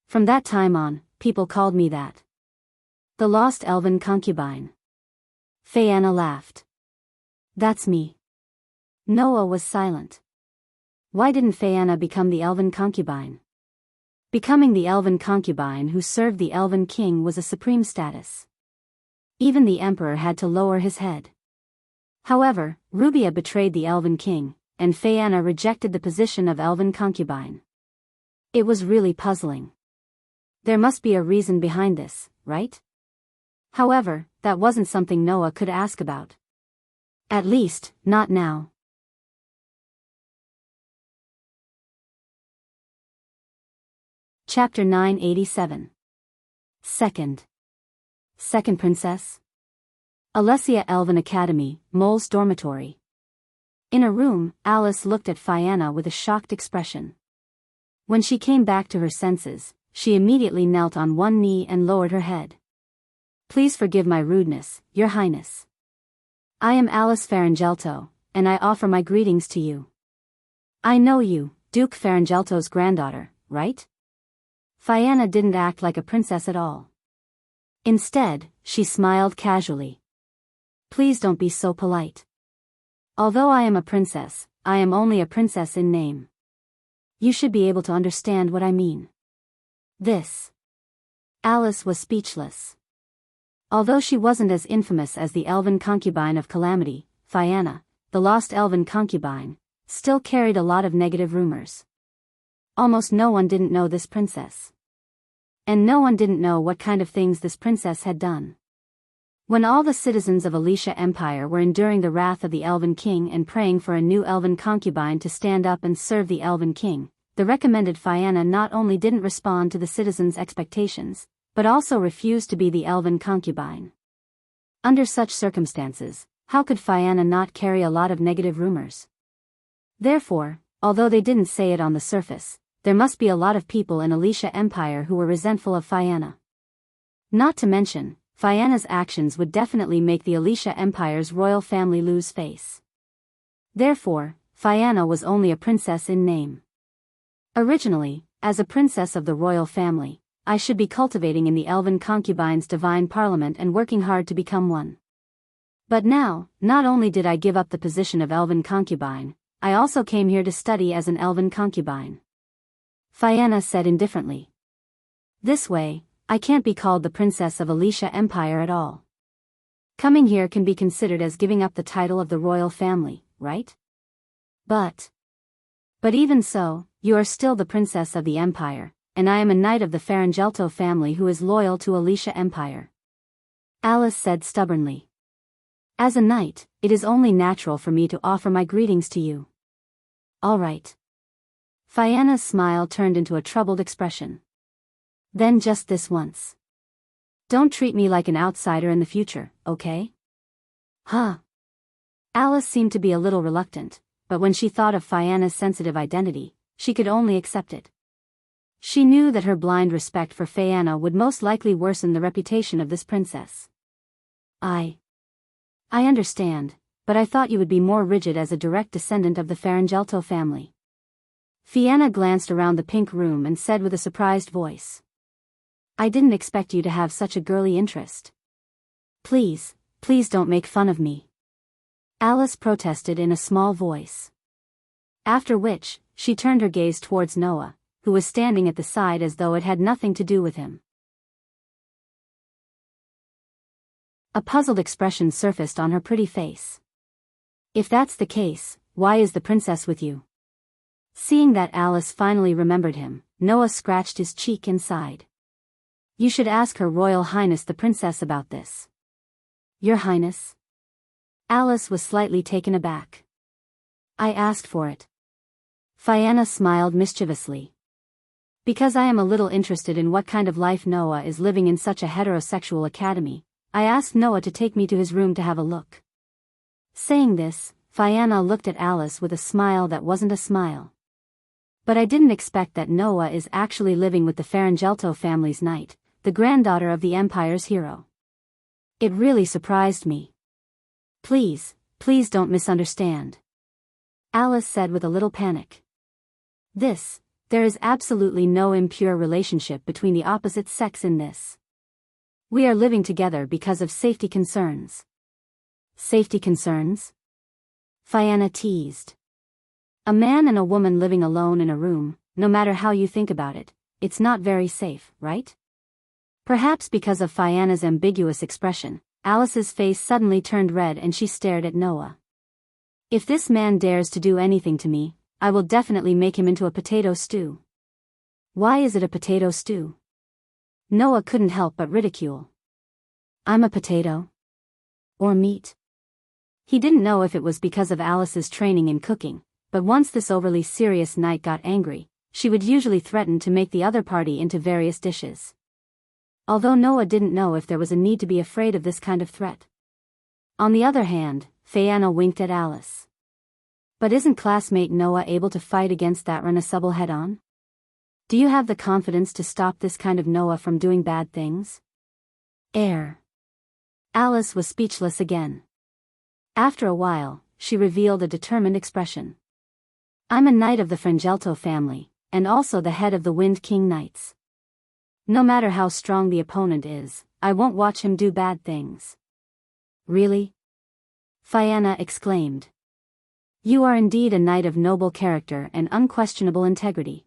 From that time on, people called me that. The lost elven concubine. Fayanna laughed. That's me. Noah was silent. Why didn't Fayanna become the elven concubine? Becoming the elven concubine who served the elven king was a supreme status. Even the emperor had to lower his head. However, Rubia betrayed the elven king, and Fayanna rejected the position of elven concubine. It was really puzzling. There must be a reason behind this, right? However, that wasn't something Noah could ask about. At least, not now. Chapter 987. Second Princess. Alessia Elven Academy, Mole's dormitory. In a room, Alice looked at Fayanna with a shocked expression. When she came back to her senses, she immediately knelt on one knee and lowered her head. Please forgive my rudeness, Your Highness. I am Alice Farangelto, and I offer my greetings to you. I know you, Duke Farangelto's granddaughter, right? Fayanna didn't act like a princess at all. Instead, she smiled casually. Please don't be so polite. Although I am a princess, I am only a princess in name. You should be able to understand what I mean. This. Alice was speechless. Although she wasn't as infamous as the elven concubine of Calamity, Fayanna, the lost elven concubine, still carried a lot of negative rumors. Almost no one didn't know this princess. And no one didn't know what kind of things this princess had done. When all the citizens of Alicia Empire were enduring the wrath of the Elven King and praying for a new elven concubine to stand up and serve the Elven King, the recommended Fayanna not only didn't respond to the citizens' expectations, but also refused to be the elven concubine. Under such circumstances, how could Fayanna not carry a lot of negative rumors? Therefore, although they didn't say it on the surface, there must be a lot of people in Alicia Empire who were resentful of Fayanna. Not to mention, Fayanna's actions would definitely make the Alicia Empire's royal family lose face. Therefore, Fayanna was only a princess in name. Originally, as a princess of the royal family, I should be cultivating in the elven concubine's divine parliament and working hard to become one. But now, not only did I give up the position of elven concubine, I also came here to study as an elven concubine. Fayanna said indifferently. This way, I can't be called the princess of Alicia Empire at all. Coming here can be considered as giving up the title of the royal family, right? But even so, you are still the princess of the empire, and I am a knight of the Farangelto family who is loyal to Alicia Empire. Alice said stubbornly. As a knight, it is only natural for me to offer my greetings to you. All right. Fayanna's smile turned into a troubled expression. Then just this once. Don't treat me like an outsider in the future, okay? Huh. Alice seemed to be a little reluctant, but when she thought of Fayanna's sensitive identity, she could only accept it. She knew that her blind respect for Fayanna would most likely worsen the reputation of this princess. I understand, but I thought you would be more rigid as a direct descendant of the Farangelto family. Fayanna glanced around the pink room and said with a surprised voice. I didn't expect you to have such a girly interest. Please, please don't make fun of me," Alice protested in a small voice. After which, she turned her gaze towards Noah, who was standing at the side as though it had nothing to do with him. A puzzled expression surfaced on her pretty face. "If that's the case, why is the princess with you?" Seeing that Alice finally remembered him, Noah scratched his cheek and sighed. "You should ask Her Royal Highness the Princess about this." "Your Highness?" Alice was slightly taken aback. "I asked for it." Fianna smiled mischievously. "Because I am a little interested in what kind of life Noah is living in such a heterosexual academy, I asked Noah to take me to his room to have a look." Saying this, Fianna looked at Alice with a smile that wasn't a smile. "But I didn't expect that Noah is actually living with the Faringelto family's knight, the granddaughter of the Empire's hero. It really surprised me." Please don't misunderstand," Alice said with a little panic. There is absolutely no impure relationship between the opposite sex in this. We are living together because of safety concerns." "Safety concerns?" Fianna teased. "A man and a woman living alone in a room, no matter how you think about it, it's not very safe, right?" Perhaps because of Fianna's ambiguous expression, Alice's face suddenly turned red and she stared at Noah. "If this man dares to do anything to me, I will definitely make him into a potato stew." "Why is it a potato stew?" Noah couldn't help but ridicule. "I'm a potato? Or meat?" He didn't know if it was because of Alice's training in cooking, but once this overly serious knight got angry, she would usually threaten to make the other party into various dishes. Although Noah didn't know if there was a need to be afraid of this kind of threat. On the other hand, Fianna winked at Alice. "But isn't classmate Noah able to fight against that Renasubble head-on? Do you have the confidence to stop this kind of Noah from doing bad things?" Alice was speechless again. After a while, she revealed a determined expression. "I'm a knight of the Frangelto family, and also the head of the Wind King Knights. No matter how strong the opponent is, I won't watch him do bad things." "Really?" Fianna exclaimed. "You are indeed a knight of noble character and unquestionable integrity."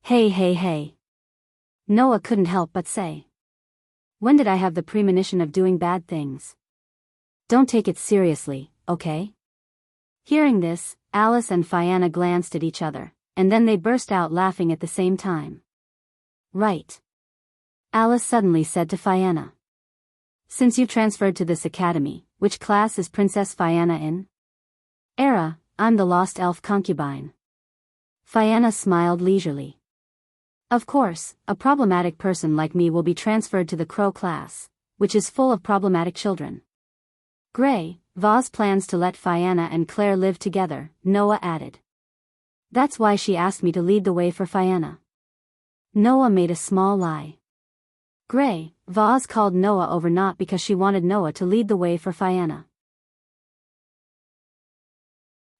Hey. Noah couldn't help but say. "When did I have the premonition of doing bad things? Don't take it seriously, okay?" Hearing this, Alice and Fianna glanced at each other, and then they burst out laughing at the same time. "Right," Alice suddenly said to Fianna. "Since you've transferred to this academy, which class is Princess Fianna in?" "I'm the lost elf concubine." Fianna smiled leisurely. "Of course, a problematic person like me will be transferred to the Crow class, which is full of problematic children." "Gray, Vaz plans to let Fianna and Claire live together," Noah added. "That's why she asked me to lead the way for Fianna." Noah made a small lie. Gray, Vaz called Noah over not because she wanted Noah to lead the way for Fianna.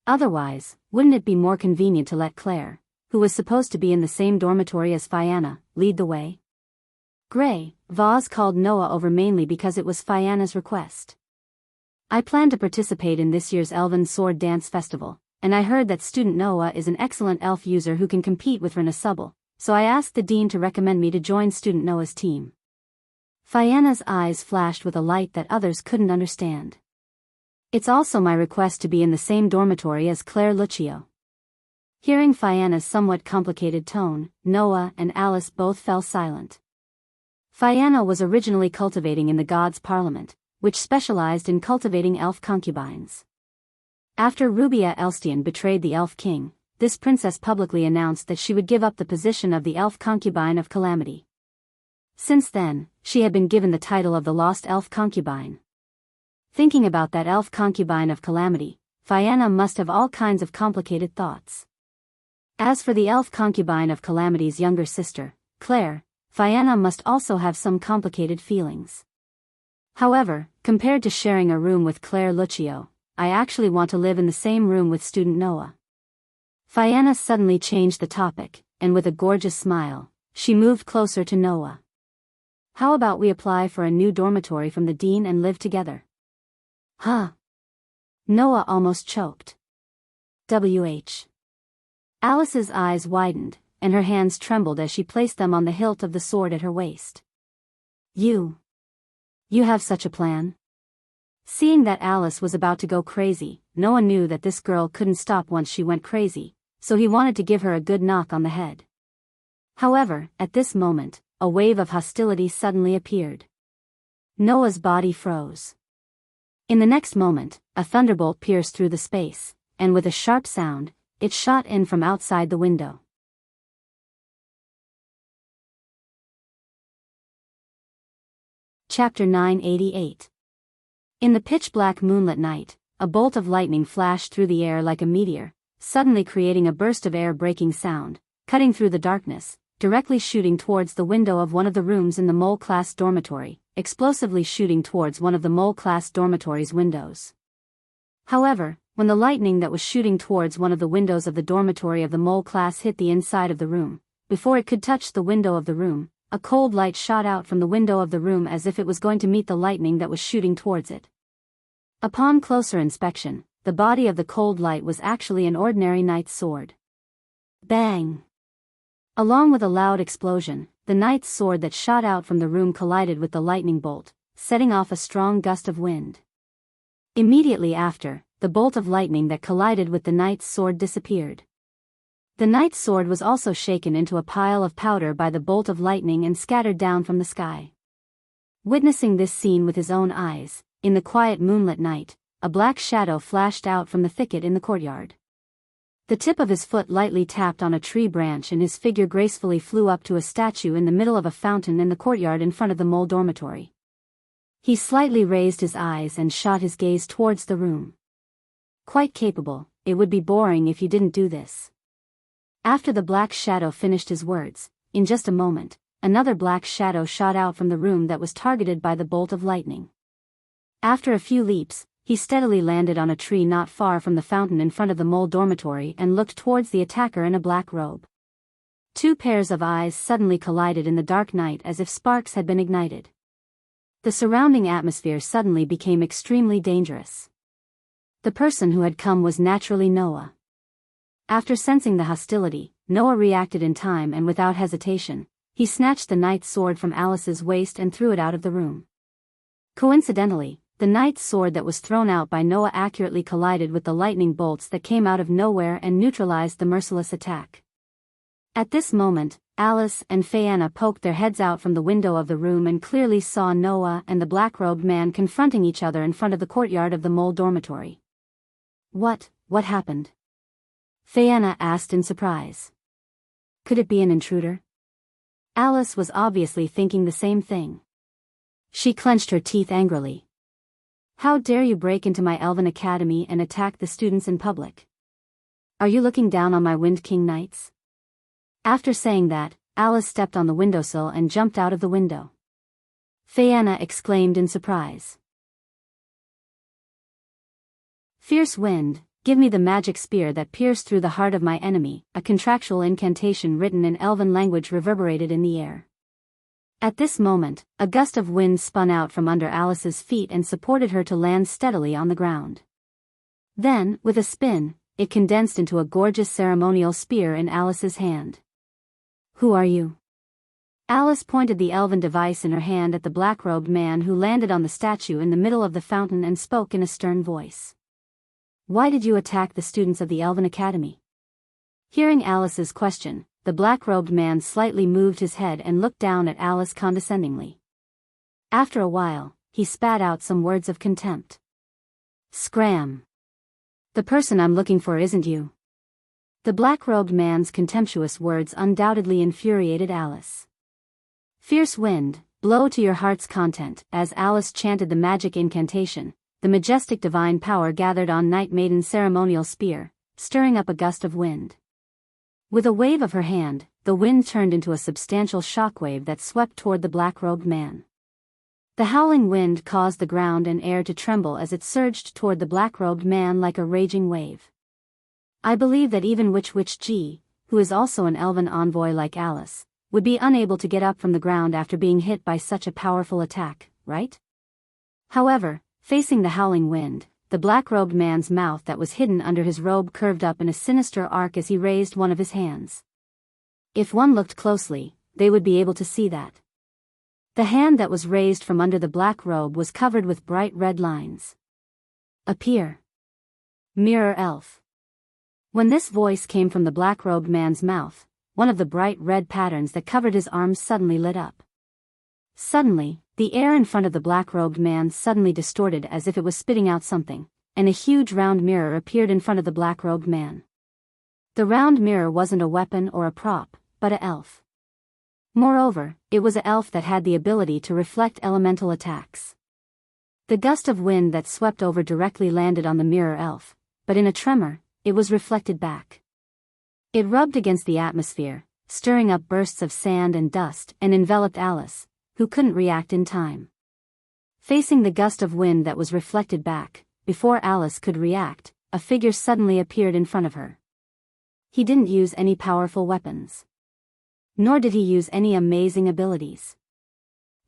Otherwise, wouldn't it be more convenient to let Claire, who was supposed to be in the same dormitory as Fianna, lead the way? Gray, Vaz called Noah over mainly because it was Fianna's request. "I plan to participate in this year's Elven Sword Dance Festival, and I heard that student Noah is an excellent elf user who can compete with Renasubble, so I asked the dean to recommend me to join student Noah's team." Fianna's eyes flashed with a light that others couldn't understand. "It's also my request to be in the same dormitory as Claire Lucio." Hearing Fianna's somewhat complicated tone, Noah and Alice both fell silent. Fianna was originally cultivating in the Gods' Parliament, which specialized in cultivating elf concubines. After Rubia Elstian betrayed the Elf King, this princess publicly announced that she would give up the position of the elf concubine of Calamity. Since then, she had been given the title of the Lost Elf Concubine. Thinking about that elf concubine of Calamity, Fianna must have all kinds of complicated thoughts. As for the elf concubine of Calamity's younger sister, Claire, Fianna must also have some complicated feelings. However, compared to sharing a room with Claire Lucio, I actually want to live in the same room with student Noah. Fianna suddenly changed the topic, and with a gorgeous smile, she moved closer to Noah. How about we apply for a new dormitory from the dean and live together? Huh? Noah almost choked. WH. Alice's eyes widened, and her hands trembled as she placed them on the hilt of the sword at her waist. You have such a plan? Seeing that Alice was about to go crazy, Noah knew that this girl couldn't stop once she went crazy, so he wanted to give her a good knock on the head. However, at this moment, a wave of hostility suddenly appeared. Noah's body froze. In the next moment, a thunderbolt pierced through the space, and with a sharp sound, it shot in from outside the window. Chapter 988. In the pitch-black moonlit night, a bolt of lightning flashed through the air like a meteor, suddenly creating a burst of air-breaking sound, cutting through the darkness, directly shooting towards the window of one of the rooms in the mole-class dormitory, explosively shooting towards one of the mole-class dormitory's windows. However, when the lightning that was shooting towards one of the windows of the dormitory of the mole class hit the inside of the room, before it could touch the window of the room, a cold light shot out from the window of the room as if it was going to meet the lightning that was shooting towards it. Upon closer inspection, the body of the cold light was actually an ordinary knight's sword. Bang! Along with a loud explosion, the knight's sword that shot out from the room collided with the lightning bolt, setting off a strong gust of wind. Immediately after, the bolt of lightning that collided with the knight's sword disappeared. The knight's sword was also shaken into a pile of powder by the bolt of lightning and scattered down from the sky. Witnessing this scene with his own eyes, in the quiet moonlit night, a black shadow flashed out from the thicket in the courtyard. The tip of his foot lightly tapped on a tree branch and his figure gracefully flew up to a statue in the middle of a fountain in the courtyard in front of the mole dormitory. He slightly raised his eyes and shot his gaze towards the room. Quite capable, it would be boring if you didn't do this. After the black shadow finished his words, in just a moment, another black shadow shot out from the room that was targeted by the bolt of lightning. After a few leaps, he steadily landed on a tree not far from the fountain in front of the mole dormitory and looked towards the attacker in a black robe. Two pairs of eyes suddenly collided in the dark night as if sparks had been ignited. The surrounding atmosphere suddenly became extremely dangerous. The person who had come was naturally Noah. After sensing the hostility, Noah reacted in time and without hesitation, he snatched the knight's sword from Alice's waist and threw it out of the room. Coincidentally, the knight's sword that was thrown out by Noah accurately collided with the lightning bolts that came out of nowhere and neutralized the merciless attack. At this moment, Alice and Fayanna poked their heads out from the window of the room and clearly saw Noah and the black-robed man confronting each other in front of the courtyard of the mole dormitory. What happened? Fayanna asked in surprise. Could it be an intruder? Alice was obviously thinking the same thing. She clenched her teeth angrily. How dare you break into my elven academy and attack the students in public? Are you looking down on my Wind King knights? After saying that, Alice stepped on the windowsill and jumped out of the window. Fayanna exclaimed in surprise. Fierce wind, give me the magic spear that pierced through the heart of my enemy, a contractual incantation written in elven language reverberated in the air. At this moment, a gust of wind spun out from under Alice's feet and supported her to land steadily on the ground. Then, with a spin, it condensed into a gorgeous ceremonial spear in Alice's hand. Who are you? Alice pointed the elven device in her hand at the black-robed man who landed on the statue in the middle of the fountain and spoke in a stern voice. Why did you attack the students of the Elven Academy? Hearing Alice's question, the black-robed man slightly moved his head and looked down at Alice condescendingly. After a while, he spat out some words of contempt. Scram! The person I'm looking for isn't you. The black-robed man's contemptuous words undoubtedly infuriated Alice. Fierce wind, blow to your heart's content. As Alice chanted the magic incantation, the majestic divine power gathered on Night Maiden's ceremonial spear, stirring up a gust of wind. With a wave of her hand, the wind turned into a substantial shockwave that swept toward the black-robed man. The howling wind caused the ground and air to tremble as it surged toward the black-robed man like a raging wave. I believe that even Witch G, who is also an elven envoy like Alice, would be unable to get up from the ground after being hit by such a powerful attack, right? However, facing the howling wind, the black-robed man's mouth that was hidden under his robe curved up in a sinister arc as he raised one of his hands. If one looked closely, they would be able to see that. The hand that was raised from under the black robe was covered with bright red lines. Appear. Mirror elf. When this voice came from the black-robed man's mouth, one of the bright red patterns that covered his arms suddenly lit up. Suddenly, the air in front of the black-robed man suddenly distorted as if it was spitting out something, and a huge round mirror appeared in front of the black-robed man. The round mirror wasn't a weapon or a prop, but an elf. Moreover, it was an elf that had the ability to reflect elemental attacks. The gust of wind that swept over directly landed on the mirror elf, but in a tremor, it was reflected back. It rubbed against the atmosphere, stirring up bursts of sand and dust, and enveloped Alice, who couldn't react in time. Facing the gust of wind that was reflected back, before Alice could react, a figure suddenly appeared in front of her. He didn't use any powerful weapons. Nor did he use any amazing abilities.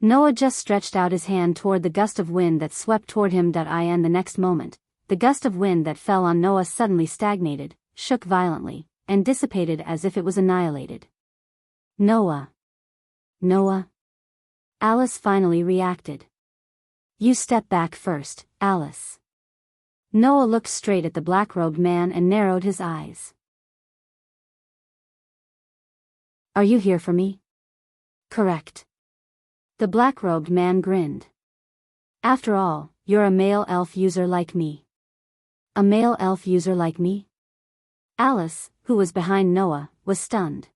Noah just stretched out his hand toward the gust of wind that swept toward him. And the next moment, the gust of wind that fell on Noah suddenly stagnated, shook violently, and dissipated as if it was annihilated. Noah. Noah. Alice finally reacted. You step back first, Alice. Noah looked straight at the black-robed man and narrowed his eyes. Are you here for me? Correct. The black-robed man grinned. After all, you're a male elf user like me. A male elf user like me? Alice, who was behind Noah, was stunned.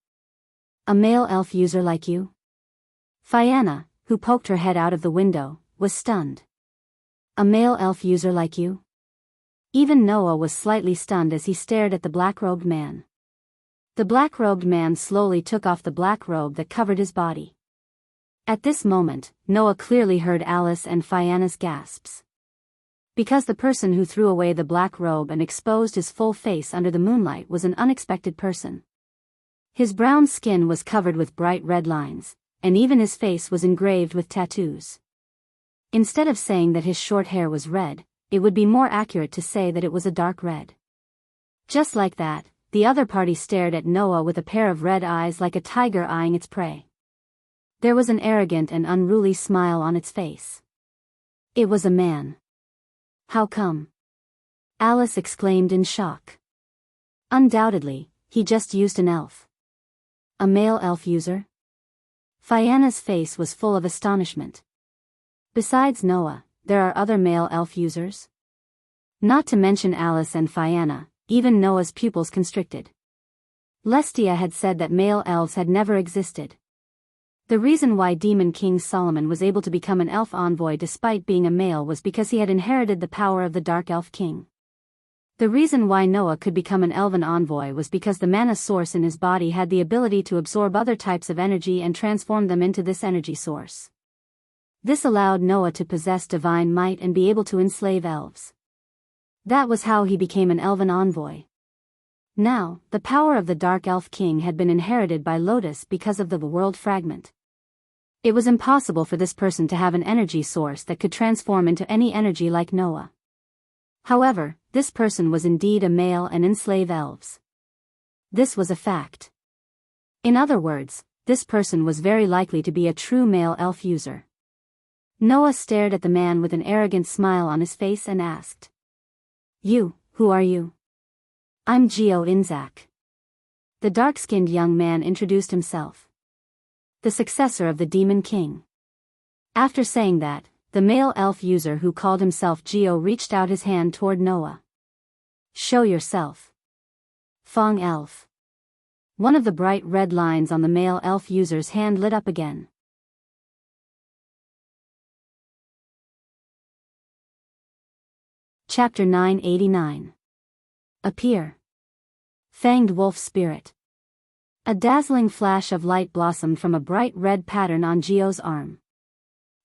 A male elf user like you? Fianna, who poked her head out of the window, was stunned. A male elf user like you? Even Noah was slightly stunned as he stared at the black-robed man. The black-robed man slowly took off the black robe that covered his body. At this moment, Noah clearly heard Alice and Fianna's gasps. Because the person who threw away the black robe and exposed his full face under the moonlight was an unexpected person. His brown skin was covered with bright red lines, and even his face was engraved with tattoos. Instead of saying that his short hair was red, it would be more accurate to say that it was a dark red. Just like that, the other party stared at Noah with a pair of red eyes like a tiger eyeing its prey. There was an arrogant and unruly smile on its face. It was a man. How come? Alice exclaimed in shock. Undoubtedly, he just used an elf. A male elf user? Fianna's face was full of astonishment. Besides Noah, there are other male elf users? Not to mention Alice and Fianna, even Noah's pupils constricted. Lestia had said that male elves had never existed. The reason why Demon King Solomon was able to become an elf envoy despite being a male was because he had inherited the power of the Dark Elf King. The reason why Noah could become an elven envoy was because the mana source in his body had the ability to absorb other types of energy and transform them into this energy source. This allowed Noah to possess divine might and be able to enslave elves. That was how he became an elven envoy. Now, the power of the Dark Elf King had been inherited by Lotus because of the world fragment. It was impossible for this person to have an energy source that could transform into any energy like Noah. However, this person was indeed a male and enslave elves. This was a fact. In other words, this person was very likely to be a true male elf user. Noah stared at the man with an arrogant smile on his face and asked. You, who are you? I'm Geo Inzak. The dark-skinned young man introduced himself. The successor of the Demon King. After saying that, the male elf user who called himself Geo reached out his hand toward Noah. Show yourself. Fong elf. One of the bright red lines on the male elf user's hand lit up again. Chapter 989. Appear. Fanged Wolf Spirit. A dazzling flash of light blossomed from a bright red pattern on Geo's arm.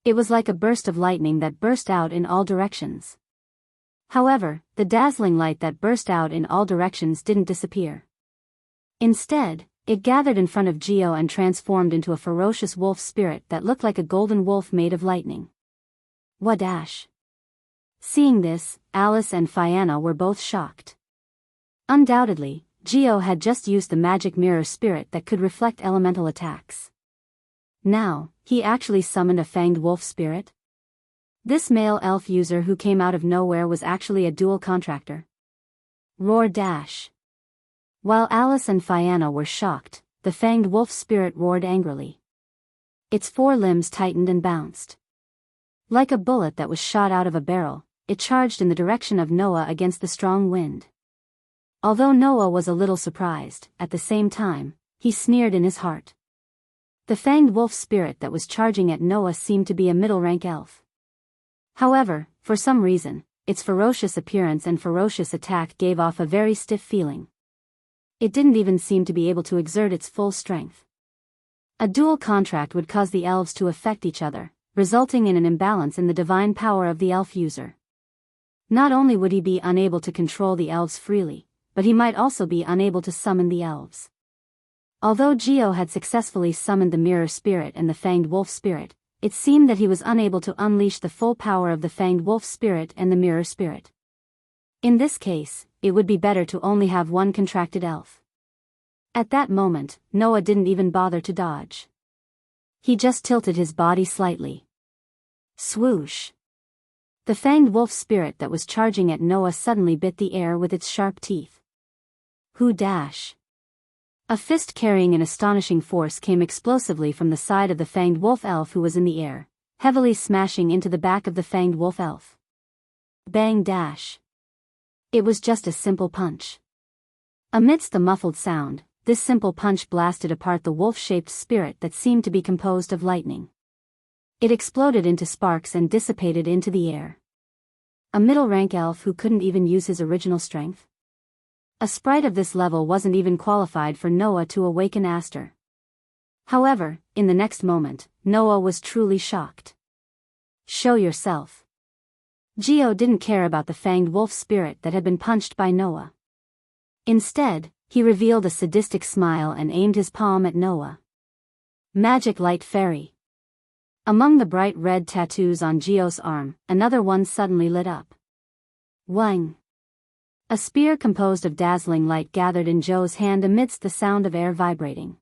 It was like a burst of lightning that burst out in all directions. However, the dazzling light that burst out in all directions didn't disappear. Instead, It gathered in front of Geo and transformed into a ferocious wolf spirit that looked like a golden wolf made of lightning. Wadash! Seeing this, Alice and Fianna were both shocked. Undoubtedly, Geo had just used the magic mirror spirit that could reflect elemental attacks. Now, he actually summoned a fanged wolf spirit? This male elf user who came out of nowhere was actually a dual contractor. Roar dash! While Alice and Fianna were shocked, the fanged wolf spirit roared angrily. Its four limbs tightened and bounced. Like a bullet that was shot out of a barrel, it charged in the direction of Noah against the strong wind. Although Noah was a little surprised, at the same time, he sneered in his heart. The fanged wolf spirit that was charging at Noah seemed to be a middle-rank elf. However, for some reason, its ferocious appearance and ferocious attack gave off a very stiff feeling. It didn't even seem to be able to exert its full strength. A dual contract would cause the elves to affect each other, resulting in an imbalance in the divine power of the elf user. Not only would he be unable to control the elves freely, but he might also be unable to summon the elves. Although Geo had successfully summoned the mirror spirit and the fanged wolf spirit, it seemed that he was unable to unleash the full power of the fanged wolf spirit and the mirror spirit. In this case, it would be better to only have one contracted elf. At that moment, Noah didn't even bother to dodge. He just tilted his body slightly. Swoosh! The fanged wolf spirit that was charging at Noah suddenly bit the air with its sharp teeth. Who dash! A fist carrying an astonishing force came explosively from the side of the fanged wolf elf who was in the air, heavily smashing into the back of the fanged wolf elf. Bang dash! It was just a simple punch. Amidst the muffled sound, this simple punch blasted apart the wolf-shaped spirit that seemed to be composed of lightning. It exploded into sparks and dissipated into the air. A middle-rank elf who couldn't even use his original strength? A sprite of this level wasn't even qualified for Noah to awaken Aster. However, in the next moment, Noah was truly shocked. Show yourself. Geo didn't care about the fanged wolf spirit that had been punched by Noah. Instead, he revealed a sadistic smile and aimed his palm at Noah. Magic Light Fairy. Among the bright red tattoos on Geo's arm, another one suddenly lit up. Wang! A spear composed of dazzling light gathered in Joe's hand amidst the sound of air vibrating.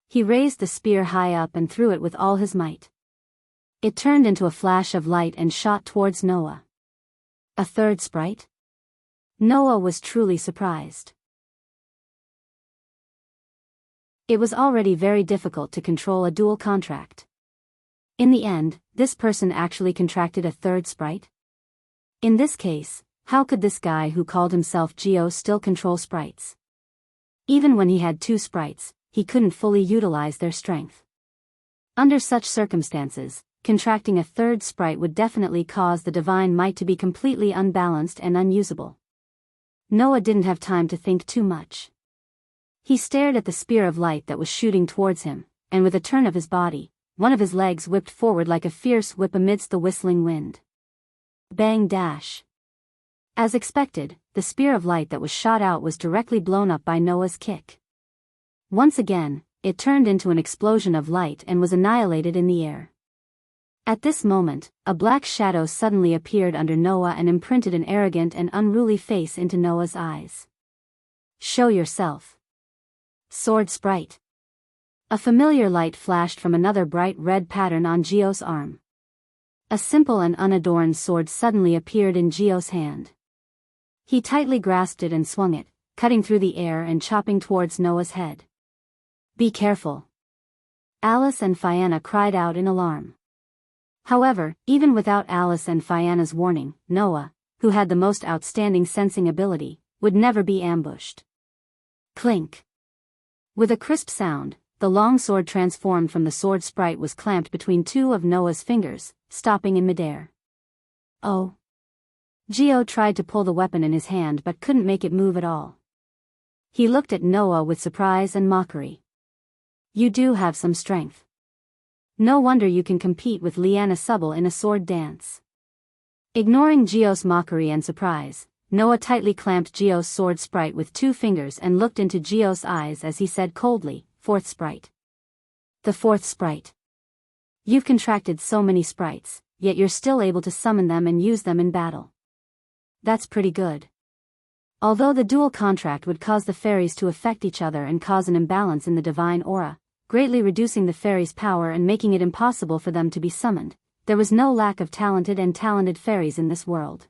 He raised the spear high up and threw it with all his might. It turned into a flash of light and shot towards Noah. A third sprite? Noah was truly surprised. It was already very difficult to control a dual contract. In the end, this person actually contracted a third sprite? In this case, how could this guy who called himself Geo still control sprites? Even when he had two sprites, he couldn't fully utilize their strength. Under such circumstances, contracting a third sprite would definitely cause the divine might to be completely unbalanced and unusable. Noah didn't have time to think too much. He stared at the spear of light that was shooting towards him, and with a turn of his body, one of his legs whipped forward like a fierce whip amidst the whistling wind. Bang dash! As expected, the spear of light that was shot out was directly blown up by Noah's kick. Once again, it turned into an explosion of light and was annihilated in the air. At this moment, a black shadow suddenly appeared under Noah and imprinted an arrogant and unruly face into Noah's eyes. Show yourself. Sword Sprite. A familiar light flashed from another bright red pattern on Geo's arm. A simple and unadorned sword suddenly appeared in Geo's hand. He tightly grasped it and swung it, cutting through the air and chopping towards Noah's head. Be careful! Alice and Fianna cried out in alarm. However, even without Alice and Fianna's warning, Noah, who had the most outstanding sensing ability, would never be ambushed. Clink! With a crisp sound, the long sword transformed from the sword sprite was clamped between two of Noah's fingers, stopping in midair. Oh! Geo tried to pull the weapon in his hand but couldn't make it move at all. He looked at Noah with surprise and mockery. You do have some strength. No wonder you can compete with Liana Subble in a sword dance. Ignoring Geo's mockery and surprise, Noah tightly clamped Geo's sword sprite with 2 fingers and looked into Geo's eyes as he said coldly, "Fourth sprite." "The 4th sprite. You've contracted so many sprites, yet you're still able to summon them and use them in battle. That's pretty good." Although the dual contract would cause the fairies to affect each other and cause an imbalance in the divine aura, greatly reducing the fairies' power and making it impossible for them to be summoned, there was no lack of talented fairies in this world.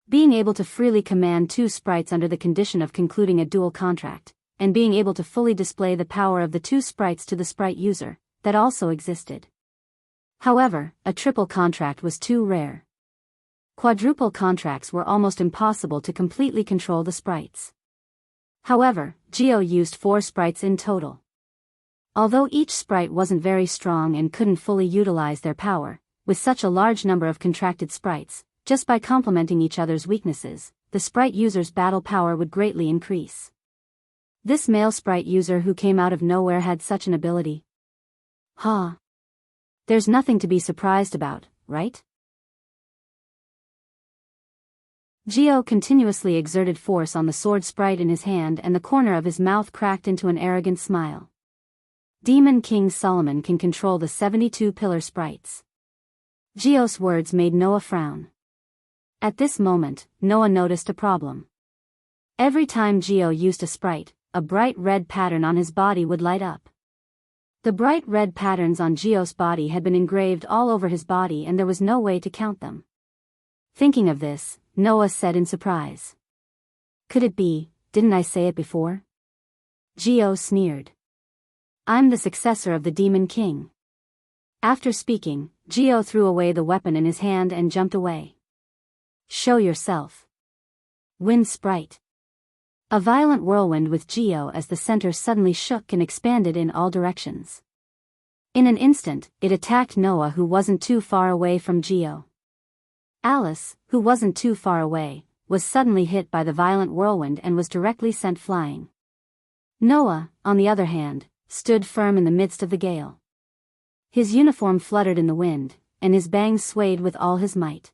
Being able to freely command 2 sprites under the condition of concluding a dual contract, and being able to fully display the power of the 2 sprites to the sprite user, that also existed. However, a triple contract was too rare. Quadruple contracts were almost impossible to completely control the sprites. However, Geo used 4 sprites in total. Although each sprite wasn't very strong and couldn't fully utilize their power, with such a large number of contracted sprites, just by complementing each other's weaknesses, the sprite user's battle power would greatly increase. This male sprite user who came out of nowhere had such an ability. Huh. There's nothing to be surprised about, right? Geo continuously exerted force on the sword sprite in his hand and the corner of his mouth cracked into an arrogant smile. Demon King Solomon can control the 72 pillar sprites. Geo's words made Noah frown. At this moment, Noah noticed a problem. Every time Geo used a sprite, a bright red pattern on his body would light up. The bright red patterns on Geo's body had been engraved all over his body and there was no way to count them. Thinking of this, Noah said in surprise. "Could it be, didn't I say it before?" Geo sneered. "I'm the successor of the Demon King." After speaking, Geo threw away the weapon in his hand and jumped away. "Show yourself. Wind sprite." A violent whirlwind with Geo as the center suddenly shook and expanded in all directions. In an instant, it attacked Noah who wasn't too far away from Geo. Alice, who wasn't too far away, was suddenly hit by the violent whirlwind and was directly sent flying. Noah, on the other hand, stood firm in the midst of the gale. His uniform fluttered in the wind, and his bangs swayed with all his might.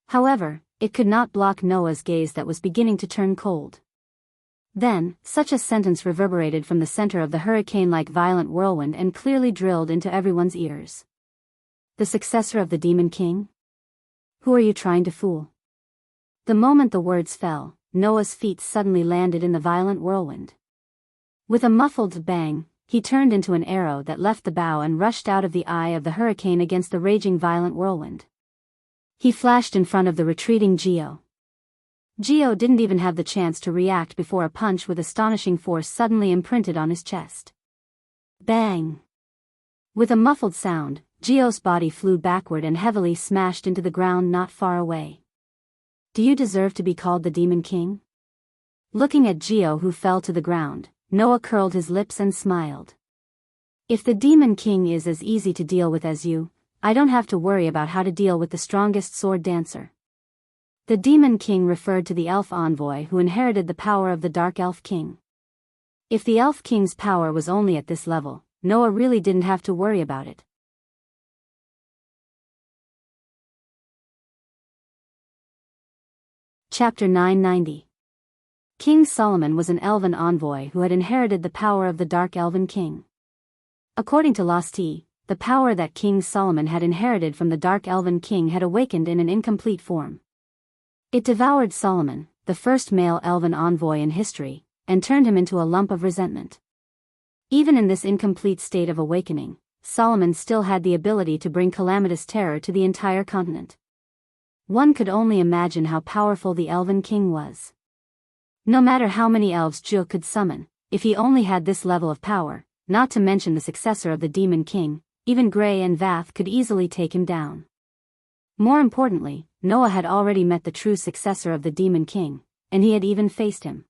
However, it could not block Noah's gaze that was beginning to turn cold. Then, such a sentence reverberated from the center of the hurricane-like violent whirlwind and clearly drilled into everyone's ears. "The successor of the Demon King? Who are you trying to fool?" The moment the words fell, Noah's feet suddenly landed in the violent whirlwind. With a muffled bang, he turned into an arrow that left the bow and rushed out of the eye of the hurricane against the raging violent whirlwind. He flashed in front of the retreating Geo. Geo didn't even have the chance to react before a punch with astonishing force suddenly imprinted on his chest. Bang! With a muffled sound, Geo's body flew backward and heavily smashed into the ground not far away. "Do you deserve to be called the Demon King?" Looking at Geo who fell to the ground, Noah curled his lips and smiled. "If the Demon King is as easy to deal with as you, I don't have to worry about how to deal with the strongest sword dancer." The Demon King referred to the elf envoy who inherited the power of the Dark Elf King. If the Elf King's power was only at this level, Noah really didn't have to worry about it. Chapter 990. King Solomon was an elven envoy who had inherited the power of the Dark Elven King. According to Losti, the power that King Solomon had inherited from the Dark Elven King had awakened in an incomplete form. It devoured Solomon, the first male elven envoy in history, and turned him into a lump of resentment. Even in this incomplete state of awakening, Solomon still had the ability to bring calamitous terror to the entire continent. One could only imagine how powerful the Elven King was. No matter how many elves Ju could summon, if he only had this level of power, not to mention the successor of the Demon King, even Grey and Vath could easily take him down. More importantly, Noah had already met the true successor of the Demon King, and he had even faced him.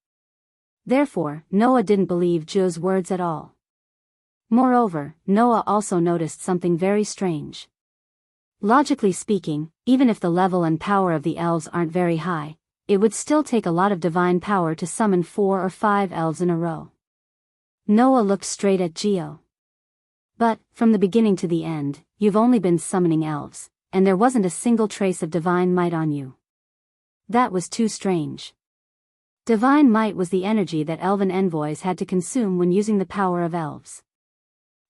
Therefore, Noah didn't believe Ju's words at all. Moreover, Noah also noticed something very strange. Logically speaking, even if the level and power of the elves aren't very high, it would still take a lot of divine power to summon 4 or 5 elves in a row. Noah looked straight at Geo. "But, from the beginning to the end, you've only been summoning elves, and there wasn't a single trace of divine might on you." That was too strange. Divine might was the energy that elven envoys had to consume when using the power of elves.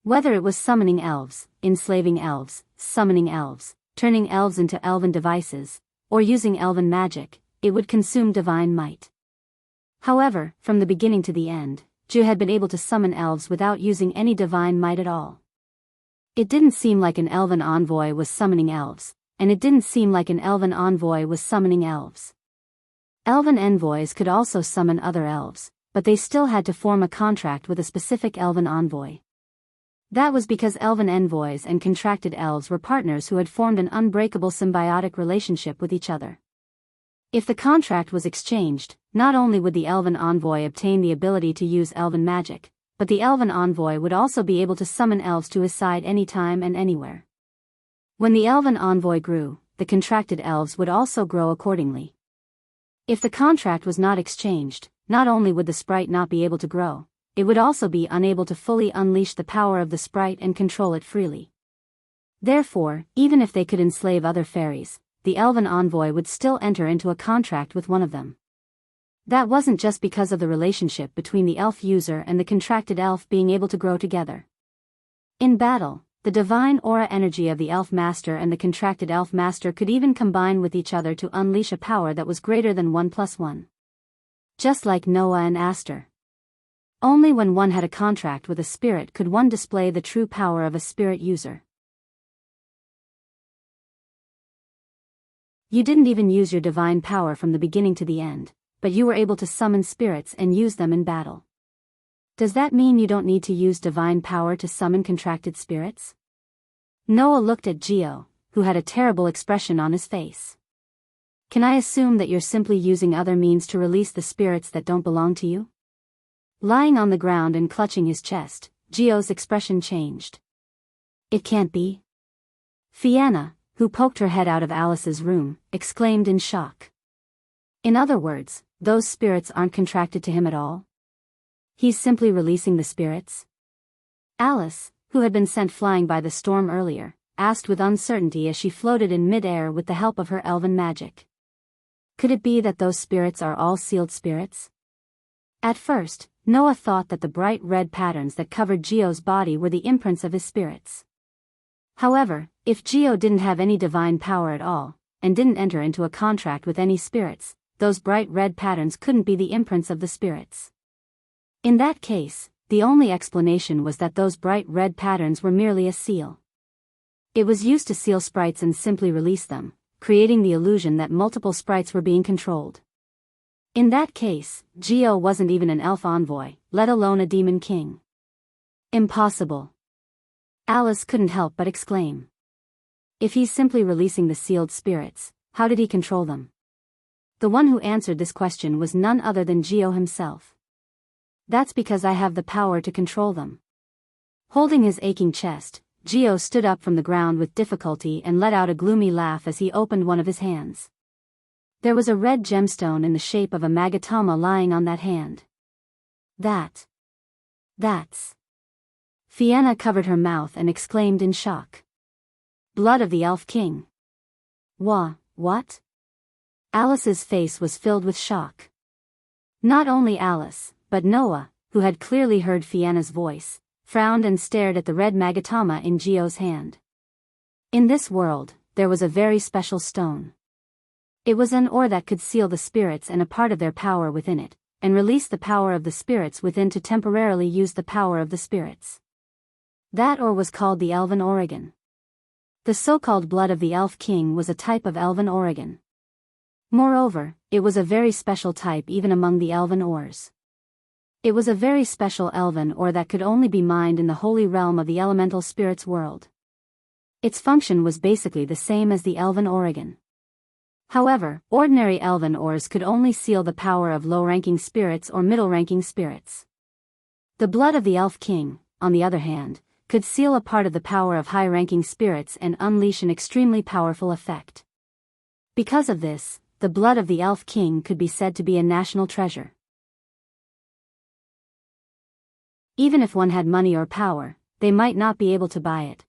Whether it was summoning elves, enslaving elves, summoning elves, turning elves into elven devices, or using elven magic, it would consume divine might. However, from the beginning to the end, Ju had been able to summon elves without using any divine might at all. It didn't seem like an elven envoy was summoning elves, and it didn't seem like an elven envoy was summoning elves. Elven envoys could also summon other elves, but they still had to form a contract with a specific elven envoy. That was because elven envoys and contracted elves were partners who had formed an unbreakable symbiotic relationship with each other. If the contract was exchanged, not only would the elven envoy obtain the ability to use elven magic, but the elven envoy would also be able to summon elves to his side anytime and anywhere. When the elven envoy grew, the contracted elves would also grow accordingly. If the contract was not exchanged, not only would the sprite not be able to grow, it would also be unable to fully unleash the power of the sprite and control it freely. Therefore, even if they could enslave other fairies, the elven envoy would still enter into a contract with one of them. That wasn't just because of the relationship between the elf user and the contracted elf being able to grow together. In battle, the divine aura energy of the elf master and the contracted elf master could even combine with each other to unleash a power that was greater than 1+1. Just like Noah and Aster. Only when one had a contract with a spirit could one display the true power of a spirit user. You didn't even use your divine power from the beginning to the end, but you were able to summon spirits and use them in battle. Does that mean you don't need to use divine power to summon contracted spirits? Noah looked at Geo, who had a terrible expression on his face. Can I assume that you're simply using other means to release the spirits that don't belong to you? Lying on the ground and clutching his chest, Geo's expression changed. It can't be. Fianna, who poked her head out of Alice's room, exclaimed in shock. In other words, those spirits aren't contracted to him at all? He's simply releasing the spirits? Alice, who had been sent flying by the storm earlier, asked with uncertainty as she floated in mid-air with the help of her elven magic. Could it be that those spirits are all sealed spirits? At first, Noah thought that the bright red patterns that covered Geo's body were the imprints of his spirits. However, if Geo didn't have any divine power at all, and didn't enter into a contract with any spirits, those bright red patterns couldn't be the imprints of the spirits. In that case, the only explanation was that those bright red patterns were merely a seal. It was used to seal sprites and simply release them, creating the illusion that multiple sprites were being controlled. In that case, Geo wasn't even an elf envoy, let alone a demon king. Impossible. Alice couldn't help but exclaim. If he's simply releasing the sealed spirits, how did he control them? The one who answered this question was none other than Geo himself. That's because I have the power to control them. Holding his aching chest, Geo stood up from the ground with difficulty and let out a gloomy laugh as he opened one of his hands. There was a red gemstone in the shape of a magatama lying on that hand. That's... Fianna covered her mouth and exclaimed in shock. Blood of the Elf King. What? Alice's face was filled with shock. Not only Alice, but Noah, who had clearly heard Fianna's voice, frowned and stared at the red magatama in Geo's hand. In this world, there was a very special stone. It was an ore that could seal the spirits and a part of their power within it, and release the power of the spirits within to temporarily use the power of the spirits. That ore was called the Elven Oregon. The so-called blood of the Elf King was a type of Elven Oregon. Moreover, it was a very special type even among the Elven ores. It was a very special Elven ore that could only be mined in the holy realm of the elemental spirits world. Its function was basically the same as the Elven Oregon. However, ordinary Elven ores could only seal the power of low-ranking spirits or middle-ranking spirits. The blood of the Elf King, on the other hand, could seal a part of the power of high-ranking spirits and unleash an extremely powerful effect. Because of this, the blood of the Elf King could be said to be a national treasure. Even if one had money or power, they might not be able to buy it.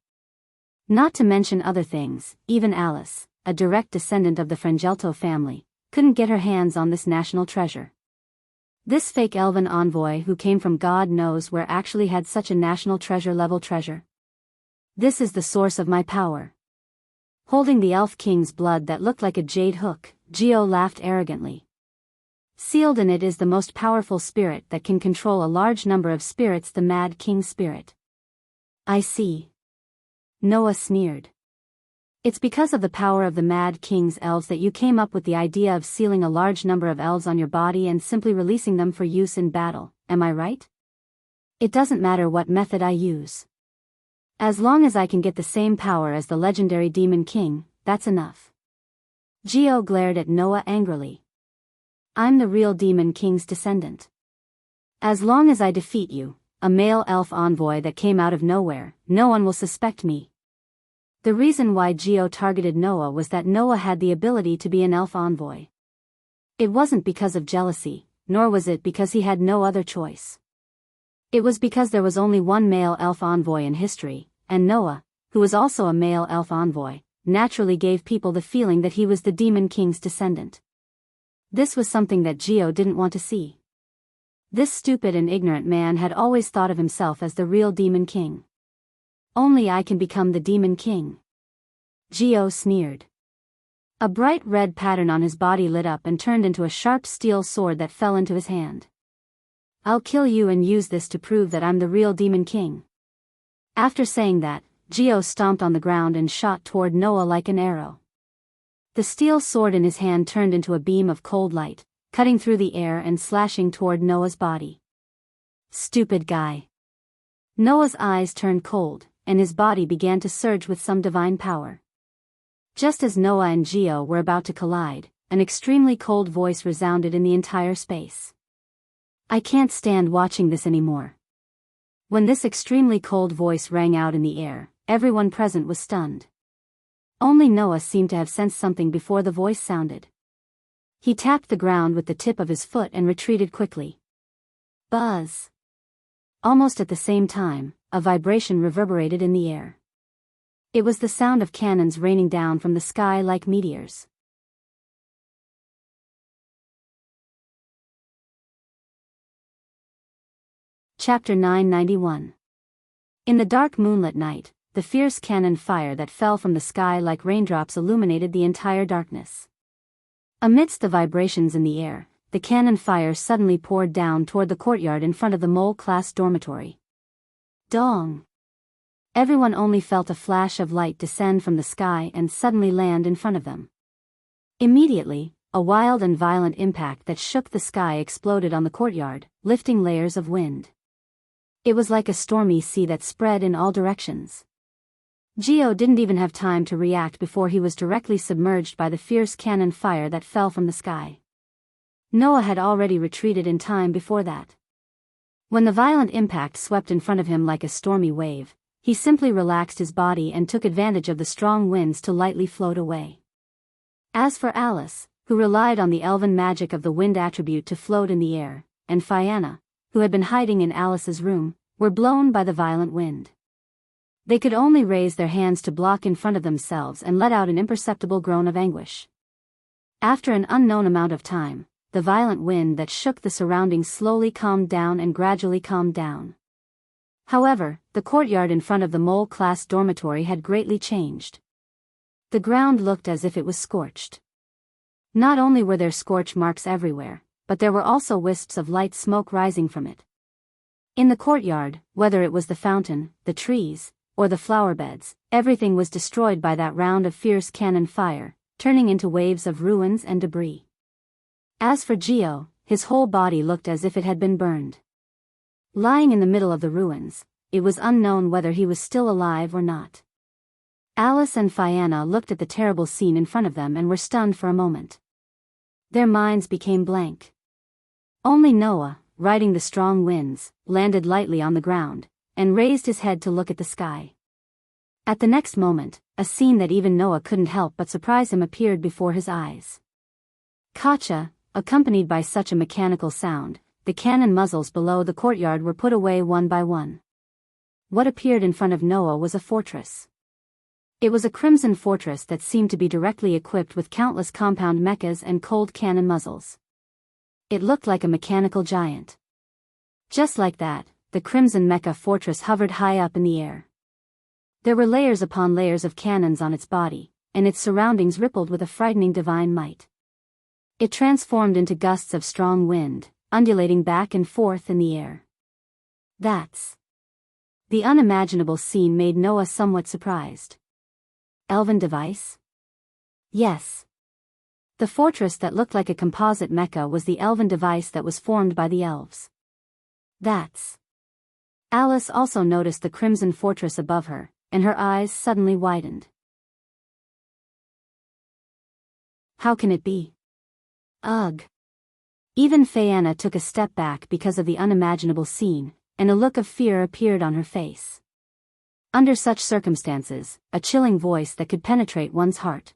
Not to mention other things, even Alice, a direct descendant of the Frangelto family, couldn't get her hands on this national treasure. This fake elven envoy who came from God knows where actually had such a national treasure-level treasure. This is the source of my power. Holding the elf king's blood that looked like a jade hook, Geo laughed arrogantly. Sealed in it is the most powerful spirit that can control a large number of spirits, the Mad King spirit. I see. Noah sneered. It's because of the power of the Mad King's elves that you came up with the idea of sealing a large number of elves on your body and simply releasing them for use in battle, am I right? It doesn't matter what method I use. As long as I can get the same power as the legendary Demon King, that's enough. Geo glared at Noah angrily. I'm the real Demon King's descendant. As long as I defeat you, a male elf envoy that came out of nowhere, no one will suspect me. The reason why Geo targeted Noah was that Noah had the ability to be an elf envoy. It wasn't because of jealousy, nor was it because he had no other choice. It was because there was only one male elf envoy in history, and Noah, who was also a male elf envoy, naturally gave people the feeling that he was the Demon King's descendant. This was something that Geo didn't want to see. This stupid and ignorant man had always thought of himself as the real Demon King. Only I can become the Demon King. Geo sneered. A bright red pattern on his body lit up and turned into a sharp steel sword that fell into his hand. I'll kill you and use this to prove that I'm the real Demon King. After saying that, Geo stomped on the ground and shot toward Noah like an arrow. The steel sword in his hand turned into a beam of cold light, cutting through the air and slashing toward Noah's body. Stupid guy. Noah's eyes turned cold, and his body began to surge with some divine power. Just as Noah and Geo were about to collide, an extremely cold voice resounded in the entire space. I can't stand watching this anymore. When this extremely cold voice rang out in the air, everyone present was stunned. Only Noah seemed to have sensed something before the voice sounded. He tapped the ground with the tip of his foot and retreated quickly. Buzz! Almost at the same time, a vibration reverberated in the air. It was the sound of cannons raining down from the sky like meteors. Chapter 991. In the dark moonlit night, the fierce cannon fire that fell from the sky like raindrops illuminated the entire darkness. Amidst the vibrations in the air, the cannon fire suddenly poured down toward the courtyard in front of the mole-class dormitory. Dong! Everyone only felt a flash of light descend from the sky and suddenly land in front of them. Immediately, a wild and violent impact that shook the sky exploded on the courtyard, lifting layers of wind. It was like a stormy sea that spread in all directions. Geo didn't even have time to react before he was directly submerged by the fierce cannon fire that fell from the sky. Noah had already retreated in time before that. When the violent impact swept in front of him like a stormy wave, he simply relaxed his body and took advantage of the strong winds to lightly float away. As for Alice, who relied on the elven magic of the wind attribute to float in the air, and Fianna, who had been hiding in Alice's room, were blown by the violent wind. They could only raise their hands to block in front of themselves and let out an imperceptible groan of anguish. After an unknown amount of time, the violent wind that shook the surroundings slowly calmed down and gradually calmed down. However, the courtyard in front of the mole-class dormitory had greatly changed. The ground looked as if it was scorched. Not only were there scorch marks everywhere, but there were also wisps of light smoke rising from it. In the courtyard, whether it was the fountain, the trees, or the flower beds, everything was destroyed by that round of fierce cannon fire, turning into waves of ruins and debris. As for Geo, his whole body looked as if it had been burned. Lying in the middle of the ruins, it was unknown whether he was still alive or not. Alice and Fianna looked at the terrible scene in front of them and were stunned for a moment. Their minds became blank. Only Noah, riding the strong winds, landed lightly on the ground, and raised his head to look at the sky. At the next moment, a scene that even Noah couldn't help but surprise him appeared before his eyes. Kacha, accompanied by such a mechanical sound, the cannon muzzles below the courtyard were put away one by one. What appeared in front of Noah was a fortress. It was a crimson fortress that seemed to be directly equipped with countless compound mechas and cold cannon muzzles. It looked like a mechanical giant. Just like that, the crimson mecha fortress hovered high up in the air. There were layers upon layers of cannons on its body, and its surroundings rippled with a frightening divine might. It transformed into gusts of strong wind, undulating back and forth in the air. The unimaginable scene made Noah somewhat surprised. Elven device? Yes. The fortress that looked like a composite mecha was the elven device that was formed by the elves. Alice also noticed the crimson fortress above her, and her eyes suddenly widened. How can it be? Ugh. Even Fianna took a step back because of the unimaginable scene, and a look of fear appeared on her face. Under such circumstances, a chilling voice that could penetrate one's heart.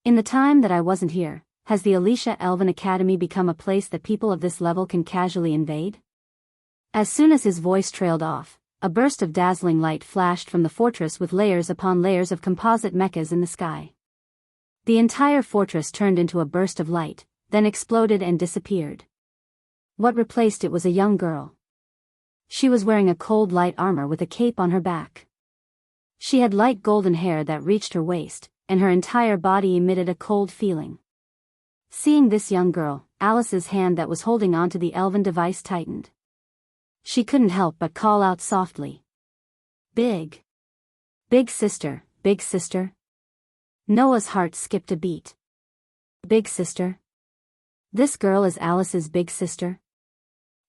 In the time that I wasn't here, has the Alicia Elven Academy become a place that people of this level can casually invade? As soon as his voice trailed off, a burst of dazzling light flashed from the fortress with layers upon layers of composite mechas in the sky. The entire fortress turned into a burst of light, then exploded and disappeared. What replaced it was a young girl. She was wearing a cold light armor with a cape on her back. She had light golden hair that reached her waist, and her entire body emitted a cold feeling. Seeing this young girl, Alice's hand that was holding onto the elven device tightened. She couldn't help but call out softly. Big sister, big sister. Noah's heart skipped a beat. Big sister? This girl is Alice's big sister?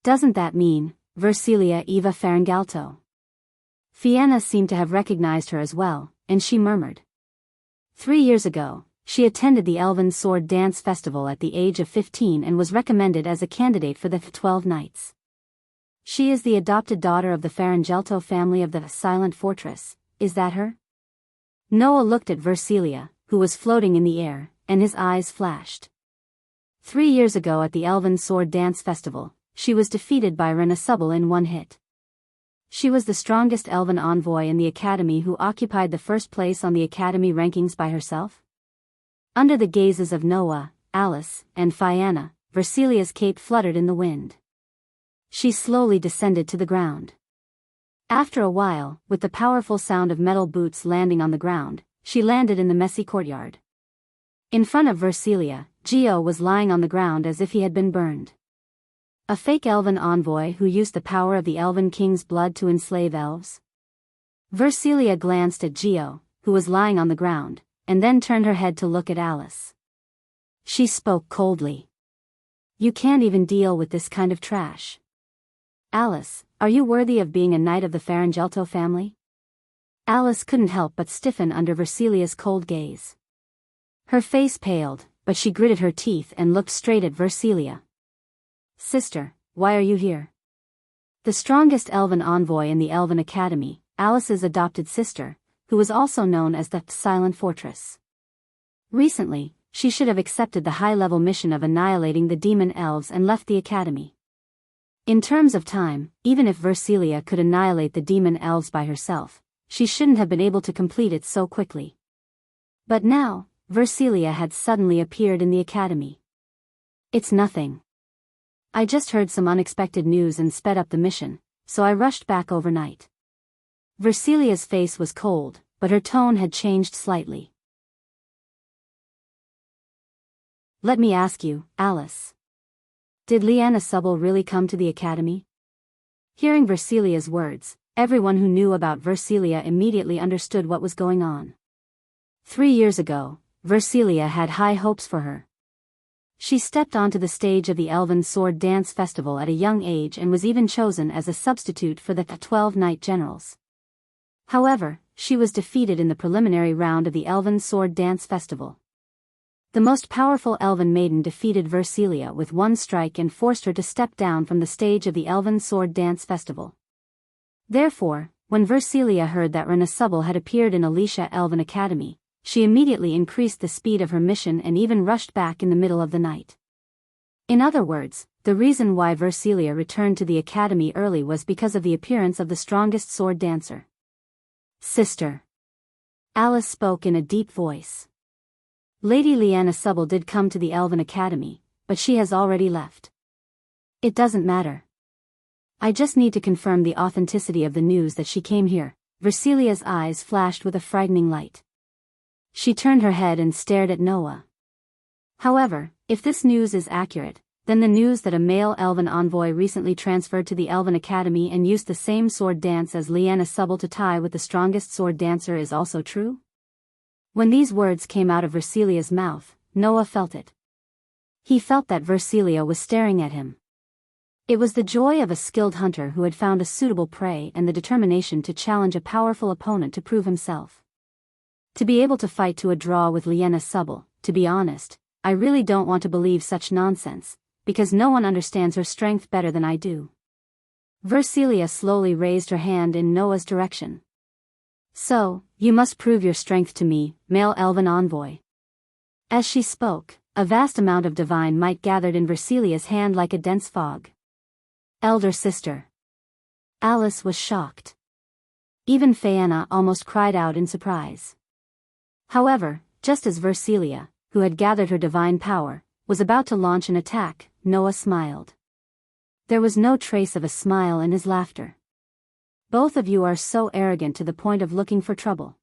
Doesn't that mean Versilia Eva Faringalto? Fianna seemed to have recognized her as well, and she murmured. 3 years ago, she attended the Elven Sword Dance Festival at the age of 15 and was recommended as a candidate for the 12 Knights. She is the adopted daughter of the Faringelto family of the Silent Fortress, is that her? Noah looked at Versilia, who was floating in the air, and his eyes flashed. 3 years ago at the Elven Sword Dance Festival, she was defeated by Renasubble in one hit. She was the strongest elven envoy in the academy who occupied the first place on the academy rankings by herself. Under the gazes of Noah, Alice, and Fianna, Versilia's cape fluttered in the wind. She slowly descended to the ground. After a while, with the powerful sound of metal boots landing on the ground, she landed in the messy courtyard. In front of Versilia, Geo was lying on the ground as if he had been burned. A fake elven envoy who used the power of the Elven King's blood to enslave elves? Versilia glanced at Geo, who was lying on the ground, and then turned her head to look at Alice. She spoke coldly. You can't even deal with this kind of trash. Alice, are you worthy of being a knight of the Faringelto family? Alice couldn't help but stiffen under Versilia's cold gaze. Her face paled, but she gritted her teeth and looked straight at Versilia. Sister, why are you here? The strongest elven envoy in the Elven Academy, Alice's adopted sister, who was also known as the Silent Fortress. Recently, she should have accepted the high-level mission of annihilating the demon elves and left the academy. In terms of time, even if Versilia could annihilate the demon elves by herself, she shouldn't have been able to complete it so quickly. But now, Versilia had suddenly appeared in the academy. It's nothing. I just heard some unexpected news and sped up the mission, so I rushed back overnight. Versilia's face was cold, but her tone had changed slightly. Let me ask you, Alice. Did Leanna Subble really come to the academy? Hearing Versilia's words, everyone who knew about Versilia immediately understood what was going on. 3 years ago, Versilia had high hopes for her. She stepped onto the stage of the Elven Sword Dance Festival at a young age and was even chosen as a substitute for the 12 Knight Generals. However, she was defeated in the preliminary round of the Elven Sword Dance Festival. The most powerful Elven maiden defeated Versilia with one strike and forced her to step down from the stage of the Elven Sword Dance Festival. Therefore, when Versilia heard that Renasubble had appeared in Alicia Elven Academy, she immediately increased the speed of her mission and even rushed back in the middle of the night. In other words, the reason why Versilia returned to the academy early was because of the appearance of the strongest sword dancer. Sister. Alice spoke in a deep voice. Lady Lyanna Subble did come to the Elven Academy, but she has already left. It doesn't matter. I just need to confirm the authenticity of the news that she came here. Versilia's eyes flashed with a frightening light. She turned her head and stared at Noah. However, if this news is accurate, then the news that a male elven envoy recently transferred to the Elven Academy and used the same sword dance as Lyanna Subble to tie with the strongest sword dancer is also true? When these words came out of Versilia's mouth, Noah felt it. He felt that Versilia was staring at him. It was the joy of a skilled hunter who had found a suitable prey and the determination to challenge a powerful opponent to prove himself. To be able to fight to a draw with Lyanna Subble, to be honest, I really don't want to believe such nonsense, because no one understands her strength better than I do. Versilia slowly raised her hand in Noah's direction. So, you must prove your strength to me, male elven envoy. As she spoke, a vast amount of divine might gathered in Versilia's hand like a dense fog. Elder sister. Alice was shocked. Even Faena almost cried out in surprise. However, just as Versilia, who had gathered her divine power, was about to launch an attack, Noah smiled. There was no trace of a smile in his laughter. Both of you are so arrogant to the point of looking for trouble.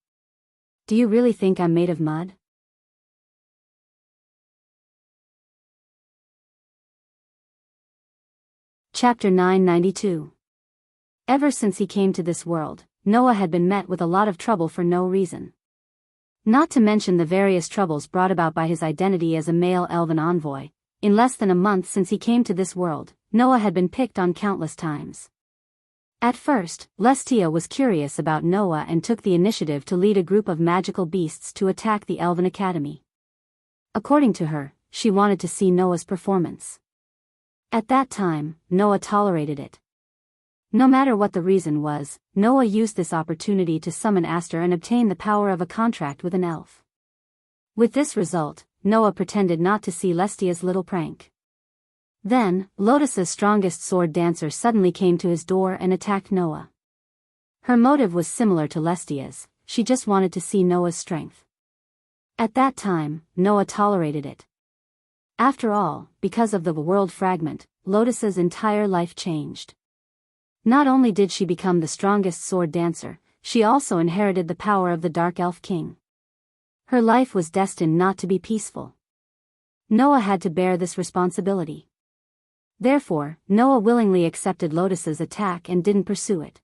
Do you really think I'm made of mud? Chapter 992. Ever since he came to this world, Noah had been met with a lot of trouble for no reason. Not to mention the various troubles brought about by his identity as a male elven envoy. In less than a month since he came to this world, Noah had been picked on countless times. At first, Lestia was curious about Noah and took the initiative to lead a group of magical beasts to attack the Elven Academy. According to her, she wanted to see Noah's performance. At that time, Noah tolerated it. No matter what the reason was, Noah used this opportunity to summon Aster and obtain the power of a contract with an elf. With this result, Noah pretended not to see Lestia's little prank. Then, Lotus's strongest sword dancer suddenly came to his door and attacked Noah. Her motive was similar to Lestia's, she just wanted to see Noah's strength. At that time, Noah tolerated it. After all, because of the world fragment, Lotus's entire life changed. Not only did she become the strongest sword dancer, she also inherited the power of the Dark Elf King. Her life was destined not to be peaceful. Noah had to bear this responsibility. Therefore, Noah willingly accepted Lotus's attack and didn't pursue it.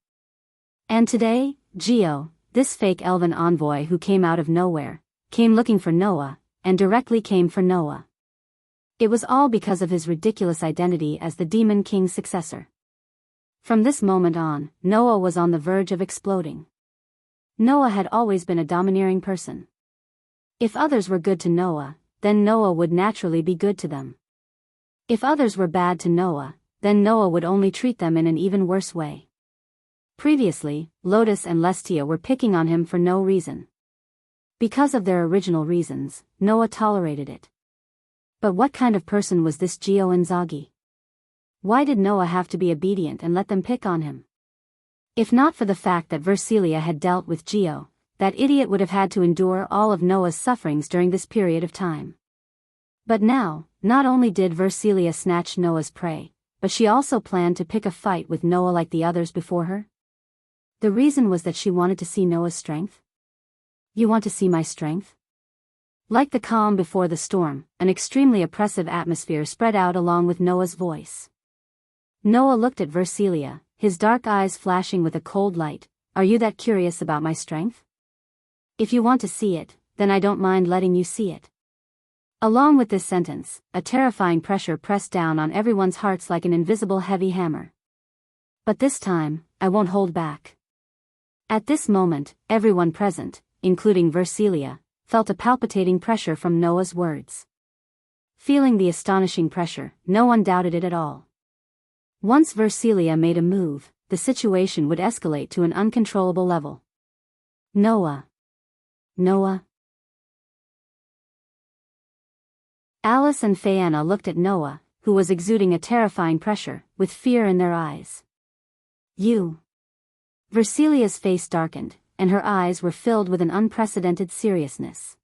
And today, Geo, this fake elven envoy who came out of nowhere, came looking for Noah, and directly came for Noah. It was all because of his ridiculous identity as the Demon King's successor. From this moment on, Noah was on the verge of exploding. Noah had always been a domineering person. If others were good to Noah, then Noah would naturally be good to them. If others were bad to Noah, then Noah would only treat them in an even worse way. Previously, Lotus and Lestia were picking on him for no reason. Because of their original reasons, Noah tolerated it. But what kind of person was this Geo Inzaghi? Why did Noah have to be obedient and let them pick on him? If not for the fact that Versilia had dealt with Geo, that idiot would have had to endure all of Noah's sufferings during this period of time. But now, not only did Versilia snatch Noah's prey, but she also planned to pick a fight with Noah like the others before her. The reason was that she wanted to see Noah's strength. You want to see my strength? Like the calm before the storm, an extremely oppressive atmosphere spread out along with Noah's voice. Noah looked at Versilia, his dark eyes flashing with a cold light. Are you that curious about my strength? If you want to see it, then I don't mind letting you see it. Along with this sentence, a terrifying pressure pressed down on everyone's hearts like an invisible heavy hammer. But this time, I won't hold back. At this moment, everyone present, including Versilia, felt a palpitating pressure from Noah's words. Feeling the astonishing pressure, no one doubted it at all. Once Versilia made a move, the situation would escalate to an uncontrollable level. Noah. Alice and Faena looked at Noah, who was exuding a terrifying pressure, with fear in their eyes. You. Versilia's face darkened, and her eyes were filled with an unprecedented seriousness.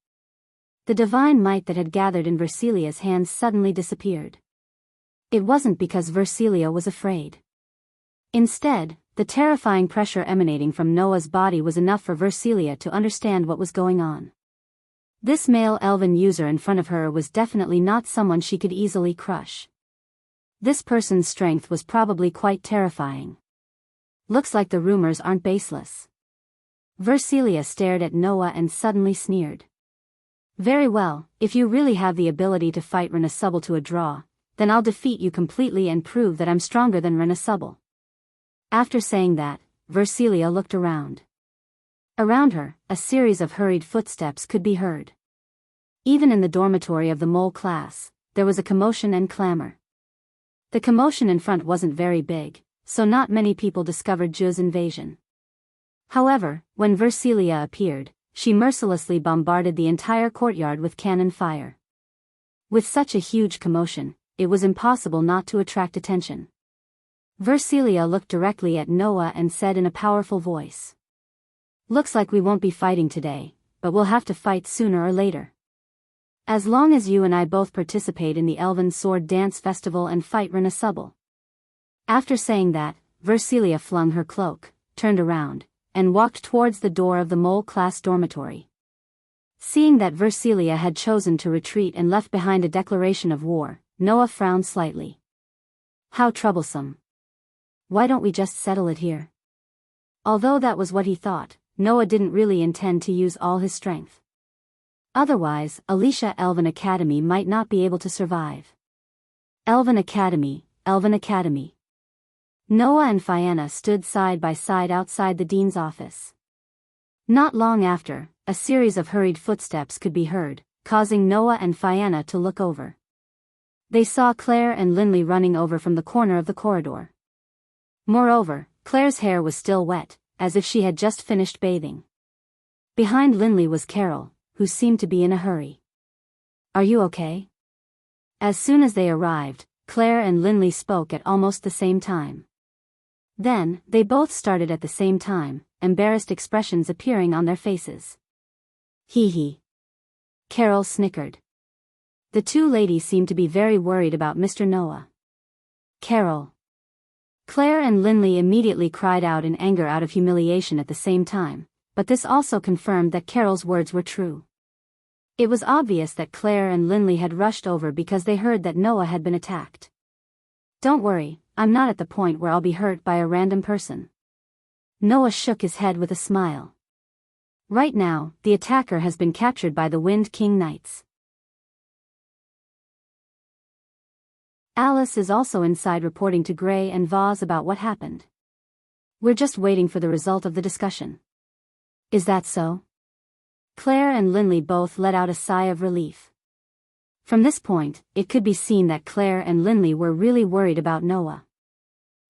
The divine might that had gathered in Versilia's hands suddenly disappeared. It wasn't because Versilia was afraid. Instead, the terrifying pressure emanating from Noah's body was enough for Versilia to understand what was going on. This male elven user in front of her was definitely not someone she could easily crush. This person's strength was probably quite terrifying. Looks like the rumors aren't baseless. Versilia stared at Noah and suddenly sneered. Very well, if you really have the ability to fight Renasubble to a draw, then I'll defeat you completely and prove that I'm stronger than Renasubble. After saying that, Versilia looked around. Around her, a series of hurried footsteps could be heard. Even in the dormitory of the mole class, there was a commotion and clamor. The commotion in front wasn't very big, so not many people discovered Zhu's invasion. However, when Versilia appeared, she mercilessly bombarded the entire courtyard with cannon fire. With such a huge commotion, it was impossible not to attract attention. Versilia looked directly at Noah and said in a powerful voice. Looks like we won't be fighting today, but we'll have to fight sooner or later. As long as you and I both participate in the Elven Sword Dance Festival and fight Renasubble. After saying that, Versilia flung her cloak, turned around, and walked towards the door of the mole class dormitory. Seeing that Versilia had chosen to retreat and left behind a declaration of war, Noah frowned slightly. How troublesome. Why don't we just settle it here? Although that was what he thought, Noah didn't really intend to use all his strength. Otherwise, Alicia Elven Academy might not be able to survive. Elven Academy, Elven Academy. Noah and Fianna stood side by side outside the dean's office. Not long after, a series of hurried footsteps could be heard, causing Noah and Fianna to look over. They saw Claire and Linley running over from the corner of the corridor. Moreover, Claire's hair was still wet, as if she had just finished bathing. Behind Linley was Carol, who seemed to be in a hurry. Are you okay? As soon as they arrived, Claire and Linley spoke at almost the same time. Then, they both started at the same time, embarrassed expressions appearing on their faces. Hee hee. Carol snickered. The two ladies seemed to be very worried about Mr. Noah. Carol. Claire and Linley immediately cried out in anger out of humiliation at the same time, but this also confirmed that Carol's words were true. It was obvious that Claire and Linley had rushed over because they heard that Noah had been attacked. Don't worry, I'm not at the point where I'll be hurt by a random person. Noah shook his head with a smile. Right now, the attacker has been captured by the Wind King Knights. Alice is also inside reporting to Gray and Vaz about what happened. We're just waiting for the result of the discussion. Is that so? Claire and Linley both let out a sigh of relief. From this point, it could be seen that Claire and Linley were really worried about Noah.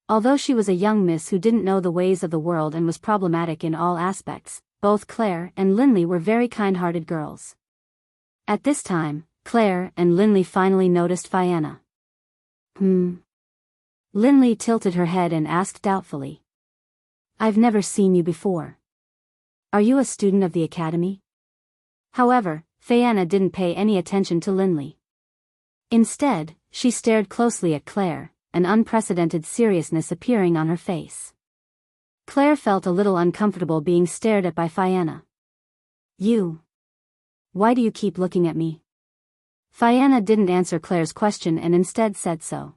Although she was a young miss who didn't know the ways of the world and was problematic in all aspects, both Claire and Linley were very kind-hearted girls. At this time, Claire and Linley finally noticed Fianna. Linley tilted her head and asked doubtfully. I've never seen you before. Are you a student of the academy? However, Fianna didn't pay any attention to Linley. Instead, she stared closely at Claire, an unprecedented seriousness appearing on her face. Claire felt a little uncomfortable being stared at by Fianna. You. Why do you keep looking at me? Fianna didn't answer Claire's question and instead said so.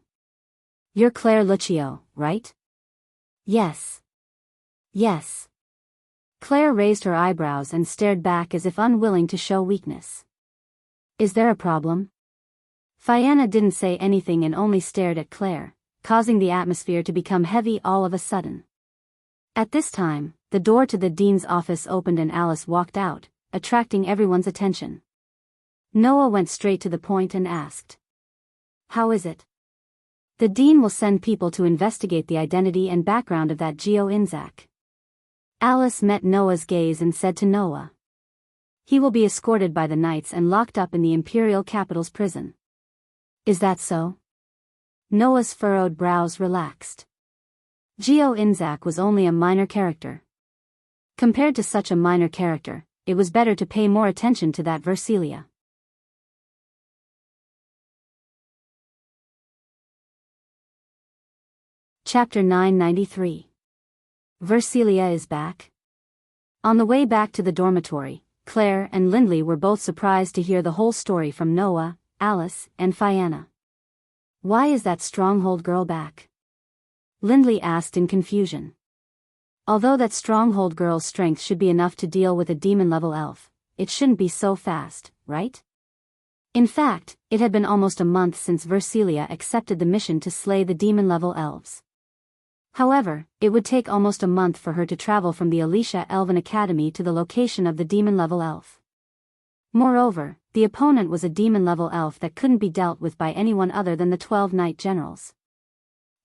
You're Claire Lucio, right? Yes. Yes. Claire raised her eyebrows and stared back as if unwilling to show weakness. Is there a problem? Fianna didn't say anything and only stared at Claire, causing the atmosphere to become heavy all of a sudden. At this time, the door to the dean's office opened and Alice walked out, attracting everyone's attention. Noah went straight to the point and asked. How is it? The dean will send people to investigate the identity and background of that Geo-Inzak. Alice met Noah's gaze and said to Noah. He will be escorted by the knights and locked up in the Imperial Capital's prison. Is that so? Noah's furrowed brows relaxed. Geo-Inzak was only a minor character. Compared to such a minor character, it was better to pay more attention to that Versilia. Chapter 993. Versilia is back. On the way back to the dormitory, Claire and Lindley were both surprised to hear the whole story from Noah, Alice, and Fianna. "Why is that stronghold girl back?" Lindley asked in confusion. Although that stronghold girl's strength should be enough to deal with a demon-level elf, it shouldn't be so fast, right? In fact, it had been almost a month since Versilia accepted the mission to slay the demon-level elves. However, it would take almost a month for her to travel from the Alicia Elven Academy to the location of the demon-level elf. Moreover, the opponent was a demon-level elf that couldn't be dealt with by anyone other than the 12 Knight Generals.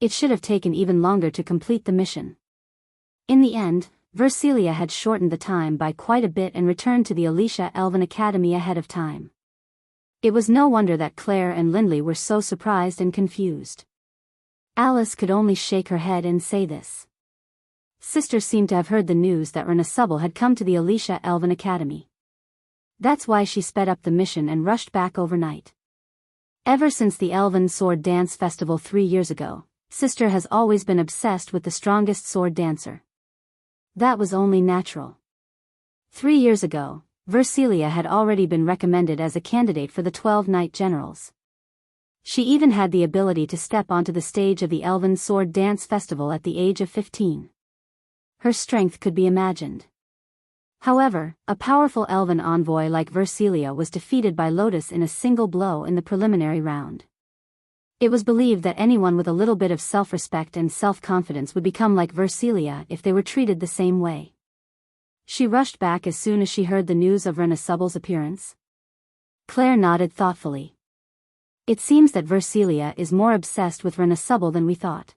It should have taken even longer to complete the mission. In the end, Versilia had shortened the time by quite a bit and returned to the Alicia Elven Academy ahead of time. It was no wonder that Claire and Lindley were so surprised and confused. Alice could only shake her head and say this. Sister seemed to have heard the news that Renasubble had come to the Alicia Elven Academy. That's why she sped up the mission and rushed back overnight. Ever since the Elven Sword Dance Festival 3 years ago, Sister has always been obsessed with the strongest sword dancer. That was only natural. 3 years ago, Versilia had already been recommended as a candidate for the 12 Knight Generals. She even had the ability to step onto the stage of the Elven Sword Dance Festival at the age of 15. Her strength could be imagined. However, a powerful elven envoy like Versilia was defeated by Lotus in a single blow in the preliminary round. It was believed that anyone with a little bit of self-respect and self-confidence would become like Versilia if they were treated the same way. She rushed back as soon as she heard the news of Renasuble's appearance. Claire nodded thoughtfully. It seems that Versilia is more obsessed with Renasubble than we thought.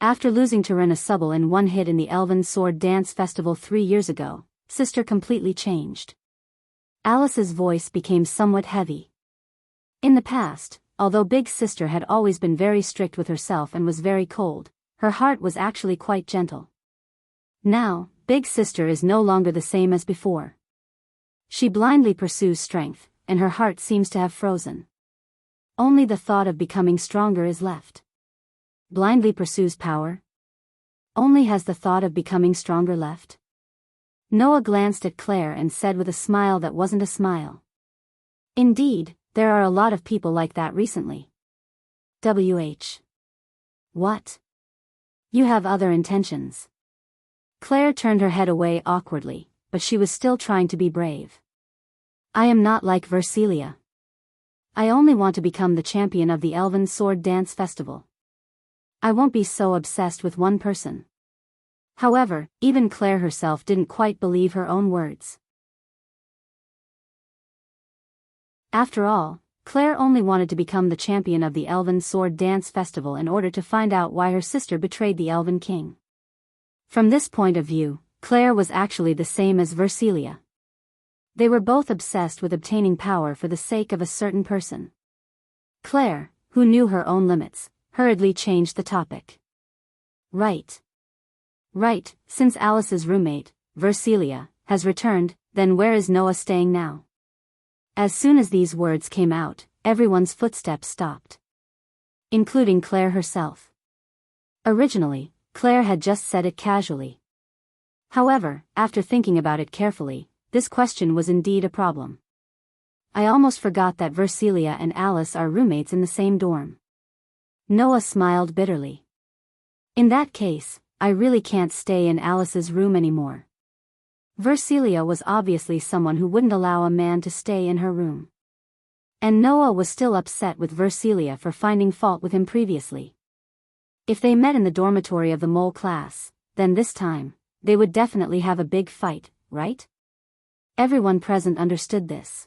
After losing to Renasubble in one hit in the Elven Sword Dance Festival 3 years ago, Sister completely changed. Alice's voice became somewhat heavy. In the past, although Big Sister had always been very strict with herself and was very cold, her heart was actually quite gentle. Now, Big Sister is no longer the same as before. She blindly pursues strength, and her heart seems to have frozen. Only the thought of becoming stronger is left. Blindly pursues power. Only has the thought of becoming stronger left. Noah glanced at Claire and said with a smile that wasn't a smile. Indeed, there are a lot of people like that recently. WH. What? You have other intentions. Claire turned her head away awkwardly, but she was still trying to be brave. I am not like Versilia. I only want to become the champion of the Elven Sword Dance Festival. I won't be so obsessed with one person. However, even Claire herself didn't quite believe her own words. After all, Claire only wanted to become the champion of the Elven Sword Dance Festival in order to find out why her sister betrayed the Elven King. From this point of view, Claire was actually the same as Versilia. They were both obsessed with obtaining power for the sake of a certain person. Claire, who knew her own limits, hurriedly changed the topic. Right, since Alice's roommate, Versilia, has returned, then where is Noah staying now? As soon as these words came out, everyone's footsteps stopped. Including Claire herself. Originally, Claire had just said it casually. However, after thinking about it carefully, this question was indeed a problem. I almost forgot that Versilia and Alice are roommates in the same dorm. Noah smiled bitterly. In that case, I really can't stay in Alice's room anymore. Versilia was obviously someone who wouldn't allow a man to stay in her room. And Noah was still upset with Versilia for finding fault with him previously. If they met in the dormitory of the mole class, then this time, they would definitely have a big fight, right? Everyone present understood this.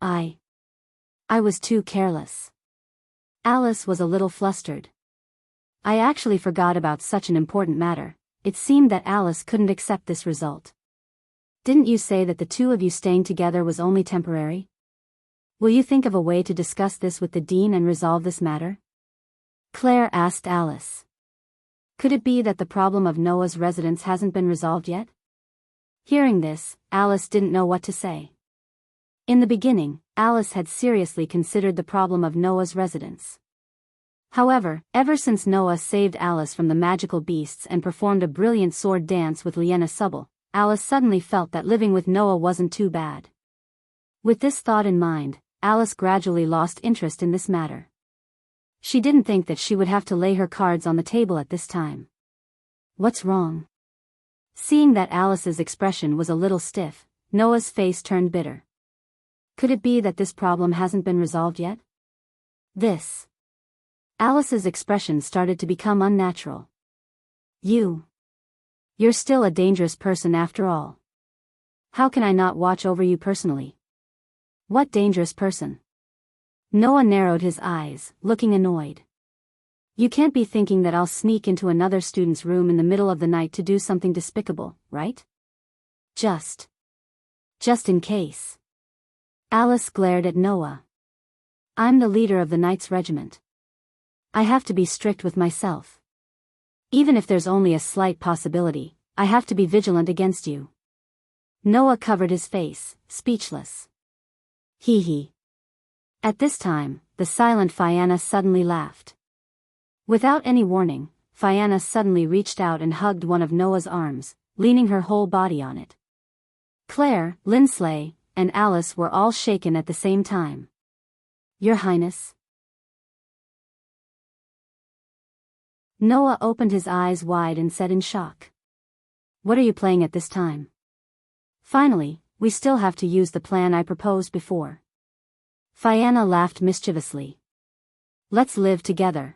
I was too careless. Alice was a little flustered. I actually forgot about such an important matter. It seemed that Alice couldn't accept this result. Didn't you say that the two of you staying together was only temporary? Will you think of a way to discuss this with the dean and resolve this matter? Claire asked Alice. Could it be that the problem of Noah's residence hasn't been resolved yet? Hearing this, Alice didn't know what to say. In the beginning, Alice had seriously considered the problem of Noah's residence. However, ever since Noah saved Alice from the magical beasts and performed a brilliant sword dance with Lyanna Subble, Alice suddenly felt that living with Noah wasn't too bad. With this thought in mind, Alice gradually lost interest in this matter. She didn't think that she would have to lay her cards on the table at this time. What's wrong? Seeing that Alice's expression was a little stiff, Noah's face turned bitter. Could it be that this problem hasn't been resolved yet? Alice's expression started to become unnatural. You're still a dangerous person after all. How can I not watch over you personally? What dangerous person? Noah narrowed his eyes, looking annoyed. You can't be thinking that I'll sneak into another student's room in the middle of the night to do something despicable, right? Just in case. Alice glared at Noah. I'm the leader of the Knights Regiment. I have to be strict with myself. Even if there's only a slight possibility, I have to be vigilant against you. Noah covered his face, speechless. Hee. At this time, the silent Fianna suddenly laughed. Without any warning, Fianna suddenly reached out and hugged one of Noah's arms, leaning her whole body on it. Claire, Lindsley, and Alice were all shaken at the same time. Your Highness? Noah opened his eyes wide and said in shock. What are you playing at this time? Finally, we still have to use the plan I proposed before. Fianna laughed mischievously. Let's live together.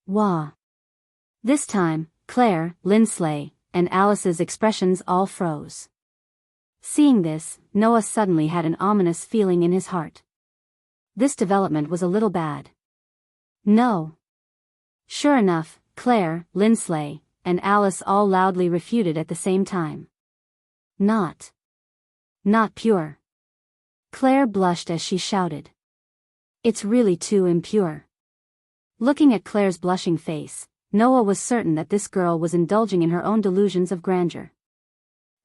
Wah. This time, Claire, Lindsley, and Alice's expressions all froze. Seeing this, Noah suddenly had an ominous feeling in his heart. This development was a little bad. No. Sure enough, Claire, Lindsley, and Alice all loudly refuted at the same time. Not pure. Claire blushed as she shouted. It's really too impure. Looking at Claire's blushing face, Noah was certain that this girl was indulging in her own delusions of grandeur.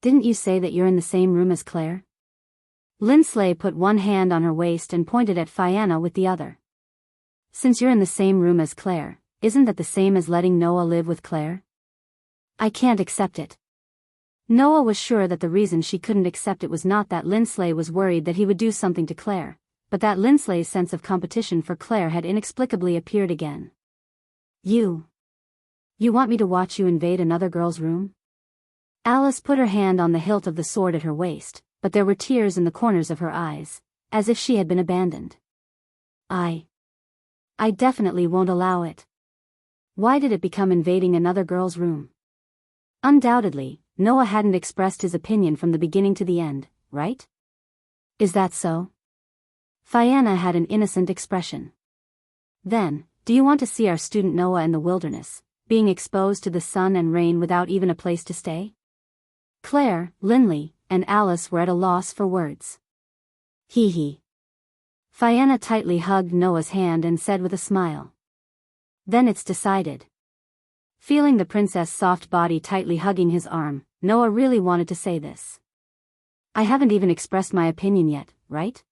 Didn't you say that you're in the same room as Claire? Lindsley put one hand on her waist and pointed at Fianna with the other. Since you're in the same room as Claire, isn't that the same as letting Noah live with Claire? I can't accept it. Noah was sure that the reason she couldn't accept it was not that Lindsley was worried that he would do something to Claire, but that Lindsley's sense of competition for Claire had inexplicably appeared again. You want me to watch you invade another girl's room? Alice put her hand on the hilt of the sword at her waist, but there were tears in the corners of her eyes, as if she had been abandoned. I definitely won't allow it. Why did it become invading another girl's room? Undoubtedly, Noah hadn't expressed his opinion from the beginning to the end, right? Is that so? Fianna had an innocent expression. Then, do you want to see our student Noah in the wilderness, being exposed to the sun and rain without even a place to stay? Claire, Lindley, and Alice were at a loss for words. Hee. Fianna tightly hugged Noah's hand and said with a smile. Then it's decided. Feeling the princess' soft body tightly hugging his arm, Noah really wanted to say this. I haven't even expressed my opinion yet, right?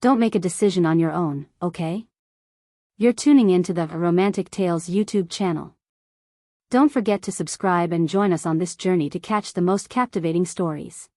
Don't make a decision on your own, okay? You're tuning into the Romantic Tales YouTube channel. Don't forget to subscribe and join us on this journey to catch the most captivating stories.